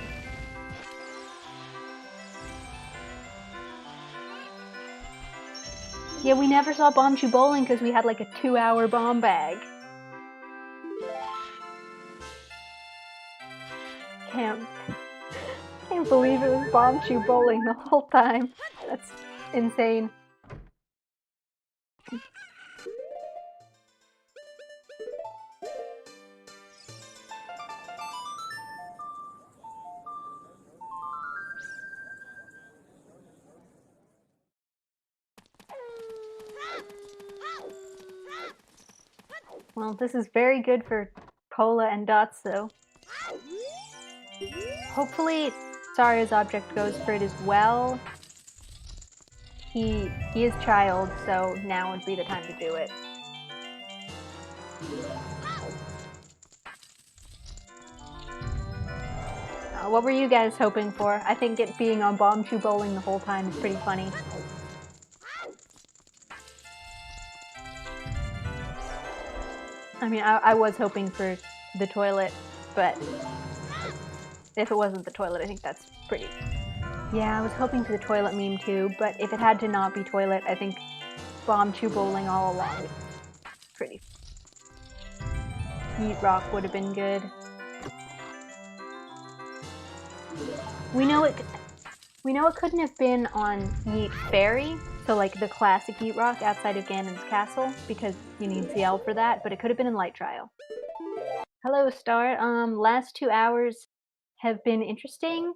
Yeah, we never saw Bomb Chew Bowling because we had like a 2-hour bomb bag. Can't believe it was Bomb Chew Bowling the whole time. That's insane. Well, this is very good for Cola and Dots, though. Hopefully, Saria's object goes for it as well. He is child, so now would be the time to do it. What were you guys hoping for? I think it being on Bomb Chew Bowling the whole time is pretty funny. I mean, I was hoping for the toilet, but if it wasn't the toilet, I think that's pretty... Yeah, I was hoping for the toilet meme too, but if it had to not be toilet, I think Bomb Chew Bowling all along is pretty... Yeet Rock would have been good. We know it couldn't have been on Yeet Fairy, so like the classic Yeet Rock outside of Ganon's castle, because you need CL for that, but it could have been in Light Trial. Hello, Star. Last 2 hours have been interesting.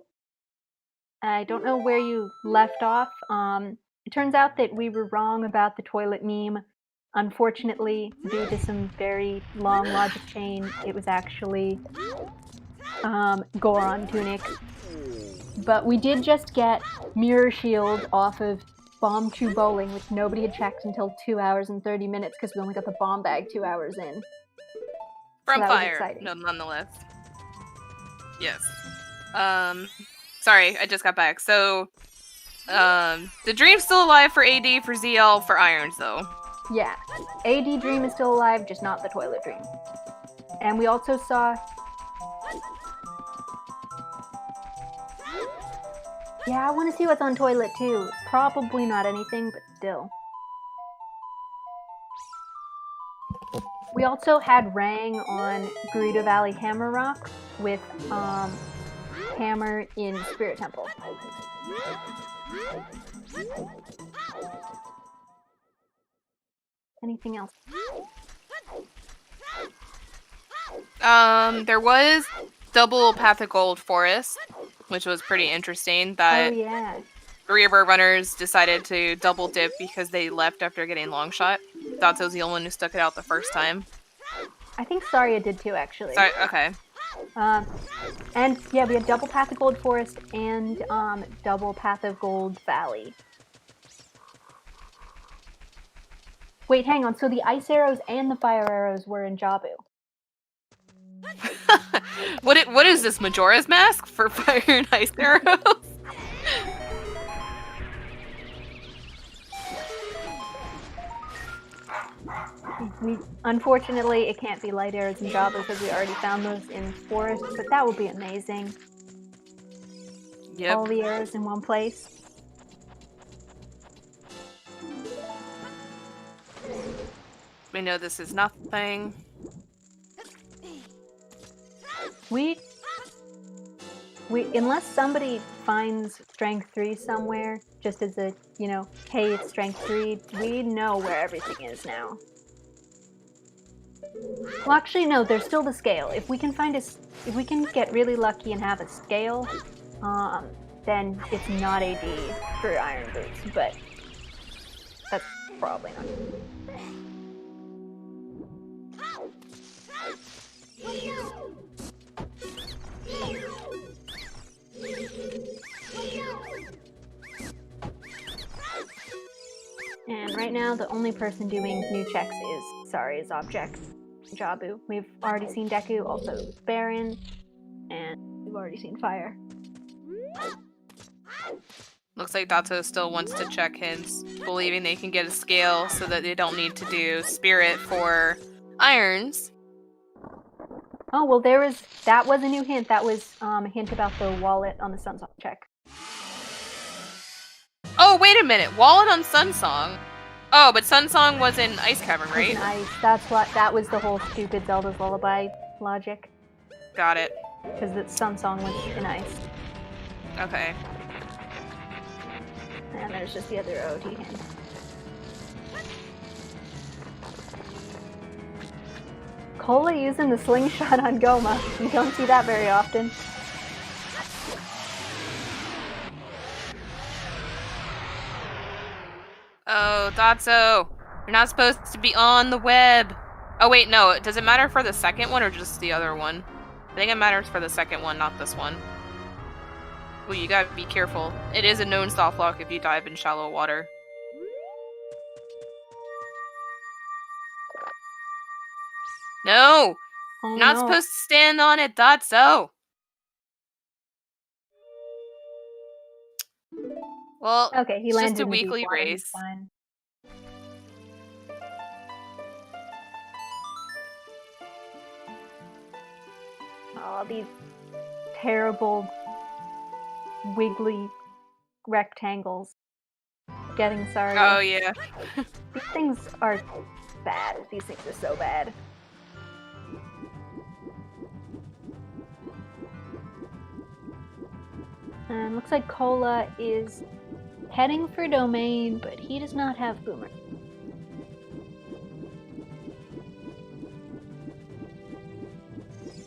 I don't know where you left off. It turns out that we were wrong about the toilet meme. Unfortunately, due to some very long logic chain, it was actually Goron Tunic. But we did just get Mirror Shield off of Bomb Chew Bowling, which nobody had checked until 2 hours and 30 minutes because we only got the bomb bag 2 hours in. From so Fire, no, nonetheless. Yes. Sorry, I just got back. So, the Dream's still alive for AD, for ZL, for Irons, though. Yeah. AD Dream is still alive, just not the Toilet Dream. And we also saw... Yeah, I want to see what's on Toilet, too. Probably not anything, but still. We also had Rang on Gerudo Valley Hammer Rock with Hammer in Spirit Temple. Anything else? There was double Path of Gold Forest, which was pretty interesting. That oh, yeah. Three of our runners decided to double dip because they left after getting long shot. Dotso's the only one who stuck it out the first time. I think Saria did too, actually. Sorry, okay. And yeah, we had double Path of Gold Forest and double Path of Gold Valley. Wait, hang on. So the ice arrows and the fire arrows were in Jabu. What is this, Majora's Mask for fire and ice arrows? Unfortunately, it can't be light arrows and Jabu because we already found those in Forest, but that would be amazing. Yep. All the arrows in one place. We know this is nothing. We unless somebody finds Strength 3 somewhere, just as a, you know, hey, it's Strength 3, we know where everything is now. Well, actually, no, there's still the scale. If we can get really lucky and have a scale, then it's not AD for Iron Boots, but that's probably not. And right now, the only person doing new checks is Saria's object, Jabu. We've already seen Deku, also Baron, and we've already seen Fire. Looks like Dotso still wants to check hints, believing they can get a scale so that they don't need to do Spirit for irons. Oh, well, that was a new hint. That was a hint about the wallet on the Sunsong check. Oh, wait a minute. Wallet on Sunsong. Oh, but Sunsong was in Ice Cavern, right? It was in ice. That was the whole stupid Zelda's Lullaby logic. Got it. Because the Sunsong was in ice. Okay. And there's just the other OoT hint. Cola using the slingshot on Goma. You don't see that very often. Oh, Dotso. You're not supposed to be on the web. Oh, wait, no. Does it matter for the second one or just the other one? I think it matters for the second one, not this one. Oh, you gotta be careful. It is a known soft lock if you dive in shallow water. No! Oh, You're not no. supposed to stand on it, Dotso! Well, Okay, he it's landed just a in the deep weekly water, he's race. fine. Oh, these terrible, wiggly rectangles. Getting sorry. Oh, yeah. These things are bad. These things are so bad. And looks like Cola is heading for Domain, but he does not have Boomer.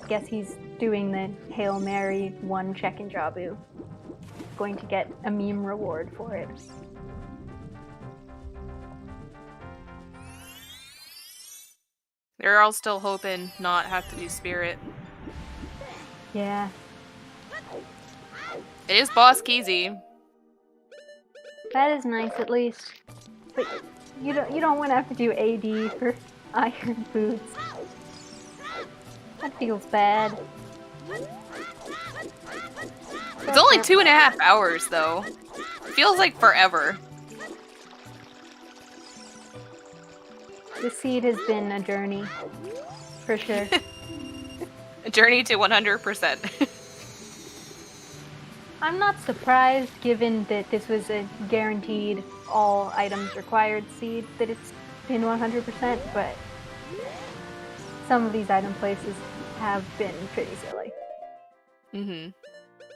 Guess he's doing the Hail Mary one check in Jabu. Going to get a meme reward for it. They're all still hoping not have to do Spirit. Yeah. It is Boss Keezy. That is nice at least. But you don't want to have to do AD for Iron Boots. That feels bad. It's only 2.5 hours, though. Feels like forever. The seed has been a journey, for sure. A journey to 100%. I'm not surprised, given that this was a guaranteed all items required seed, that it's been 100%, but some of these item places have been pretty silly. Mm-hmm.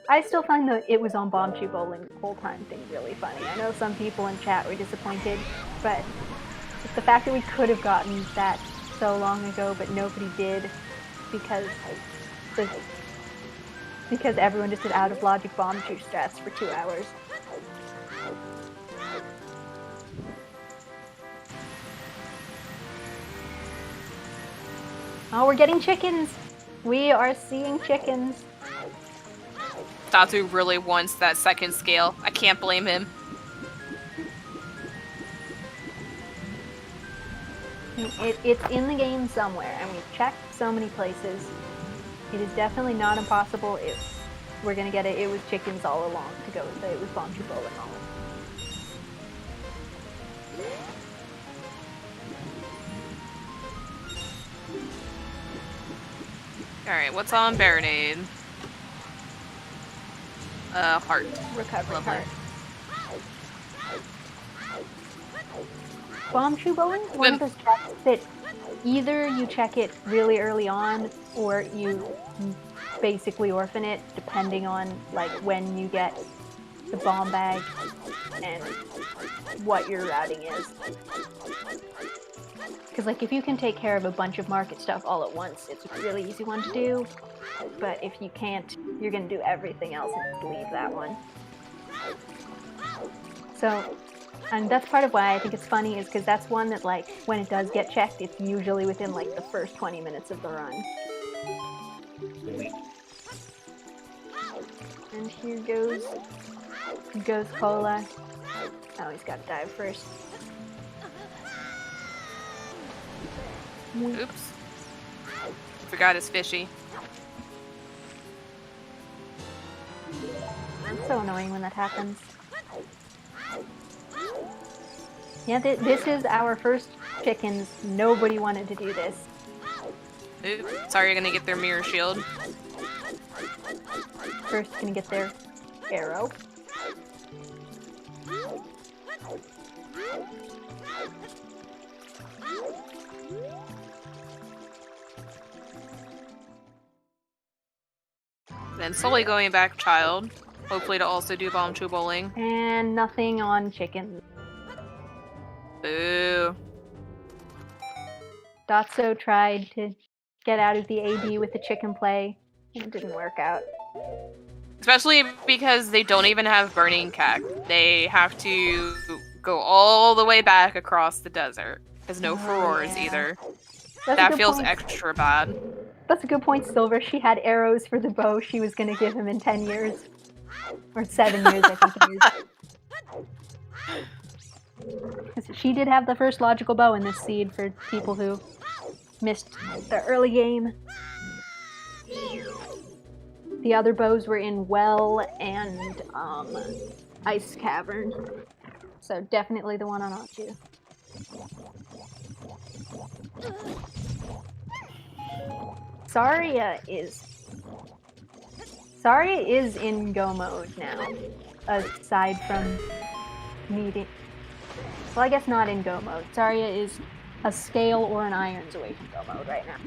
I still find the it was on Bomb Shoe Bowling the whole time thing really funny. I know some people in chat were disappointed, but the fact that we could have gotten that so long ago, but nobody did because everyone just did out of logic bomb shoot strats for 2 hours. Oh, we're getting chickens! We are seeing chickens. Datu really wants that second scale. I can't blame him. It's in the game somewhere, and we've checked so many places. It is definitely not impossible if we're gonna get it. It was chickens all along to go with it. It was Bombchu Bowling all along. Alright, what's on Baronade? Heart. Recovery Lovely. heart. Bombchu Bowling is one of those checks that either you check it really early on or you basically orphan it depending on like when you get the bomb bag and what your routing is. Because like if you can take care of a bunch of market stuff all at once, it's a really easy one to do. But if you can't, you're gonna do everything else and leave that one. So, and that's part of why I think it's funny is because that's one that like when it does get checked, it's usually within like the first 20 minutes of the run. And here goes Cola. Oh, he's got to dive first. Oops. Forgot his fishy. It's so annoying when that happens. Yeah, this is our first chickens. Nobody wanted to do this. Oops. Sorry, you're gonna get their mirror shield. First, gonna get their arrow. Then slowly going back child. Hopefully to also do Bombchu Bowling. And nothing on chickens. Boo. Dotso tried to get out of the AD with the chicken play. It didn't work out. Especially because they don't even have burning cack. They have to go all the way back across the desert. There's no furores either. That feels extra bad. That's a good point, Silver. She had arrows for the bow she was going to give him in 10 years. Or 7 years, I think it is. She did have the first logical bow in this seed for people who missed the early game. The other bows were in Well and Ice Cavern. So definitely the one on Ochu. Saria is in go mode now, aside from needing. Well, I guess not in go mode. Saria is a scale or an irons away from go mode right now.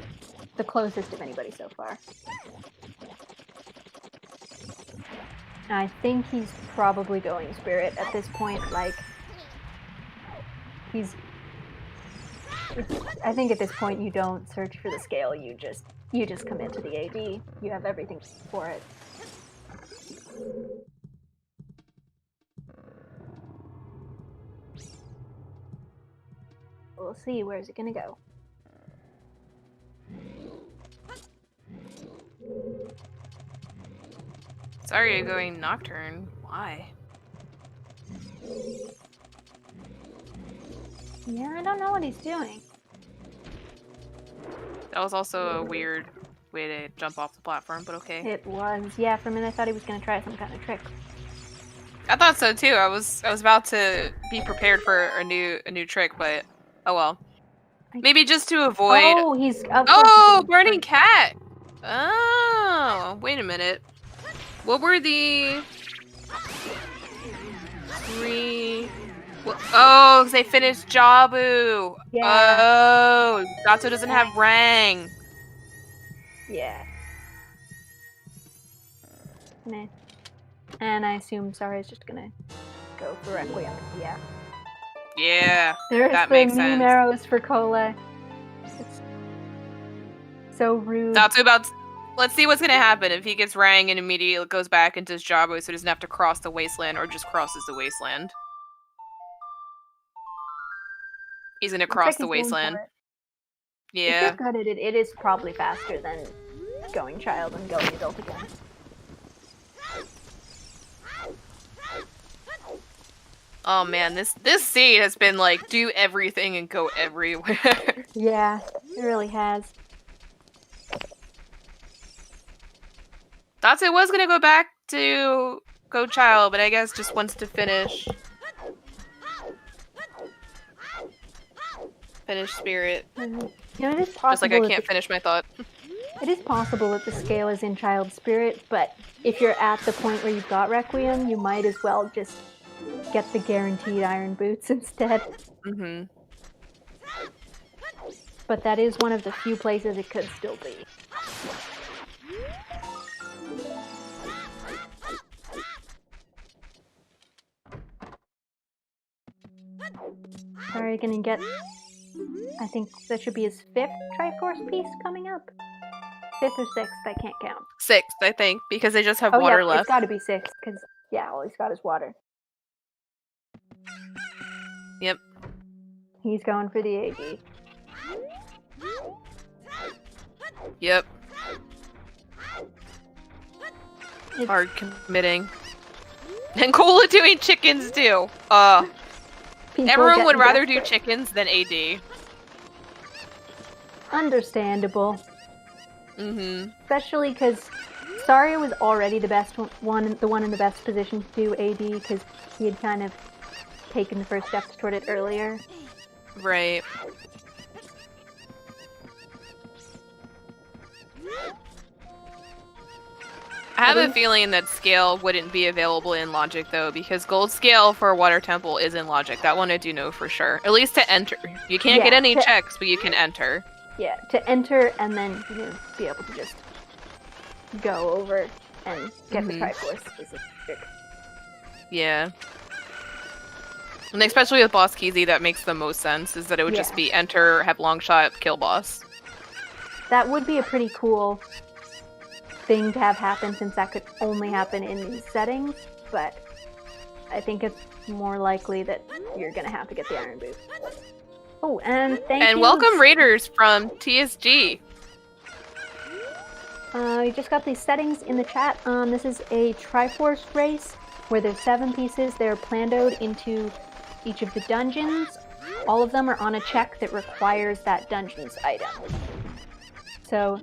The closest of anybody so far. I think he's probably going Spirit at this point. Like, I think at this point you don't search for the scale. You just commit to the AD. You have everything for it. We'll see. Where's it gonna go? Sorry, you're going Nocturne. Why? Yeah, I don't know what he's doing. That was also a weird way to jump off the platform, but okay. It was. Yeah, for a minute I thought he was gonna try some kind of trick. I thought so too. I was about to be prepared for a new trick, but oh well. Maybe just to avoid. Oh, he's. Oh, burning cat. Oh, wait a minute. What were the 3? Oh, because they finished Jabu. Yeah. Oh, Gato doesn't have Rang. Yeah. Meh. And I assume Saria's just gonna go for Requiem. Yeah. Yeah, There's that the makes meme sense. arrows for Cola. It's so rude. That's about. Let's see what's gonna happen if he gets Rang and immediately goes back into his Jabu, so he doesn't have to cross the wasteland, or just crosses the wasteland. He's gonna cross the wasteland. If Yeah. you're good at it, it is probably faster than going child and going adult again. Oh man, this scene has been like do everything and go everywhere. Yeah, it really has. Thought it was gonna go back to go child, but I guess just wants to finish spirit. You know, it is possible. Just like I can't finish my thought. It is possible that the scale is in child spirit, but if you're at the point where you've got Requiem, you might as well just get the guaranteed iron boots instead. Mm-hmm. But that is one of the few places it could still be. Sorry, gonna get... I think that should be his 5th Triforce piece coming up. 5th or 6th, I can't count. 6th, I think, because they just have water yeah, left. It's gotta be 6th, because, yeah, all he's got is water. Yep. He's going for the AD. Yep. Hard committing. And Cola doing chickens too. Everyone would rather do chickens than AD. Understandable. Mm-hmm. Especially because Saria was already the best one, the one in the best position to do AD, because he had kind of taken the first steps toward it earlier. Right. I have a feeling that scale wouldn't be available in Logic though, because gold scale for a water temple is in Logic. That one I do know for sure. At least to enter. You can't get any checks, but you can enter. Yeah, to enter and then be able to just go over and get the Triforce is a trick. Yeah. And especially with Boss Keezy, that makes the most sense, is that it would just be enter, have long shot, kill boss. That would be a pretty cool thing to have happen, since that could only happen in these settings, but I think it's more likely that you're gonna have to get the Iron Boot. Oh, and thank you! And welcome Raiders from TSG! We just got these settings in the chat. This is a Triforce race, where there's 7 pieces. They're plandoed into each of the dungeons. All of them are on a check that requires that dungeon's item. So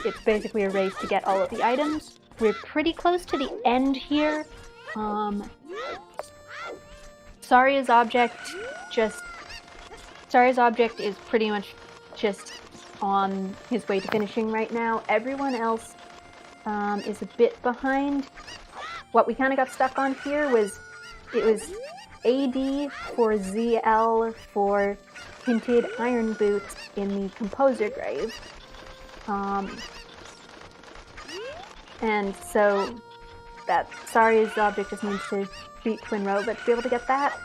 it's basically a race to get all of the items. We're pretty close to the end here. Saria's object is pretty much just on his way to finishing right now. Everyone else is a bit behind. What we kind of got stuck on here was AD for ZL for hinted iron boots in the Composer Grave. And so that Saria's object just needs to beat Twin Robot to be able to get that.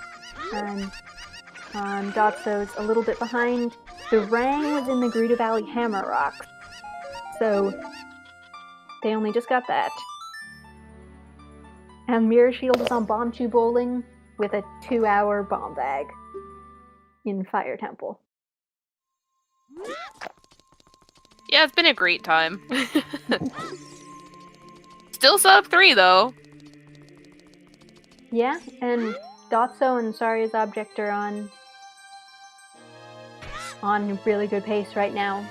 And Dotso's a little bit behind. The Rang was in the Gerudo Valley Hammer Rocks, so they only just got that. And Mirror Shield is on Bombchu Bowling with a 2-hour bomb bag in Fire Temple. Yeah, it's been a great time. Still sub 3 though. Yeah, and Dotso and Saria's object are on really good pace right now.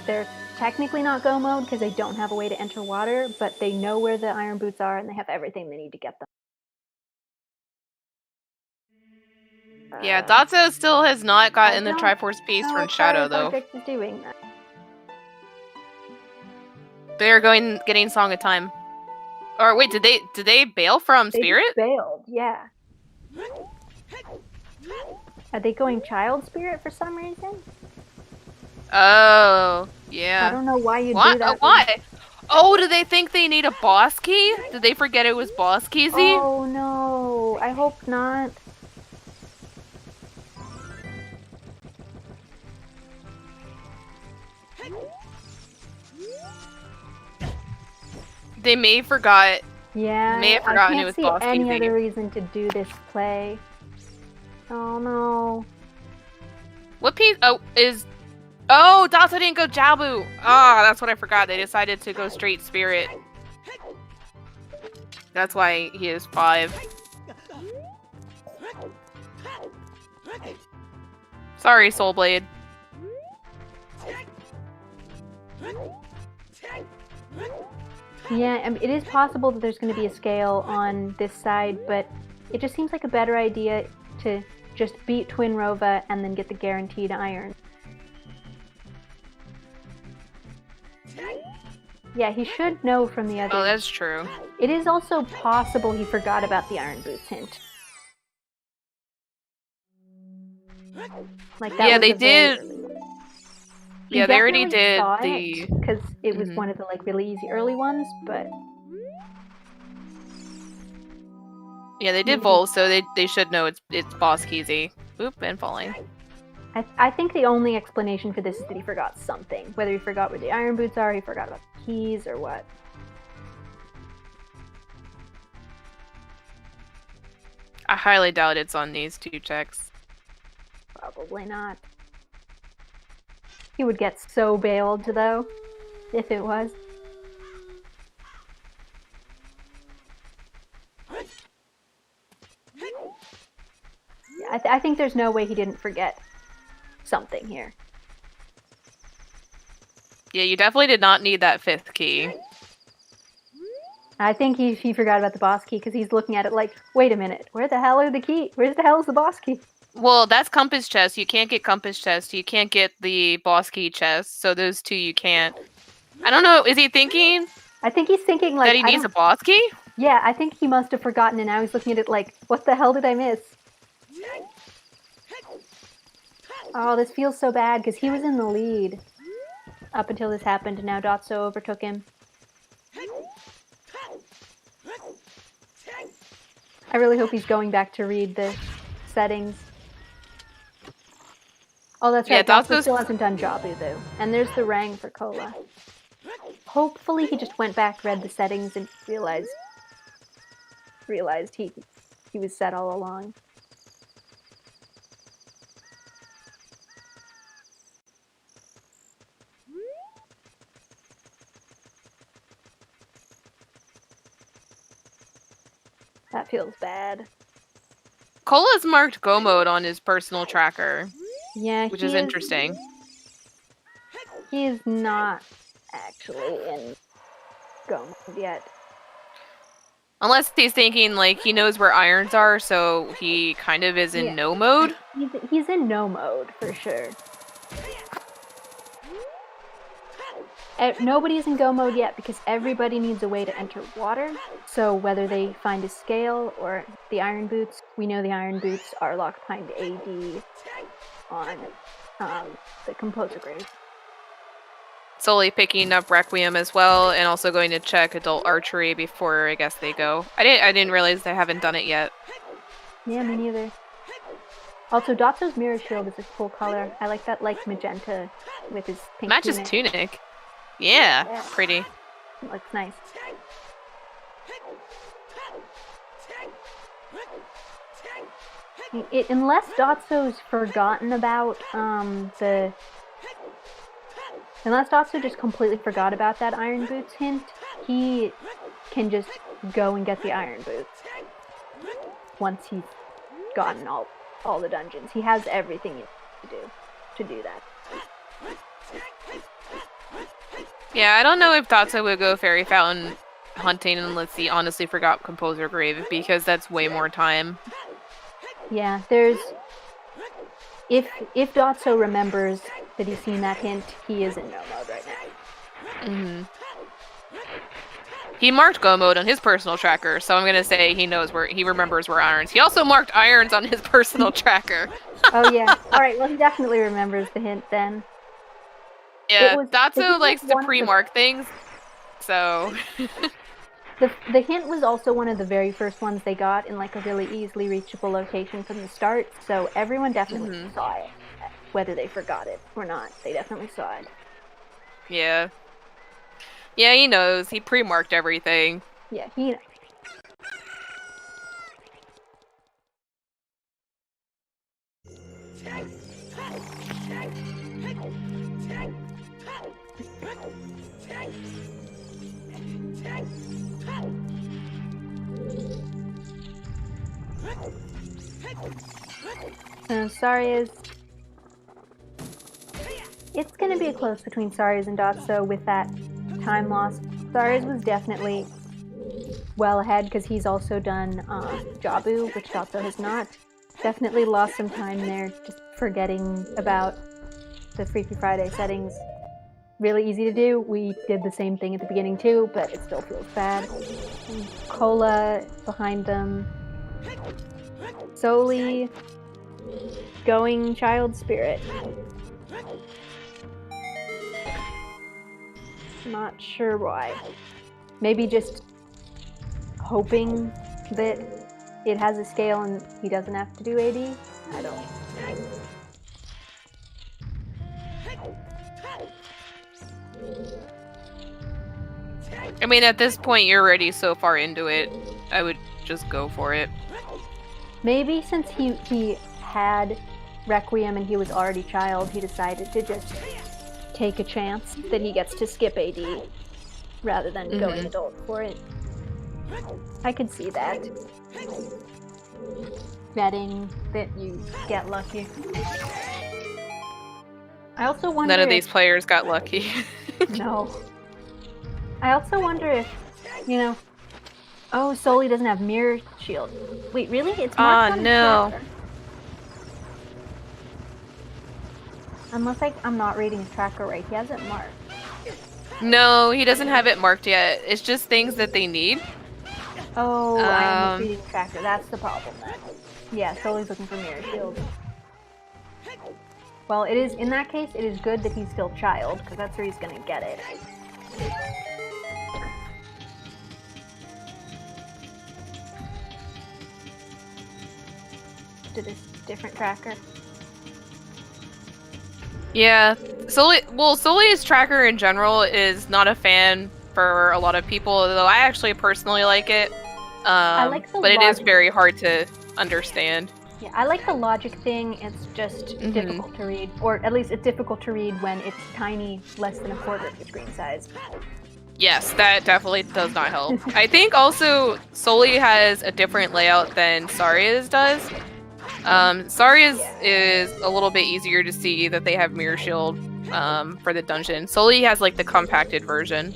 They're technically not go mode because they don't have a way to enter water, but they know where the iron boots are and they have everything they need to get them. Yeah, Dotso still has not gotten the Triforce piece from Shadow though. Object is doing that. They're getting Song of Time. Or wait, did they bail from Spirit? They bailed, yeah. Are they going Child Spirit for some reason? Oh, yeah. I don't know why you do that. Why? Oh, do they think they need a boss key? Did they forget it was boss keysy? Oh no, I hope not. They may have forgot. Yeah, may have forgotten it was boss I can't see any keysy. other reason to do this play. Oh no. What piece? Oh, is Oh, Dotso didn't go Jabu. Ah, that's what I forgot. They decided to go straight Spirit. That's why he is 5. Sorry, Soulblade. Yeah, I mean, it is possible that there's going to be a scale on this side, but it just seems like a better idea to just beat Twin Rova and then get the guaranteed iron. Yeah, he should know from the others. Oh, that's true. It is also possible he forgot about the Iron Boots hint. Like that. Yeah, was they a very- did. He Yeah, they already definitely did saw the. it because it was one of the like really easy early ones, but Yeah, they did Volt, so they should know it's boss keysy. Oop, and falling. I think the only explanation for this is that he forgot something. Whether he forgot where the Iron Boots are, he forgot about the keys, or what. I highly doubt it's on these 2 checks. Probably not. He would get so bailed, though, if it was. Yeah, I think there's no way he didn't forget something here. Yeah, you definitely did not need that 5th key. I think he forgot about the boss key because he's looking at it like, wait a minute, where the hell are the key? Where the hell is the boss key? Well, that's Compass Chest. You can't get Compass Chest. You can't get the boss key chest. So those 2 you can't. I don't know. Is he thinking? I think he's thinking like that he needs a boss key? Yeah, I think he must have forgotten, and now he's looking at it like, what the hell did I miss? Oh, this feels so bad because he was in the lead up until this happened, and now Dotso overtook him. I really hope he's going back to read the settings. Oh, that's right. Yeah, Dotso still hasn't done Jabu, though. And there's the Rang for Cola. Hopefully he just went back, read the settings, and realized he was set all along. That feels bad. Cola's marked Go mode on his personal tracker. Yeah, which is interesting. He is not actually in Go mode yet. Unless he's thinking like he knows where irons are, so he kind of is in no mode. He's in no mode for sure. Nobody's in Go mode yet because everybody needs a way to enter water. So whether they find a scale or the Iron Boots, we know the Iron Boots are locked behind AD on the Composer Grave. Solely picking up Requiem as well, and also going to check Adult Archery before I guess they go. I didn't realize they haven't done it yet. Yeah, me neither. Also, Dotso's Mirror Shield is a cool color. I like that like magenta with his pink Matches tunic. Yeah, pretty. It looks nice. Unless Dotso's forgotten about Unless Dotso just completely forgot about that Iron Boots hint, he can just go and get the Iron Boots once he's gotten all the dungeons. He has everything he needs to do that. Yeah, I don't know if Dotso would go Fairy Fountain hunting unless he honestly forgot Composer Grave, because that's way more time. Yeah, there's... If Dotso remembers that he's seen that hint, he is in no mode right now. Mm-hmm. He marked Go mode on his personal tracker, so I'm gonna say he remembers where irons. He also marked irons on his personal tracker. Oh yeah. Alright, well he definitely remembers the hint then. Yeah, Dotso likes to pre-mark things, so... The hint was also one of the very first ones they got in like a really easily reachable location from the start, so everyone definitely saw it. Whether they forgot it or not, they definitely saw it. Yeah. Yeah, he knows. He pre-marked everything. Yeah, he knows. Saria's... It's gonna be a close between Saria's and Dotso with that time loss. Saria's was definitely well ahead because he's also done Jabu, which Dotso has not. Definitely lost some time there, just forgetting about the Freaky Friday settings. Really easy to do. We did the same thing at the beginning too, but it still feels bad. And Cola behind them. Soli going child spirit. Not sure why. Maybe just hoping that it has a scale and he doesn't have to do AD? I don't know. I mean, at this point, you're already so far into it. I would just go for it. Maybe since he had Requiem and he was already child, he decided to just take a chance that he gets to skip AD rather than going adult for it. I could see that. Betting that you get lucky. I also wonder None of these players got lucky. No. I also wonder if, you know... Oh, Soli doesn't have Mirror Shield. Wait, really? It's marked on no. the tracker. Unless I'm not reading his tracker right. He has it marked. No, he doesn't have it marked yet. It's just things that they need. Oh, I am reading the tracker. That's the problem then. Yeah, Soli's looking for Mirror Shield. Well, it is, in that case, it is good that he's still child, because that's where he's gonna get it. To this different tracker. Yeah, Soli's tracker in general is not a fan for a lot of people, though I actually personally like it. I like the but it is very hard to understand. Yeah, I like the logic thing. It's just difficult to read, or at least it's difficult to read when it's tiny, less than a quarter of the screen size. Yes, that definitely does not help. I think also Soli has a different layout than Saria's does. Saria's is a little bit easier to see that they have Mirror Shield for the dungeon. Soli has like the compacted version.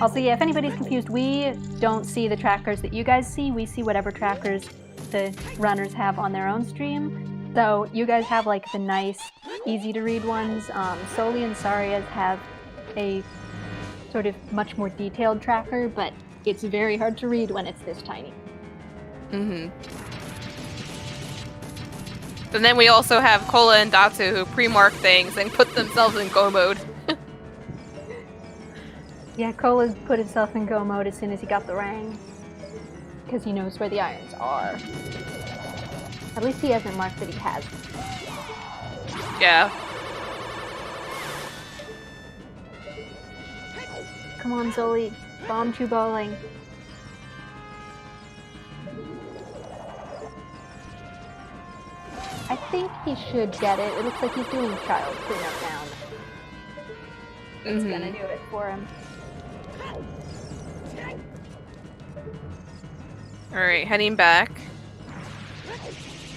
Also, yeah, if anybody's confused, we don't see the trackers that you guys see. We see whatever trackers the runners have on their own stream. So you guys have like the nice, easy to read ones. Soli and Saria's have a sort of much more detailed tracker, but it's very hard to read when it's this tiny. And then we also have Cola and Datsu who pre-mark things and put themselves in go mode. Yeah, Cola's put himself in go mode as soon as he got the rang. Because he knows where the irons are. At least he hasn't marked that he has. Yeah. Come on, Zoli. Bomb Chew bowling. I think he should get it. It looks like he's doing child cleanup down. It's gonna do it for him. Alright, heading back.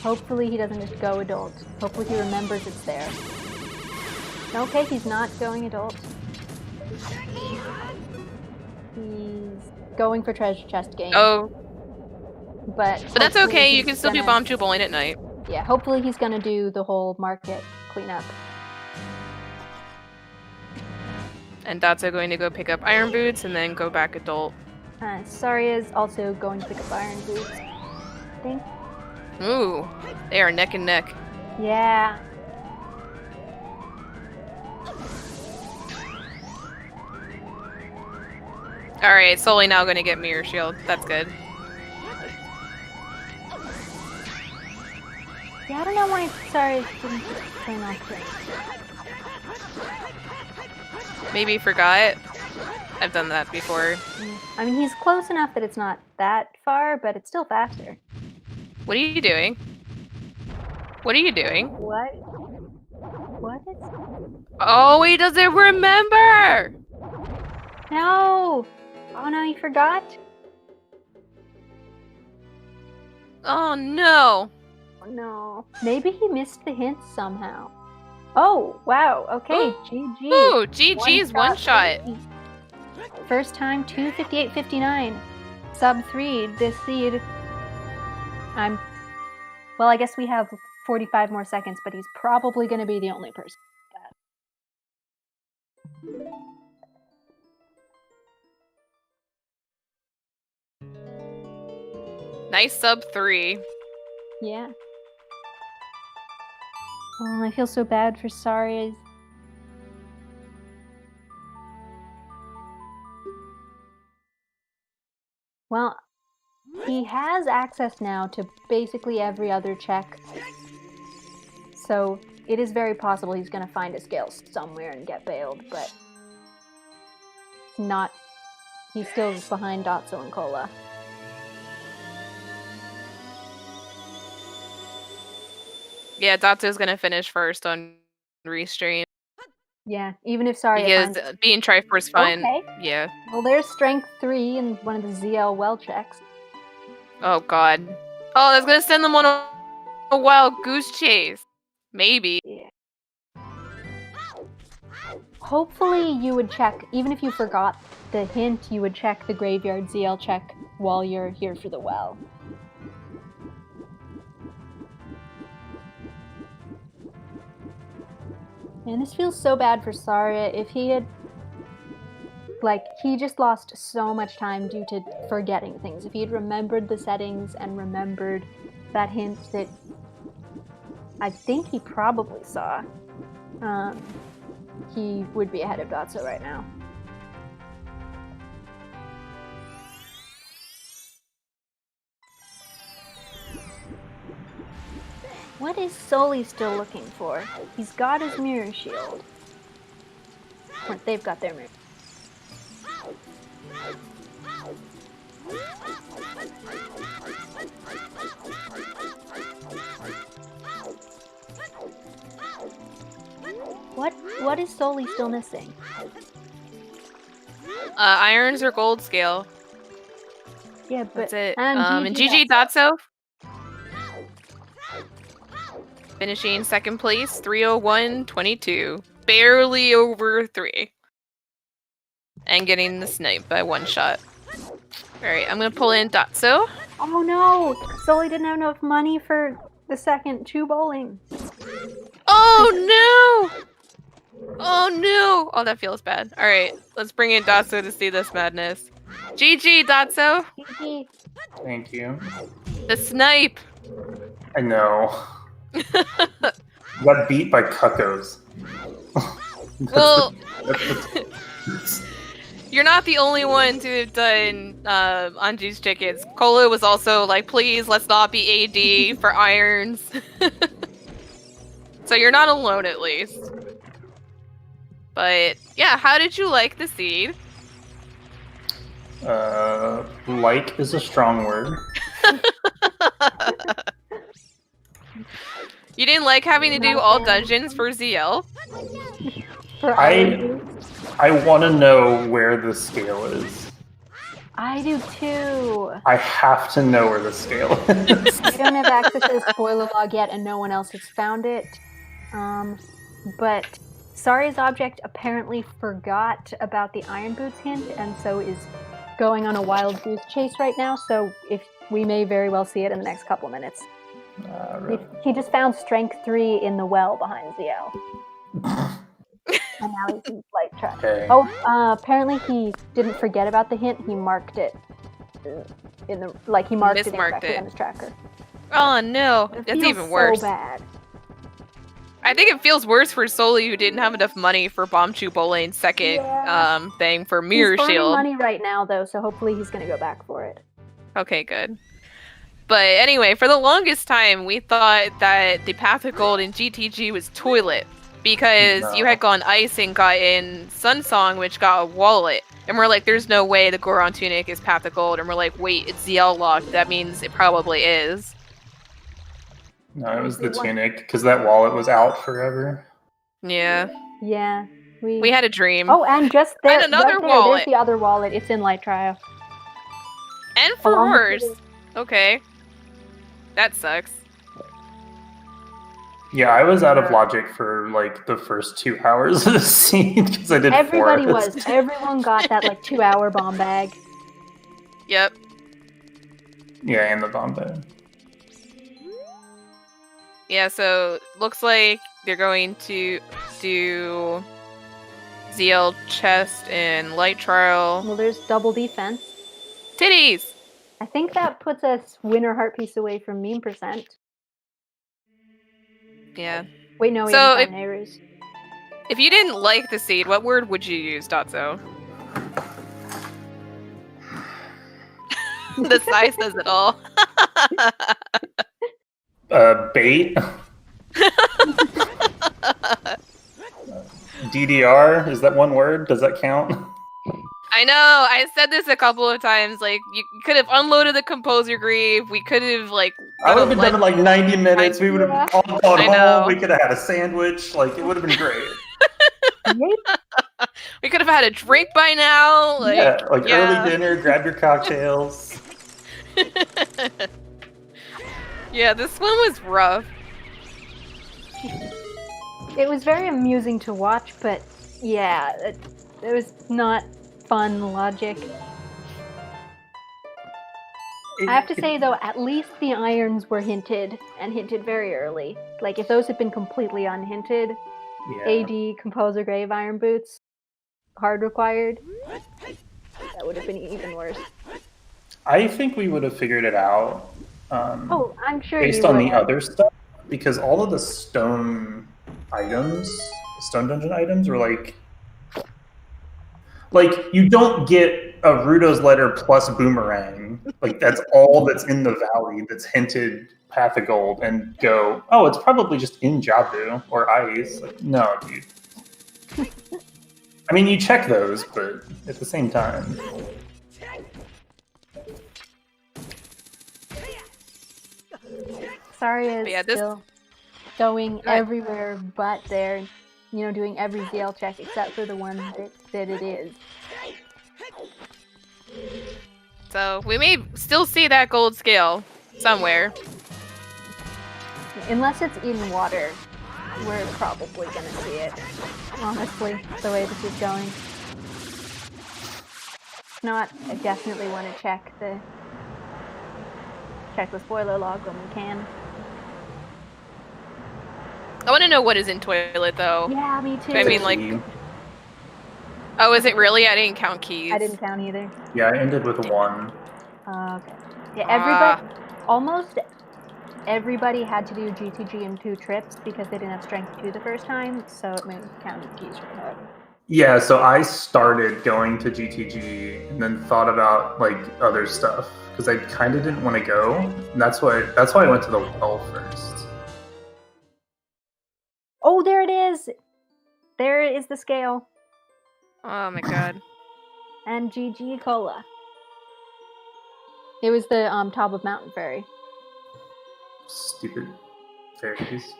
Hopefully he doesn't just go adult. Hopefully he remembers it's there. Okay, he's not going adult. He's going for treasure chest game. Oh. But that's okay, you can still do Bomb Chew bowling at night. Yeah, hopefully he's gonna do the whole market cleanup. And Datsu going to go pick up Iron Boots and then go back adult. Saria's also going to pick up Iron Boots, I think. Ooh, they are neck and neck. Yeah. Alright, Soli now going to get Mirror Shield. That's good. Yeah, I don't know why Saria's didn't turn off things. Maybe forgot. I've done that before. I mean, he's close enough that it's not that far, but it's still faster. What are you doing? What are you doing? What? What is... Oh, he doesn't remember! No! Oh no, you forgot? Oh no. Oh, no. Maybe he missed the hint somehow. Oh, wow. Okay, GG. Ooh, GG's one shot. First time, 2:58.59. Sub 3, this seed. Well, I guess we have 45 more seconds, but he's probably going to be the only person. Nice sub 3. Yeah. Oh, I feel so bad for Saria. Well, he has access now to basically every other check. So it is very possible he's going to find a scale somewhere and get bailed, but not. He's still behind Dotso and Cola. Yeah, Dotso's gonna finish first on restream. Yeah, even if Saria Because finds being Triforce Hunt, okay. yeah. Well, there's strength 3 in one of the ZL well checks. Oh god. Oh, that's gonna send them on a wild goose chase. Maybe. Yeah. Hopefully you would check, even if you forgot the hint, you would check the graveyard ZL check while you're here for the well. And this feels so bad for Saria. If he had, he just lost so much time due to forgetting things. If he had remembered the settings and remembered that hint that I think he probably saw, he would be ahead of Dotso right now. What is Sully still looking for? He's got his mirror shield. Or they've got their mirror. What is Sully still missing? Irons or gold scale. Yeah, but that's it. and and GG Dotso finishing second place, 301.22, barely over 3, and getting the snipe by one shot. All right, I'm gonna pull in Dotso. Oh no, Sully didn't have enough money for the second 2 bowling. Oh no! Oh no! Oh, that feels bad. All right, let's bring in Dotso to see this madness. GG, Dotso. GG. Thank you. The snipe. I know. Got beat by cuckoos. Well, you're not the only one to have done Anji's tickets. Cola was also like, please, let's not be AD for irons. So you're not alone, at least. But yeah, how did you like the seed? Like is a strong word. You didn't like having to do all dungeons for ZL? I want to know where the scale is. I do too. I have to know where the scale is. We don't have access to the spoiler log yet, and no one else has found it. But Sari's object apparently forgot about the Iron Boots hint, and so is going on a wild goose chase right now. So we may very well see it in the next couple minutes. Really. He just found strength 3 in the well behind ZL. And now he's in flight track. Okay. Oh, apparently he didn't forget about the hint. He marked it in the he marked it incorrectly on his tracker. Oh no, that's even worse. So bad. I think it feels worse for Soli, who didn't have enough money for Bombchu Bowlane's second thing for Mirror He's Shield. money right now though, so hopefully he's gonna go back for it. Okay, good. But anyway, for the longest time, we thought that the Path of Gold in GTG was Toilet, because you had gone Ice and got in Sunsong, which got a wallet. And we're like, there's no way the Goron Tunic is Path of Gold. And we're like, wait, it's ZL locked. That means it probably is. No, it was the tunic, because that wallet was out forever. Yeah. Yeah. We had a dream. Oh, and just there, and another right there, wallet. there's the other wallet. It's in Light Trial. And for horse. Okay. That sucks. Yeah, I was out of logic for like the first 2 hours of the scene because I did Everybody forest. was. Everyone got that like 2-hour bomb bag. Yep. Yeah, and the bomb bag. Yeah, so looks like they're going to do ZL chest and light trial. Well, there's double defense. Titties! I think that puts us winner heart piece away from meme percent. Yeah. Wait, no, we So haven't found Nehru's. If you didn't like the seed, what word would you use, Dotso? The size says it all. Bait. DDR, is that one word? Does that count? I know, I said this a couple of times, like, you could have unloaded the composer grief, we could have, like... I would have been done in like 90 minutes, we would have all gone home, we could have had a sandwich, like, it would have been great. We could have had a drink by now, like... Yeah, early dinner, grab your cocktails. Yeah, this one was rough. It was very amusing to watch, but yeah, it was not fun logic. I have to say, though, at least the irons were hinted, and hinted very early. Like, if those had been completely unhinted, AD, Composer Grave, Iron Boots, hard required, that would have been even worse. I think we would have figured it out. I'm sure based on the other stuff, because all of the stone items, stone dungeon items, were like you don't get a Rudo's letter plus boomerang. Like that's all that's in the valley that's hinted Path of Gold, and go, oh, it's probably just in Jabu or Ice. Like, no, dude. I mean, you check those, but at the same time. Sorry is still going everywhere but there, doing every ZL check except for the one that it is. So we may still see that gold scale somewhere. Unless it's in water, we're probably gonna see it. Honestly, the way this is going. If not, I definitely want to check the spoiler log when we can. I want to know what is in toilet, though. Yeah, me too. I mean, like... Oh, is it really? I didn't count keys. I didn't count either. Yeah, I ended with 1. Okay. Yeah, almost everybody had to do GTG in 2 trips because they didn't have strength 2 the first time, so it made counting keys for that. Yeah, so I started going to GTG and then thought about like other stuff because I kind of didn't want to go. And that's why I went to the well first. Oh, there it is! There is the scale. Oh my god. And GG Cola. It was the top of Mountain Fairy. Stupid fairies.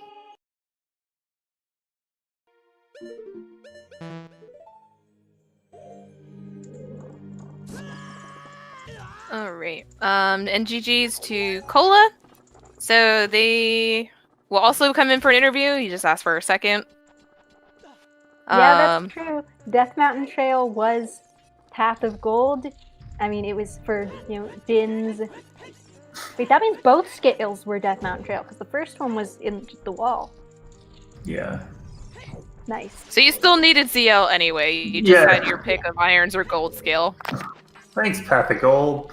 Alright. And GG's to Cola. So they will also come in for an interview. You just asked for a second. Yeah, that's true. Death Mountain Trail was Path of Gold. I mean, it was for, Din's... Wait, that means both scales were Death Mountain Trail, because the first one was in the wall. Yeah. Nice. So you still needed ZL anyway. You just had your pick of irons or gold scale. Thanks, Path of Gold.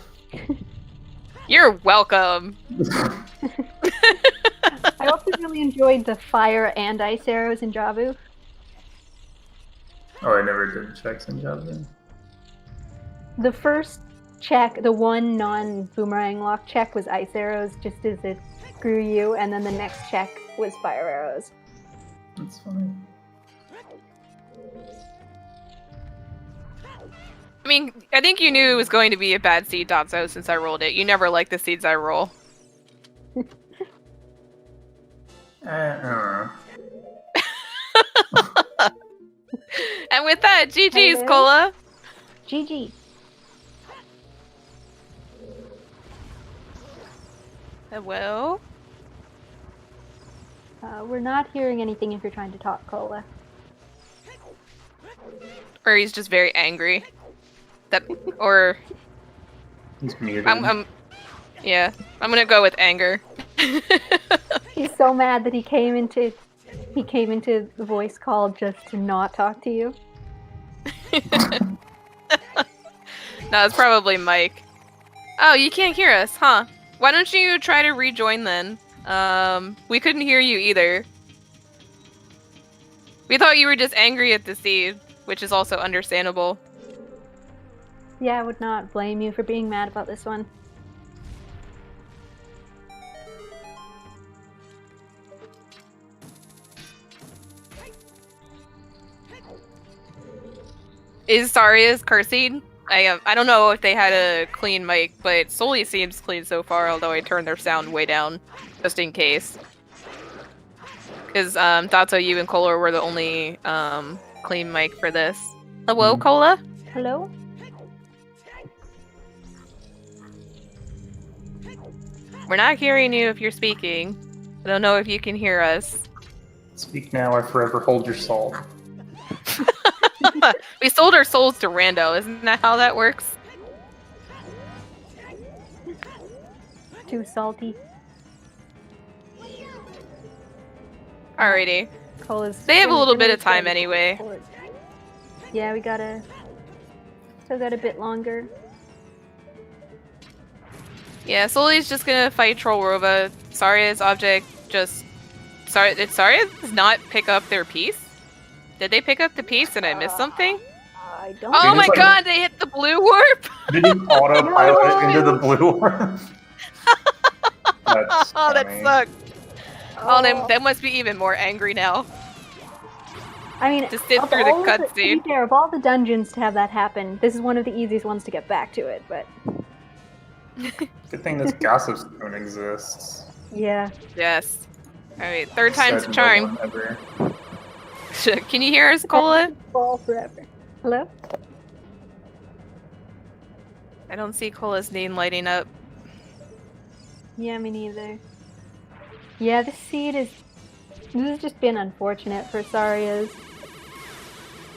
You're welcome. I also really enjoyed the fire and ice arrows in Jabu. Oh, I never did checks in Jabu. The first check, the one non-boomerang lock check was ice arrows, just as it grew you, and then the next check was fire arrows. That's funny. I mean, I think you knew it was going to be a bad seed, Dotso, since I rolled it. You never like the seeds I roll. And with that, GG's, Cola. GG. Well, We're not hearing anything if you're trying to talk, Cola. or he's just very angry. Or He's muted. yeah, I'm gonna go with anger. He's so mad that he came into the voice call just to not talk to you. No, it's probably Mike. Oh, you can't hear us, huh? Why don't you try to rejoin then? We couldn't hear you either. We thought you were just angry at the seed, which is also understandable. Yeah, I would not blame you for being mad about this one. Is Saria's cursing? I don't know if they had a clean mic, but Sully seems clean so far, although I turned their sound way down, just in case. Because Dato, you and Cola were the only clean mic for this. Hello, Cola? Hello? We're not hearing you if you're speaking. I don't know if you can hear us. Speak now or forever hold your soul. We sold our souls to Rando, isn't that how that works? Too salty. Alrighty. Cola's They have a little bit of really time anyway. Yeah, still got a bit longer. Yeah, Sully's just gonna fight Trollrova. Saria's object just... Did Saria not pick up their piece? Did they pick up the piece and I missed something? I don't Oh They my just, god, they hit the blue warp! Did you autopilot into the blue one? That's Oh, that funny. sucked. Oh, they must be even more angry now. I mean, To sit of through the all cutscene. To be fair, of all the dungeons to have that happen, this is one of the easiest ones to get back to it, but... Good thing this gossip spoon exists. Yeah. Yes. Alright, third time's a Said no charm. one ever. Can you hear us, Cola? Fall forever. Hello? I don't see Cola's name lighting up. Yeah, me neither. Yeah, this has just been unfortunate for Saria's.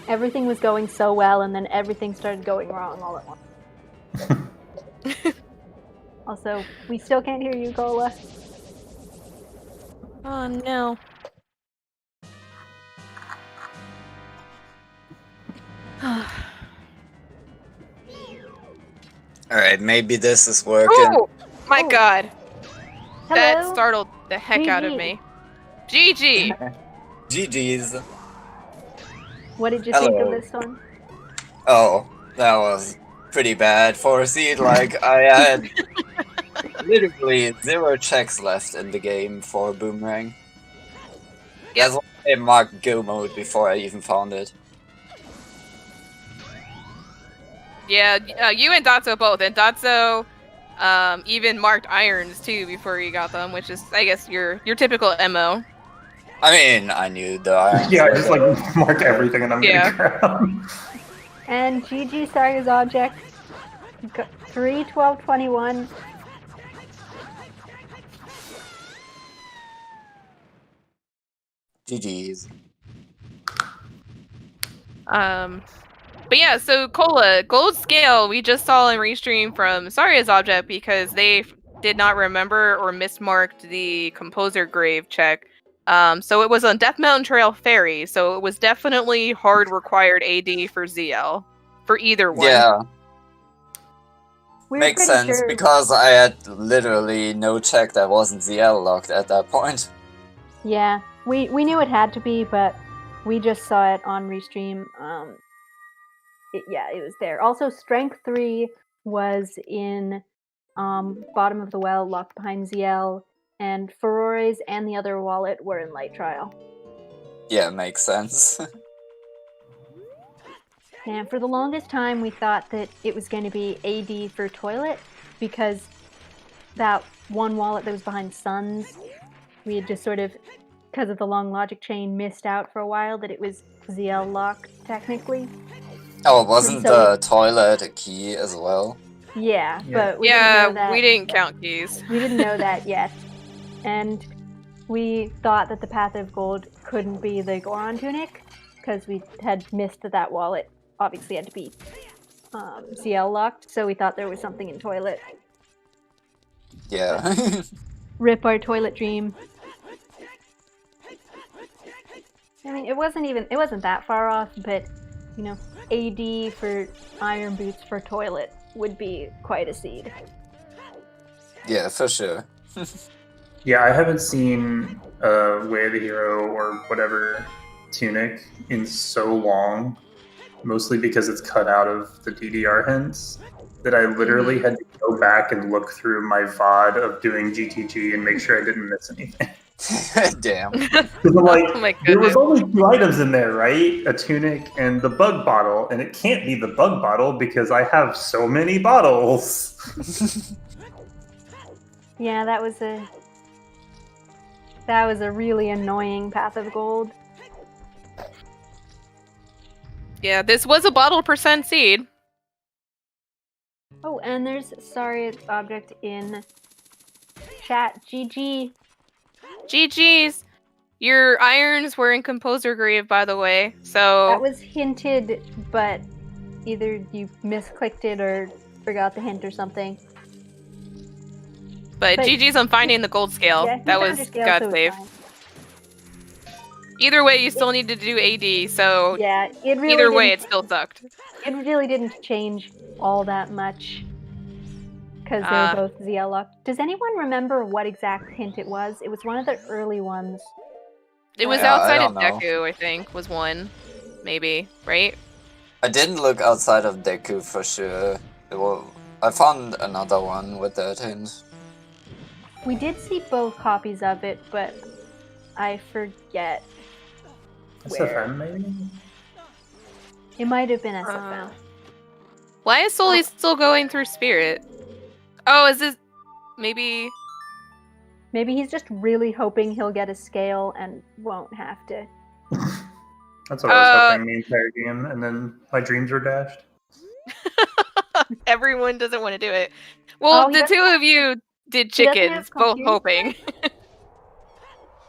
Everything was going so well, and then everything started going wrong all at once. Also, we still can't hear you, Cola. Oh no. Alright, maybe this is working. Oh my Oh. god. That Hello? startled the heck out of GG. me. GG! GG's. What did you think of Hello. this one? Oh, that was pretty bad for a seed. Like, I had literally 0 checks left in the game for Boomerang. Yep. That's why I marked go mode before I even found it. Yeah, you and Datso both, and Datso even marked irons too before you got them, which is, I guess, your typical MO. I mean, I knew the irons Yeah, were just like mark everything and I'm Yeah. gonna grab. And GG Saria's object. 3, 12, 21. GG's. But yeah, so Cola, gold scale, we just saw in restream from Saria's object because they did not remember or mismarked the composer grave check. So it was on Death Mountain Trail Ferry, so it was definitely hard required AD for ZL. For either one. Yeah, We were makes pretty sense sure. because I had literally no check that wasn't ZL locked at that point. Yeah, we knew it had to be, but we just saw it on restream. It was there. Also, Strength 3 was in bottom of the well, locked behind ZL, and Furore's and the other wallet were in Light Trial. Yeah, makes sense. And for the longest time, we thought that it was going to be AD for Toilet, because that one wallet that was behind Suns, we had just sort of, because of the long logic chain, missed out for a while that it was ZL locked, technically. Oh, wasn't So- the toilet a key as well? Yeah, Yeah. but we didn't know that. we didn't count keys. We didn't know that yet. And we thought that the Path of Gold couldn't be the Goron tunic because we had missed that wallet. Obviously, had to be CL locked, so we thought there was something in toilet. Yeah. Rip our toilet dream. I mean, it wasn't that far off, but you know, AD for iron boots for toilet would be quite a seed. Yeah, for sure. Yeah, I haven't seen Way of the Hero or whatever tunic in so long, mostly because it's cut out of the DDR hints, that I literally had to go back and look through my VOD of doing GTG and make sure I didn't miss anything. Damn. Because I'm like, Oh my there was goodness. only 2 items in there, right? A tunic and the bug bottle, and it can't be the bug bottle because I have so many bottles. Yeah, that was a really annoying Path of Gold. Yeah, this was a bottle percent seed. Oh, and there's sorry object in chat. GG. GG's. Your irons were in Composer Grave, by the way. So That was hinted, but either you misclicked it or forgot the hint or something. but but- GG's on finding the gold scale. Yeah, you That found was your scale, God so it's save. fine. Either way, you still need to do AD. So Yeah, it really either way, didn't- it still sucked. it really didn't change all that much because they Ah. were both ZL locked. Does anyone remember what exact hint it was? It was one of the early ones. It was Yeah, I outside of don't know. Deku, I think, was one. Maybe, right? I didn't look outside of Deku for sure. I found another one with that hint. We did see both copies of it, but I forget. Where? SFM, maybe? It might have been SFM. Why is Sully still going through Spirit? Oh, is this maybe? Maybe he's just really hoping he'll get a scale and won't have to. That's what I was hoping the entire game, and then my dreams were dashed. Everyone doesn't want to do it. Well, he the doesn't two of you did he doesn't chickens, have both computer hoping.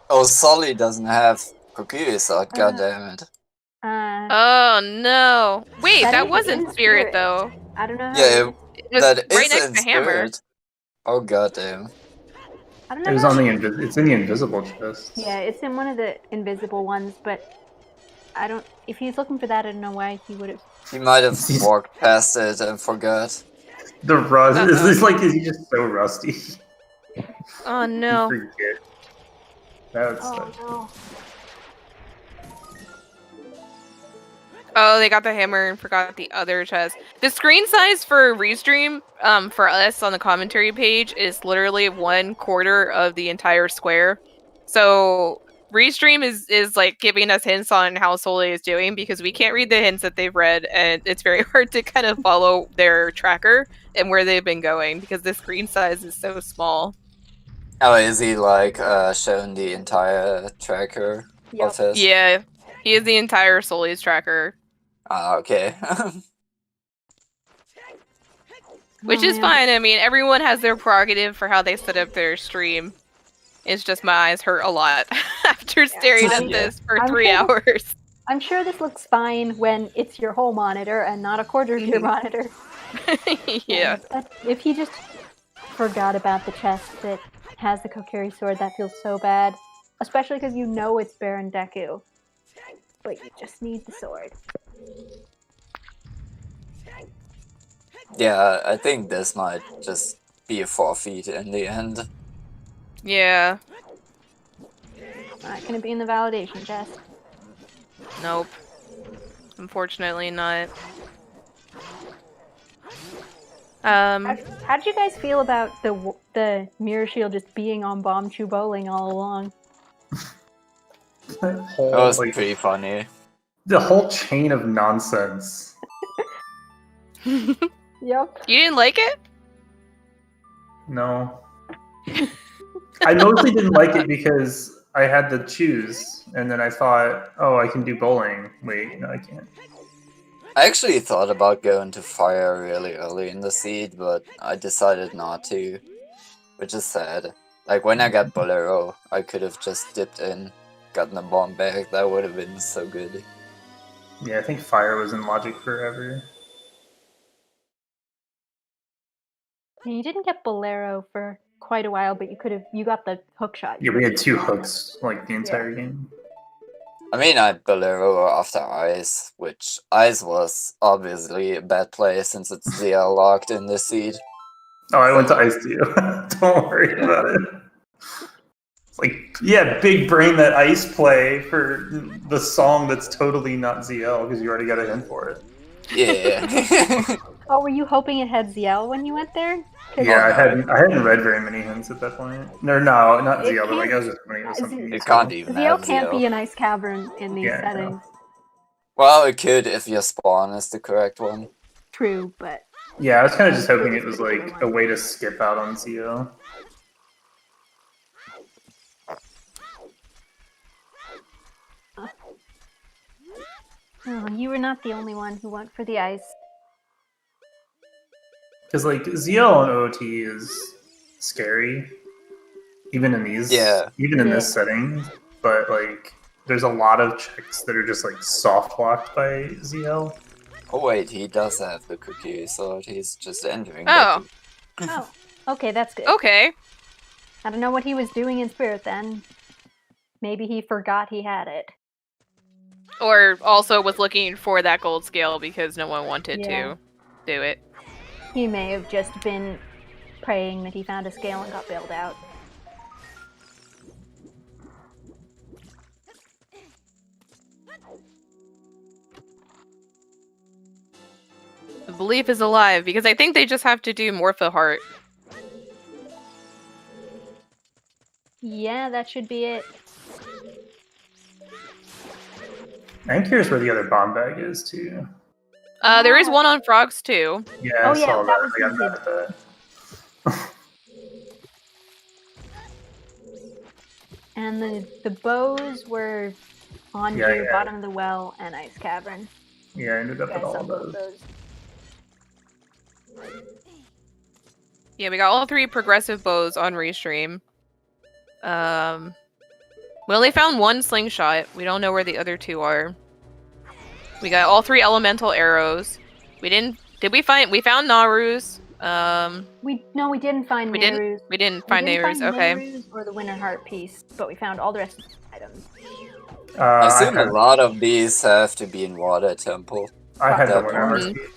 Oh, Sully doesn't have Kokiri, so god damn it. Oh no! Wait, That that is wasn't in Spirit Spirit. though. I don't know how Yeah, It was that right is next in to Hammer. Spirit. Oh god damn. I don't know It was how on the it's in the invisible chest. Yeah, it's in one of the invisible ones, but I don't. If he's looking for that, I don't know why he would have. He might have walked past it and forgot. The rust Uh-oh. is he just so rusty? Oh You no! forget. That's Oh no! Oh, they got the hammer and forgot the other chest. The screen size for Restream, for us on the commentary page is literally 1/4 of the entire square. So Restream is like giving us hints on how Sully is doing because we can't read the hints that they've read, and it's very hard to kind of follow their tracker and where they've been going because the screen size is so small. Oh, is he like showing the entire tracker Yep. of his? Yeah, he is the entire Sully's tracker. Ah, okay. Which Oh, is man. fine. I mean, everyone has their prerogative for how they set up their stream. It's just my eyes hurt a lot after staring at Yeah. this for I'm 3 sure- hours. I'm sure this looks fine when it's your whole monitor and not a quarter of your monitor. Yeah. But if he just forgot about the chest that has the Kokiri sword, that feels so bad. Especially because you know it's Baron Deku. But you just need the sword. Yeah, I think this might just be a forfeit in the end. Yeah. Not gonna be in the validation chest. Nope. Unfortunately not. How'd you guys feel about the mirror shield just being on Bomb Chew Bowling all along? that whole, That was like, pretty funny. the whole chain of nonsense. You Yep. didn't like it? No. I mostly didn't like it because I had to choose, and then I thought, oh, I can do bowling. Wait, no, I can't. I actually thought about going to fire really early in the seed, but I decided not to, which is sad. Like, when I got Bolero, I could have just dipped in, gotten a bomb back. That would have been so good. Yeah, I think fire was in Logic forever. Yeah, you didn't get Bolero for quite a while, but you got the hook shot. Yeah, we had 2 hooks like the entire game. I mean, I had Bolero after Ice, which Ice was obviously a bad play since it's ZL locked in this seed. Oh, I went to Ice too. Don't worry about it. It's like, yeah, big brain that Ice play for the song that's totally not ZL because you already got a hint for it. Yeah. Oh, were you hoping it had ZL when you went there? Yeah, I hadn't read very many hints at that point. No, not It ZL, but like can't- I was just hoping it was something. It can't even ZL have can't ZL. be an ice cavern in these Yeah, I know. settings. Well, it could if your spawn is the correct one. True, but Yeah, I was kind of just hoping it was like a way to skip out on ZL. oh, you were not the only one who went for the ice. Because like ZL and OoT is scary, even in these, even in this setting. But like, there's a lot of checks that are just like soft locked by ZL. Oh wait, he does have the cookie, so he's just entering. Oh. Oh, okay, that's good. Okay. I don't know what he was doing in spirit then. Maybe he forgot he had it. Or also was looking for that gold scale because no one wanted Yeah. to do it. He may have just been praying that he found a scale and got bailed out. The belief is alive because I think they just have to do Morpho Heart. Yeah, that should be it. I'm curious where the other bomb bag is too. There is one on frogs too. Yeah, Oh, I yeah, saw that that. was I got easy. mad at that. And the bows were on Yeah, your yeah. bottom of the well and ice cavern. Yeah, I ended up You at guys all saw of both those. Yeah, we got all 3 progressive bows on restream. We only found 1 slingshot. We don't know where the other 2 are. We got all 3 elemental arrows. We found Naru's. We didn't find We Nehru's. didn't find Naru's. Okay. Nehru's or the Winter Heart piece, but we found all the rest of the items. I assume I a lot of these have to be in Water Temple. had the that Winter Heart one. piece.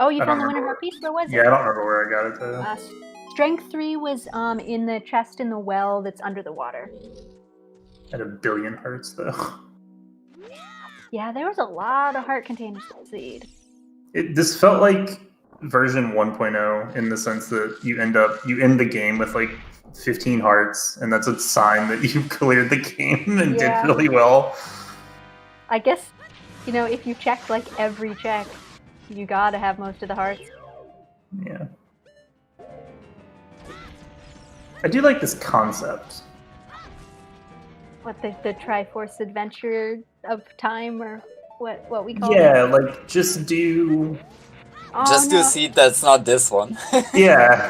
Oh, you I found the don't Winter remember. Heart piece? Where was Yeah, I it? don't remember where I got it though. Strength 3 was in the chest in the well that's under the water. At 1 billion hearts though. Yeah, there was a lot of heart containers to seed. This felt like version 1.0 in the sense that you end the game with like 15 hearts, and that's a sign that you cleared the game and Yeah. did really well. I guess, if you checked like every check, you gotta have most of the hearts. Yeah. I do like this concept. What, the Triforce Adventure of Time, or what we call Yeah, it? like just do. Oh, Just no. to see that's not this one. Yeah.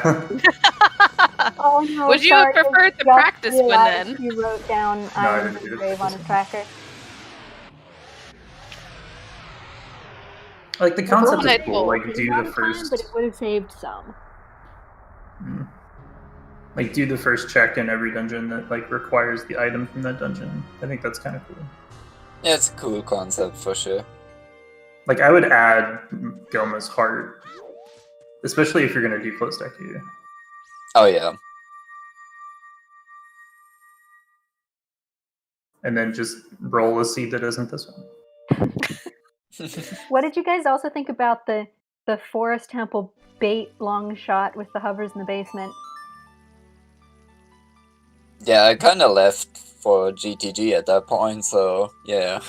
Oh no! Would you have sorry, I preferred the just practice one realized then? You wrote down I Iron didn't do the Grave on his practice tracker. Like the concept is It's cool. Like It's do not the a time, first. but it would have saved some. Like do the first check in every dungeon that like requires the item from that dungeon. I think that's kind of cool. Yeah, it's a cool concept for sure. Like I would add Goma's heart, especially if you're gonna do close deck here. Oh yeah. And then just roll a seed that isn't this one. What did you guys also think about the Forest Temple bait long shot with the hovers in the basement? Yeah, I kind of left for GTG at that point, so yeah.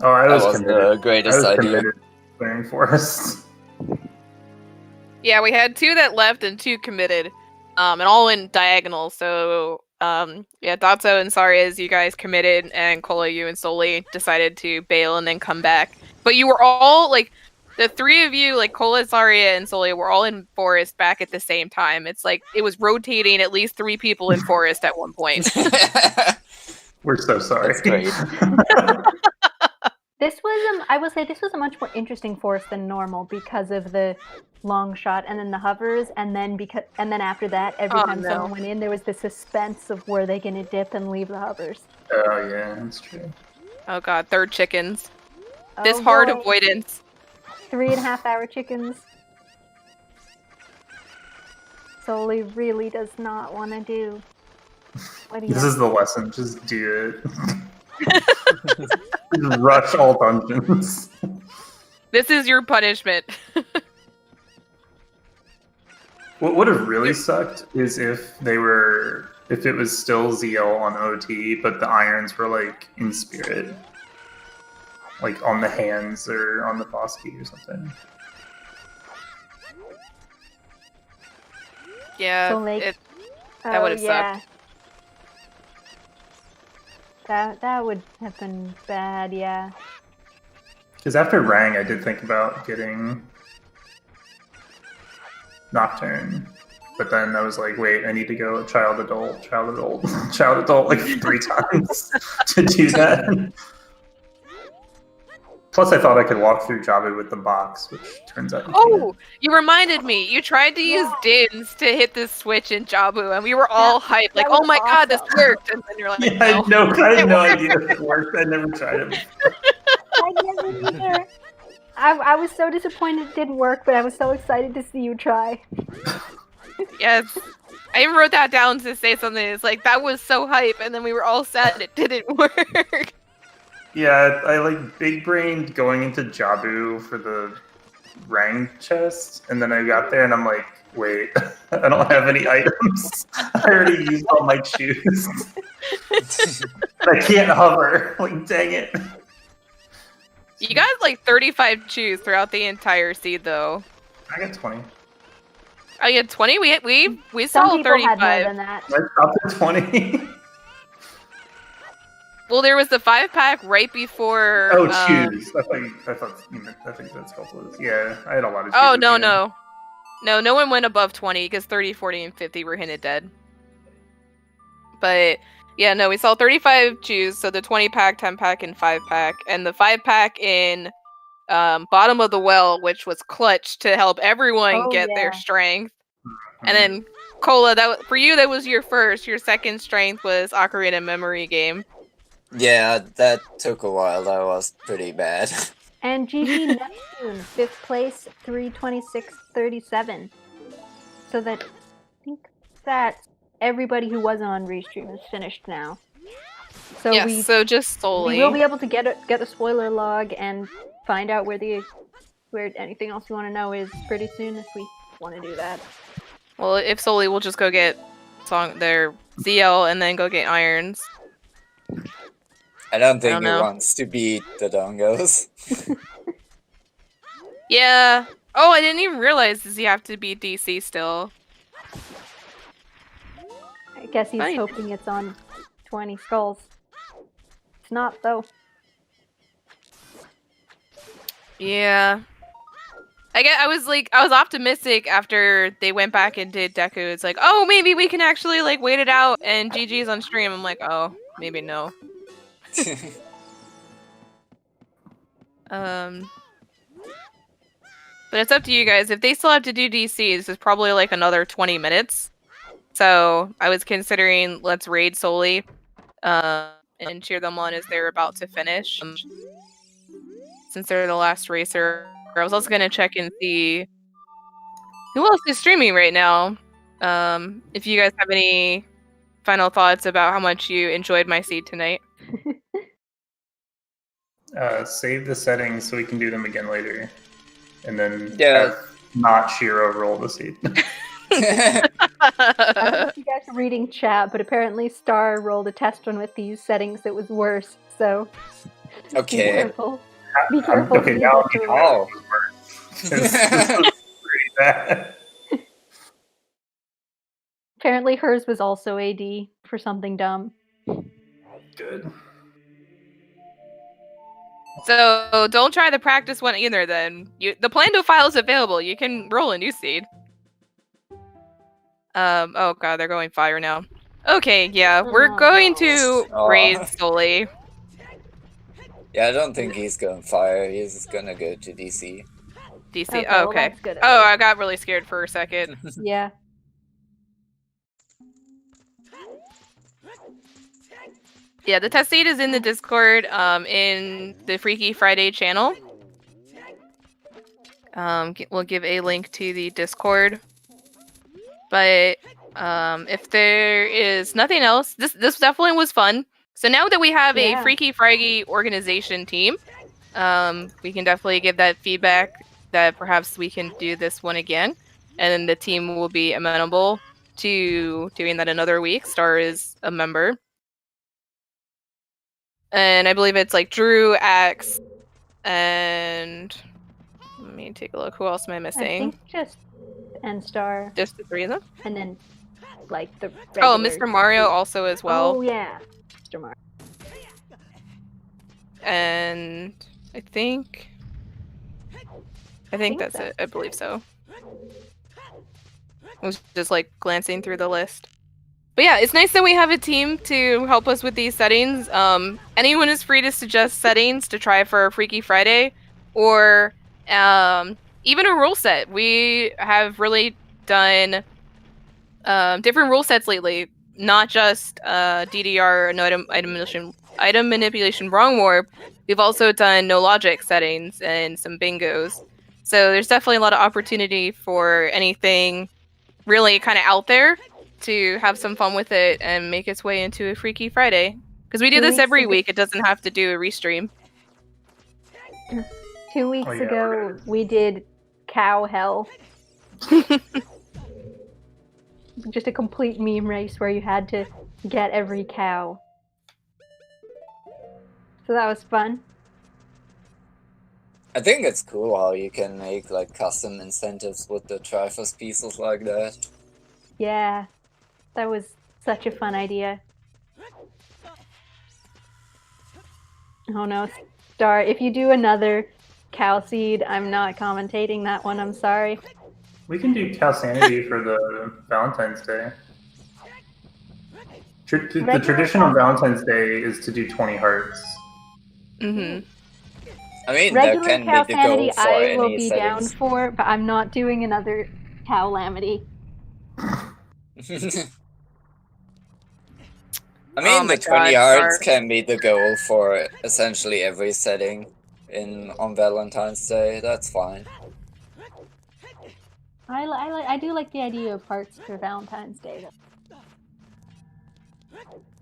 Oh, I was That wasn't committed. the greatest I was idea. committed to clearing forest. Yeah, we had 2 that left and 2 committed. And all in diagonal, so yeah, Dotso and Sarias, you guys committed, and Kola, you and Soli decided to bail and then come back. But you were all like, the three of you, like Cola, Zarya, and Solia, were all in forest back at the same time. It's like it was rotating at least 3 people in forest at one point. We're so sorry. That's great. This was, I will say, this was a much more interesting forest than normal because of the long shot and then the hovers, and then after that, every time someone went in, there was the suspense of were they going to dip and leave the hovers. Oh yeah, that's true. Oh god, third chickens. Oh, This hard boy. avoidance. 3.5-hour chickens. Soli really does not want to do. What do you This is the lesson. Just do it. Just rush all dungeons. This is your punishment. What would have really sucked is if it was still ZL on OT, but the irons were like in spirit. Like on the hands or on the boss key or something. Yeah, So, like, that would have sucked. That would have been bad, yeah. Because after Rang, I did think about getting Nocturne. But then I was like, wait, I need to go child adult, like 3 times to do that. Plus, I thought I could walk through Jabu with the box, which turns out you can't. You reminded me. You tried to use Dins to hit this switch in Jabu, and we were all hyped, like, was oh my god, this awesome. worked! And then you're like, Yeah, no. I had no idea if it worked. I never tried it before. I never either. I was so disappointed it didn't work, but I was so excited to see you try. Yes. I even wrote that down to say something. It's like, that was so hype, and then we were all sad it didn't work. Yeah, I like big brained going into Jabu for the Rang chest, and then I got there and I'm like, wait, I don't have any items. I already used all my shoes. I can't hover. Like, dang it. You got like 35 chews throughout the entire seed, though. I got 20. Oh, you had 20? We Some saw people 35. had more than that. I stopped at 20. Well, there was the 5-pack right before. Oh, shoes. I thought you meant, I think that's called was. Yeah, I had a lot of shoes. Oh, at no, the end. no. No one went above 20 because 30, 40, and 50 were hinted dead. But yeah, no, we saw 35 chews, so the 20-pack, 10-pack, and 5-pack. And the 5-pack in Bottom of the Well, which was clutch to help everyone get their strength. And then, Cola, for you, that was your first. Your second strength was Ocarina Memory Game. Yeah, that took a while. That was pretty bad. And GG Neptune, 5th place, 326.37. So that, I think that everybody who was on Restream is finished now. So yes, so just solely. We will be able to get a spoiler log and find out where anything else you want to know is pretty soon if we want to do that. Well, if solely, we'll just go get their ZL and then go get irons. I don't think he wants to beat the Dongos. Yeah. Oh, I didn't even realize you have to beat DC still. I guess he's hoping it's on 20 skulls. It's not, though. Yeah. I was optimistic after they went back and did Deku. It's like, oh, maybe we can actually like wait it out and GG's on stream. I'm like, oh, maybe no. But it's up to you guys. If they still have to do DCs, it's probably like another 20 minutes. So I was considering let's raid solely and cheer them on as they're about to finish. Since they're the last racer. I was also going to check and see who else is streaming right now. If you guys have any final thoughts about how much you enjoyed my seed tonight. Save the settings so we can do them again later. And then Yeah. have not Shiro roll the seed. I don't know if you guys are reading chat, but apparently Star rolled a test one with these settings that was worse, so Okay. be careful. Be careful. Okay, now I Oh. This was pretty bad. Apparently hers was also AD for something dumb. Good. So don't try the practice one either. Then the Plando file is available. You can roll a new seed. Oh god, they're going fire now. Okay, yeah, we're going to raid solely. Yeah, I don't think he's going fire. He's gonna go to DC. DC. Okay, Oh, well, okay. that's good at Oh, least. I got really scared for a second. Yeah. Yeah, the test seed is in the Discord, in the Freaky Friday channel. We'll give a link to the Discord. But if there is nothing else, this definitely was fun. So now that we have a Freaky Friday organization team, we can definitely give that feedback that perhaps we can do this one again, and then the team will be amenable to doing that another week. Star is a member. And I believe it's like Drew, Axe, and let me take a look. Who else am I missing? I think just N-Star. Just the three of them? And then, like, the Oh, regulars. Mr. Mario also as well. Oh, yeah. Mr. Mario. And I think that's it. I believe so. I was just like glancing through the list. But yeah, it's nice that we have a team to help us with these settings. Anyone is free to suggest settings to try for Freaky Friday, or even a rule set. We have really done different rule sets lately, not just DDR, no item manipulation wrong warp. We've also done no logic settings and some bingos. So there's definitely a lot of opportunity for anything really kind of out there to have some fun with it and make its way into a Freaky Friday. Because we do this every week. It doesn't have to do a restream. 2 weeks ago, we did Cow Hell. Just a complete meme race where you had to get every cow. So that was fun. I think it's cool how you can make like custom incentives with the Triforce pieces like that. Yeah, that was such a fun idea. Oh no, Star, if you do another cow seed, I'm not commentating that one, I'm sorry. We can do Cow Sanity for the Valentine's Day. The tradition on Valentine's Day is to do 20 hearts. Mm-hmm. I mean, regular there can cow be the sanity goal for I will any be settings. down for, but I'm not doing another Cowlamity. I mean, Oh my the 20 God, hearts Star. can be the goal for essentially every setting on Valentine's Day. That's fine. I do like the idea of hearts for Valentine's Day.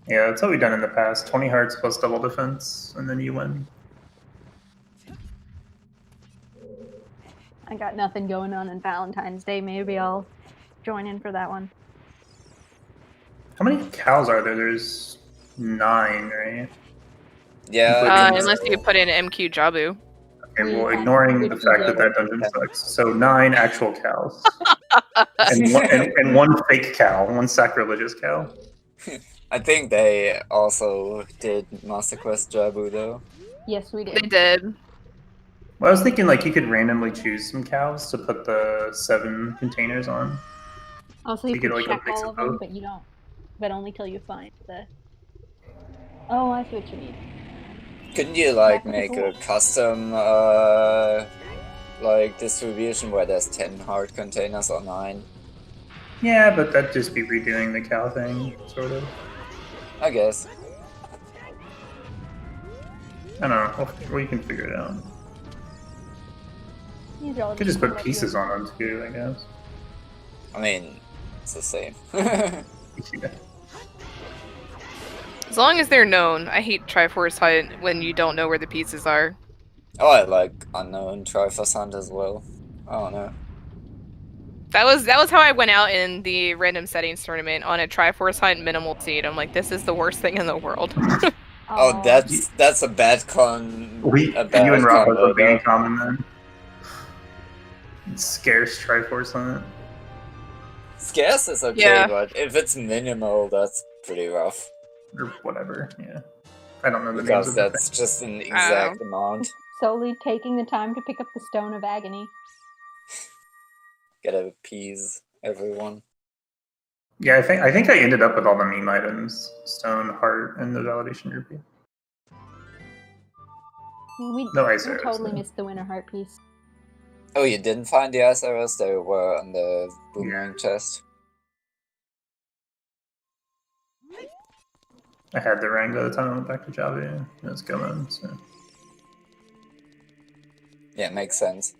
Yeah, that's what we've done in the past. 20 hearts plus double defense, and then you win. I got nothing going on Valentine's Day. Maybe I'll join in for that one. How many cows are there? There's 9, right? Yeah. Unless you put in MQ Jabu. Okay, well, ignoring the fact that that dungeon sucks. So 9 actual cows. and one fake cow, one sacrilegious cow. I think they also did Master Quest Jabu though. Yes, we did. They did. Well, I was thinking like you could randomly choose some cows to put the 7 containers on. Also, you You can get, like, a check mix all of of them, both. but you don't. But only till you find the. Oh, I see what you mean. Couldn't you like That make could be a custom like distribution where there's 10 heart containers or 9? Yeah, but that'd just be redoing the cow thing, sort of. I guess. I don't know. We can figure it out. These are all You could just put cool pieces ideas. on them too, I guess. I mean, it's the same. Yeah. As long as they're known. I hate Triforce Hunt when you don't know where the pieces are. Oh, I like unknown Triforce Hunt as well. I don't know. That was how I went out in the random settings tournament on a Triforce Hunt minimal seed. I'm like, this is the worst thing in the world. Oh, Aw. that's a bad con. You a bad and Rob have combo, something in though. common then. It's scarce Triforce Hunt. Scarce is okay, Yeah. but if it's minimal, that's pretty rough. Or whatever, yeah. I don't know the names Because of the that's just an exact amount. Solely taking the time to pick up the Stone of Agony. Gotta appease everyone. Yeah, I think I ended up with all the meme items: stone, heart, and the validation rupee. We No ice arrows, totally no. missed the winter heart piece. Oh, you didn't find the ice arrows? They were on the boomerang chest. I had the rank by the time I went back to Java. And it was going. So Yeah, makes sense.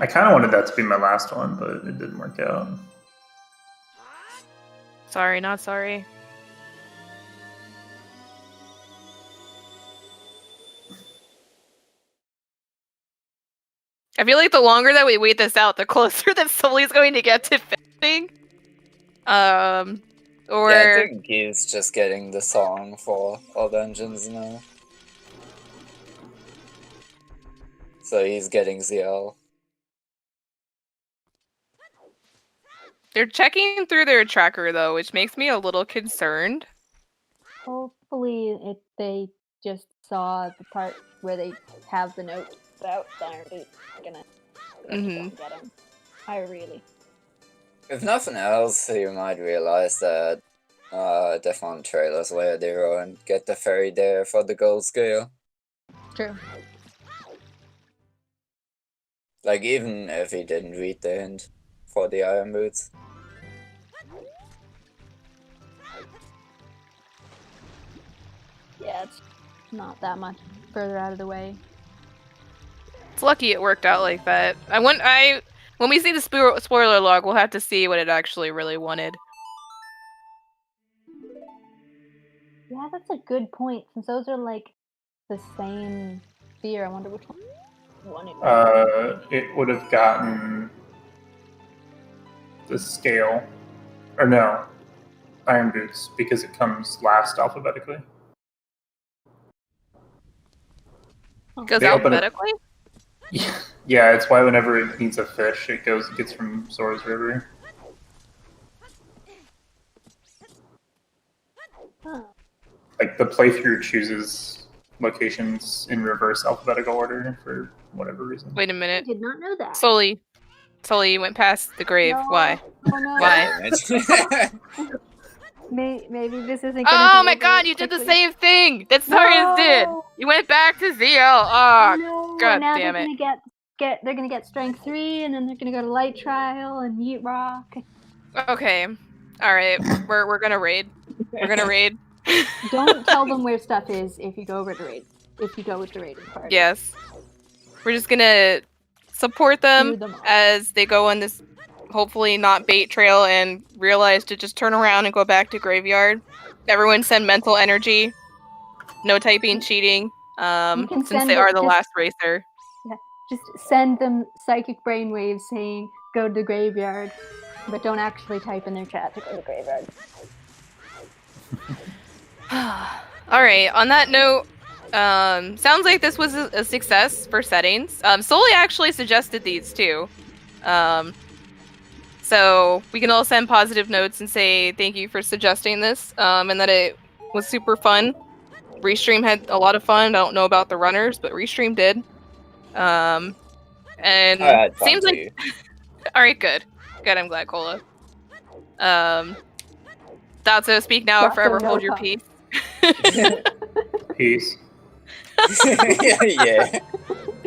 I kind of wanted that to be my last one, but it didn't work out. Sorry, not sorry. I feel like the longer that we wait this out, the closer that Sully's going to get to finishing. Yeah, I think he's just getting the song for all dungeons now. So he's getting ZL. They're checking through their tracker though, which makes me a little concerned. Hopefully they just saw the part where they have the note about Iron Boot. Gonna get him. I really. If nothing else, you might realize that Defon trailers layer 0 and get the ferry there for the gold scale. True. Like, even if he didn't read the hint for the Iron Boots. Yeah, it's not that much further out of the way. It's lucky it worked out like that. When we see the spoiler log, we'll have to see what it actually really wanted. Yeah, that's a good point. Since those are like the same sphere, I wonder which one it was. It would have gotten the scale, or no, Iron Boots, because it comes last alphabetically. Goes alphabetically? Yeah, it's why whenever it needs a fish, it gets from Zora's River. Huh. Like the playthrough chooses locations in reverse alphabetical order for whatever reason. Wait a minute. I did not know that. Sully, you went past the grave. No. Why? Oh no. Why? Maybe this isn't. Oh my god, you did the same thing that Sarius did! You went back to ZL! Oh, no. god Now damn they're it. they're gonna get strength 3, and then they're gonna go to light trial and meet rock. Okay. Alright, we're gonna raid. We're gonna raid. Don't tell them where stuff is if you go over to raid. If you go with the raiding part. Yes. We're just gonna support them as they go on this hopefully not bait trail and realize to just turn around and go back to graveyard. Everyone send mental energy. No typing, cheating. Since they are the last racer. Yeah, just send them psychic brainwaves saying go to the graveyard, but don't actually type in their chat to go to the graveyard. Alright, on that note, sounds like this was a success for settings. Sully actually suggested these too. So we can all send positive notes and say thank you for suggesting this, and that it was super fun. Restream had a lot of fun. I don't know about the runners, but Restream did. And seems like alright, good. Good, I'm glad, Cola. Dotso, speak now or forever hold your peace. Peace. Yeah.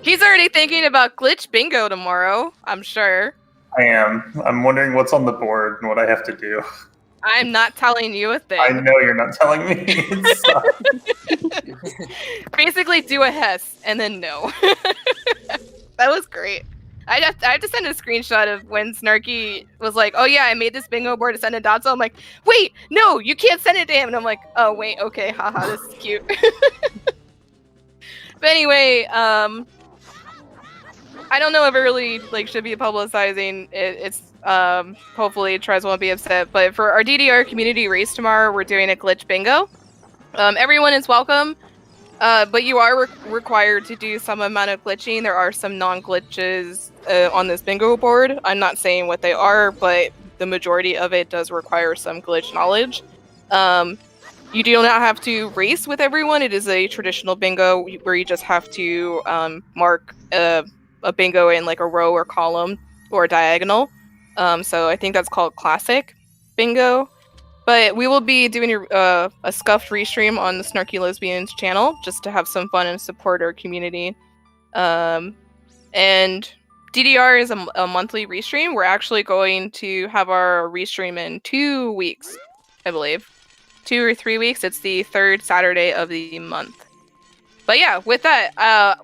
He's already thinking about glitch bingo tomorrow, I'm sure. I am. I'm wondering what's on the board and what I have to do. I'm not telling you a thing. I know you're not telling me. It sucks. Basically, do a Hess and then no. That was great. I have to send a screenshot of when Snarky was like, "Oh yeah, I made this bingo board to send to Dotso." I'm like, "Wait, no, you can't send it to him." And I'm like, "Oh wait, okay, haha, this is cute." But anyway, I don't know if it really should be publicizing it. It's hopefully Trez won't be upset. But for our DDR community race tomorrow, we're doing a glitch bingo. Everyone is welcome, but you are required to do some amount of glitching. There are some non-glitches on this bingo board. I'm not saying what they are, but the majority of it does require some glitch knowledge. You do not have to race with everyone. It is a traditional bingo where you just have to mark a bingo in like a row or column or diagonal. So I think that's called classic bingo. But we will be doing a scuffed restream on the Snarky Lesbians channel just to have some fun and support our community. And DDR is a monthly restream. We're actually going to have our restream in 2 weeks, I believe. 2 or 3 weeks. It's the third Saturday of the month. But yeah, with that,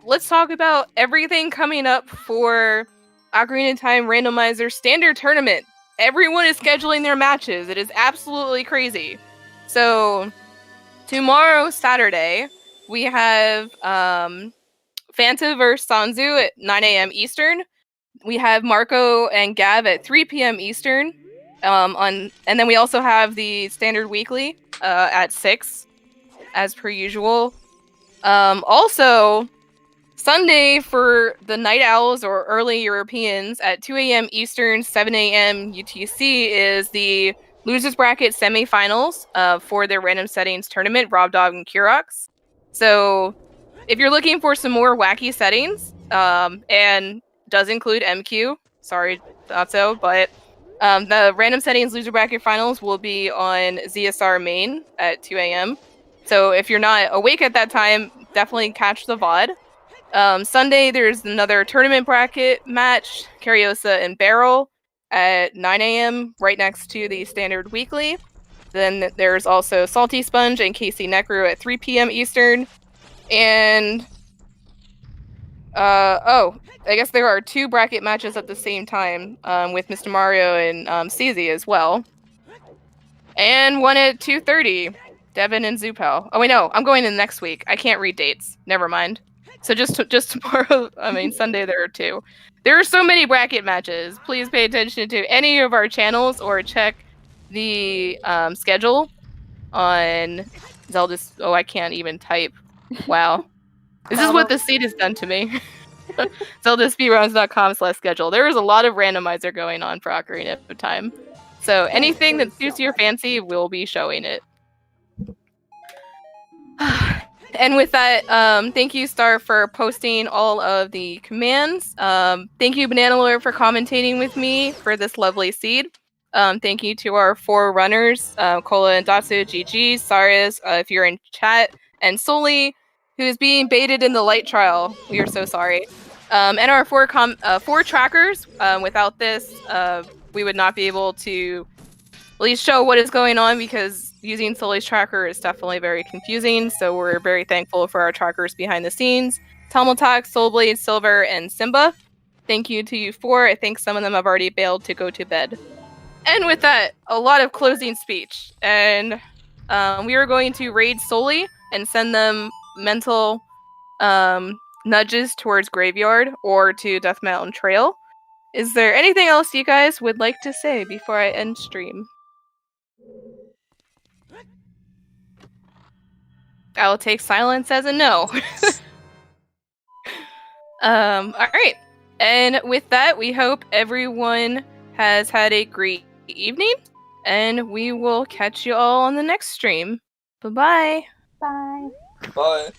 let's talk about everything coming up for Ocarina of Time Randomizer Standard Tournament. Everyone is scheduling their matches. It is absolutely crazy. So tomorrow, Saturday, we have Fanta vs. Sanzu at 9 a.m. Eastern. We have Marco and Gav at 3 p.m. Eastern. And then we also have the Standard Weekly at 6, as per usual. Also, Sunday for the Night Owls or early Europeans at 2 a.m. Eastern, 7 a.m. UTC is the Losers Bracket semifinals for their Random Settings tournament, Rob Dog and Kurox. So if you're looking for some more wacky settings, and does include MQ, sorry, not so, but the Random Settings Loser Bracket finals will be on ZSR main at 2 a.m. So if you're not awake at that time, definitely catch the VOD. Sunday, there's another tournament bracket match, Cariosa and Barrel at 9 a.m. right next to the Standard Weekly. Then there's also Salty Sponge and Casey Necro at 3 p.m. Eastern. And, I guess there are 2 bracket matches at the same time with Mr. Mario and CZ as well. And one at 2:30, Devin and Zupel. Oh, wait, no, I'm going in next week. I can't read dates. Never mind. So just tomorrow, Sunday there are 2. There are so many bracket matches. Please pay attention to any of our channels or check the schedule on Zelda's. Oh, I can't even type. Wow. This is what the seed has done to me. ZeldaSpeedRuns.com/schedule. There is a lot of randomizer going on for Ocarina of Time. So anything that suits your fancy, we'll be showing it. And with that, thank you, Star, for posting all of the commands. Thank you, Banana Lawyer, for commentating with me for this lovely seed. Thank you to our 4 runners, Kola and Datsu, GG, Sarius, if you're in chat, and Soli, who is being baited in the light trial. We are so sorry. And our 4 trackers. Without this, we would not be able to at least show what is going on, because using Soli's tracker is definitely very confusing, so we're very thankful for our trackers behind the scenes. Telmotok, Soulblade, Silver, and Simba. Thank you to you 4. I think some of them have already bailed to go to bed. And with that, a lot of closing speech. And we are going to raid Soli and send them mental nudges towards Graveyard or to Death Mountain Trail. Is there anything else you guys would like to say before I end stream? I'll take silence as a no. Alright. And with that, we hope everyone has had a great evening, and we will catch you all on the next stream. Bye-bye. Bye. Bye.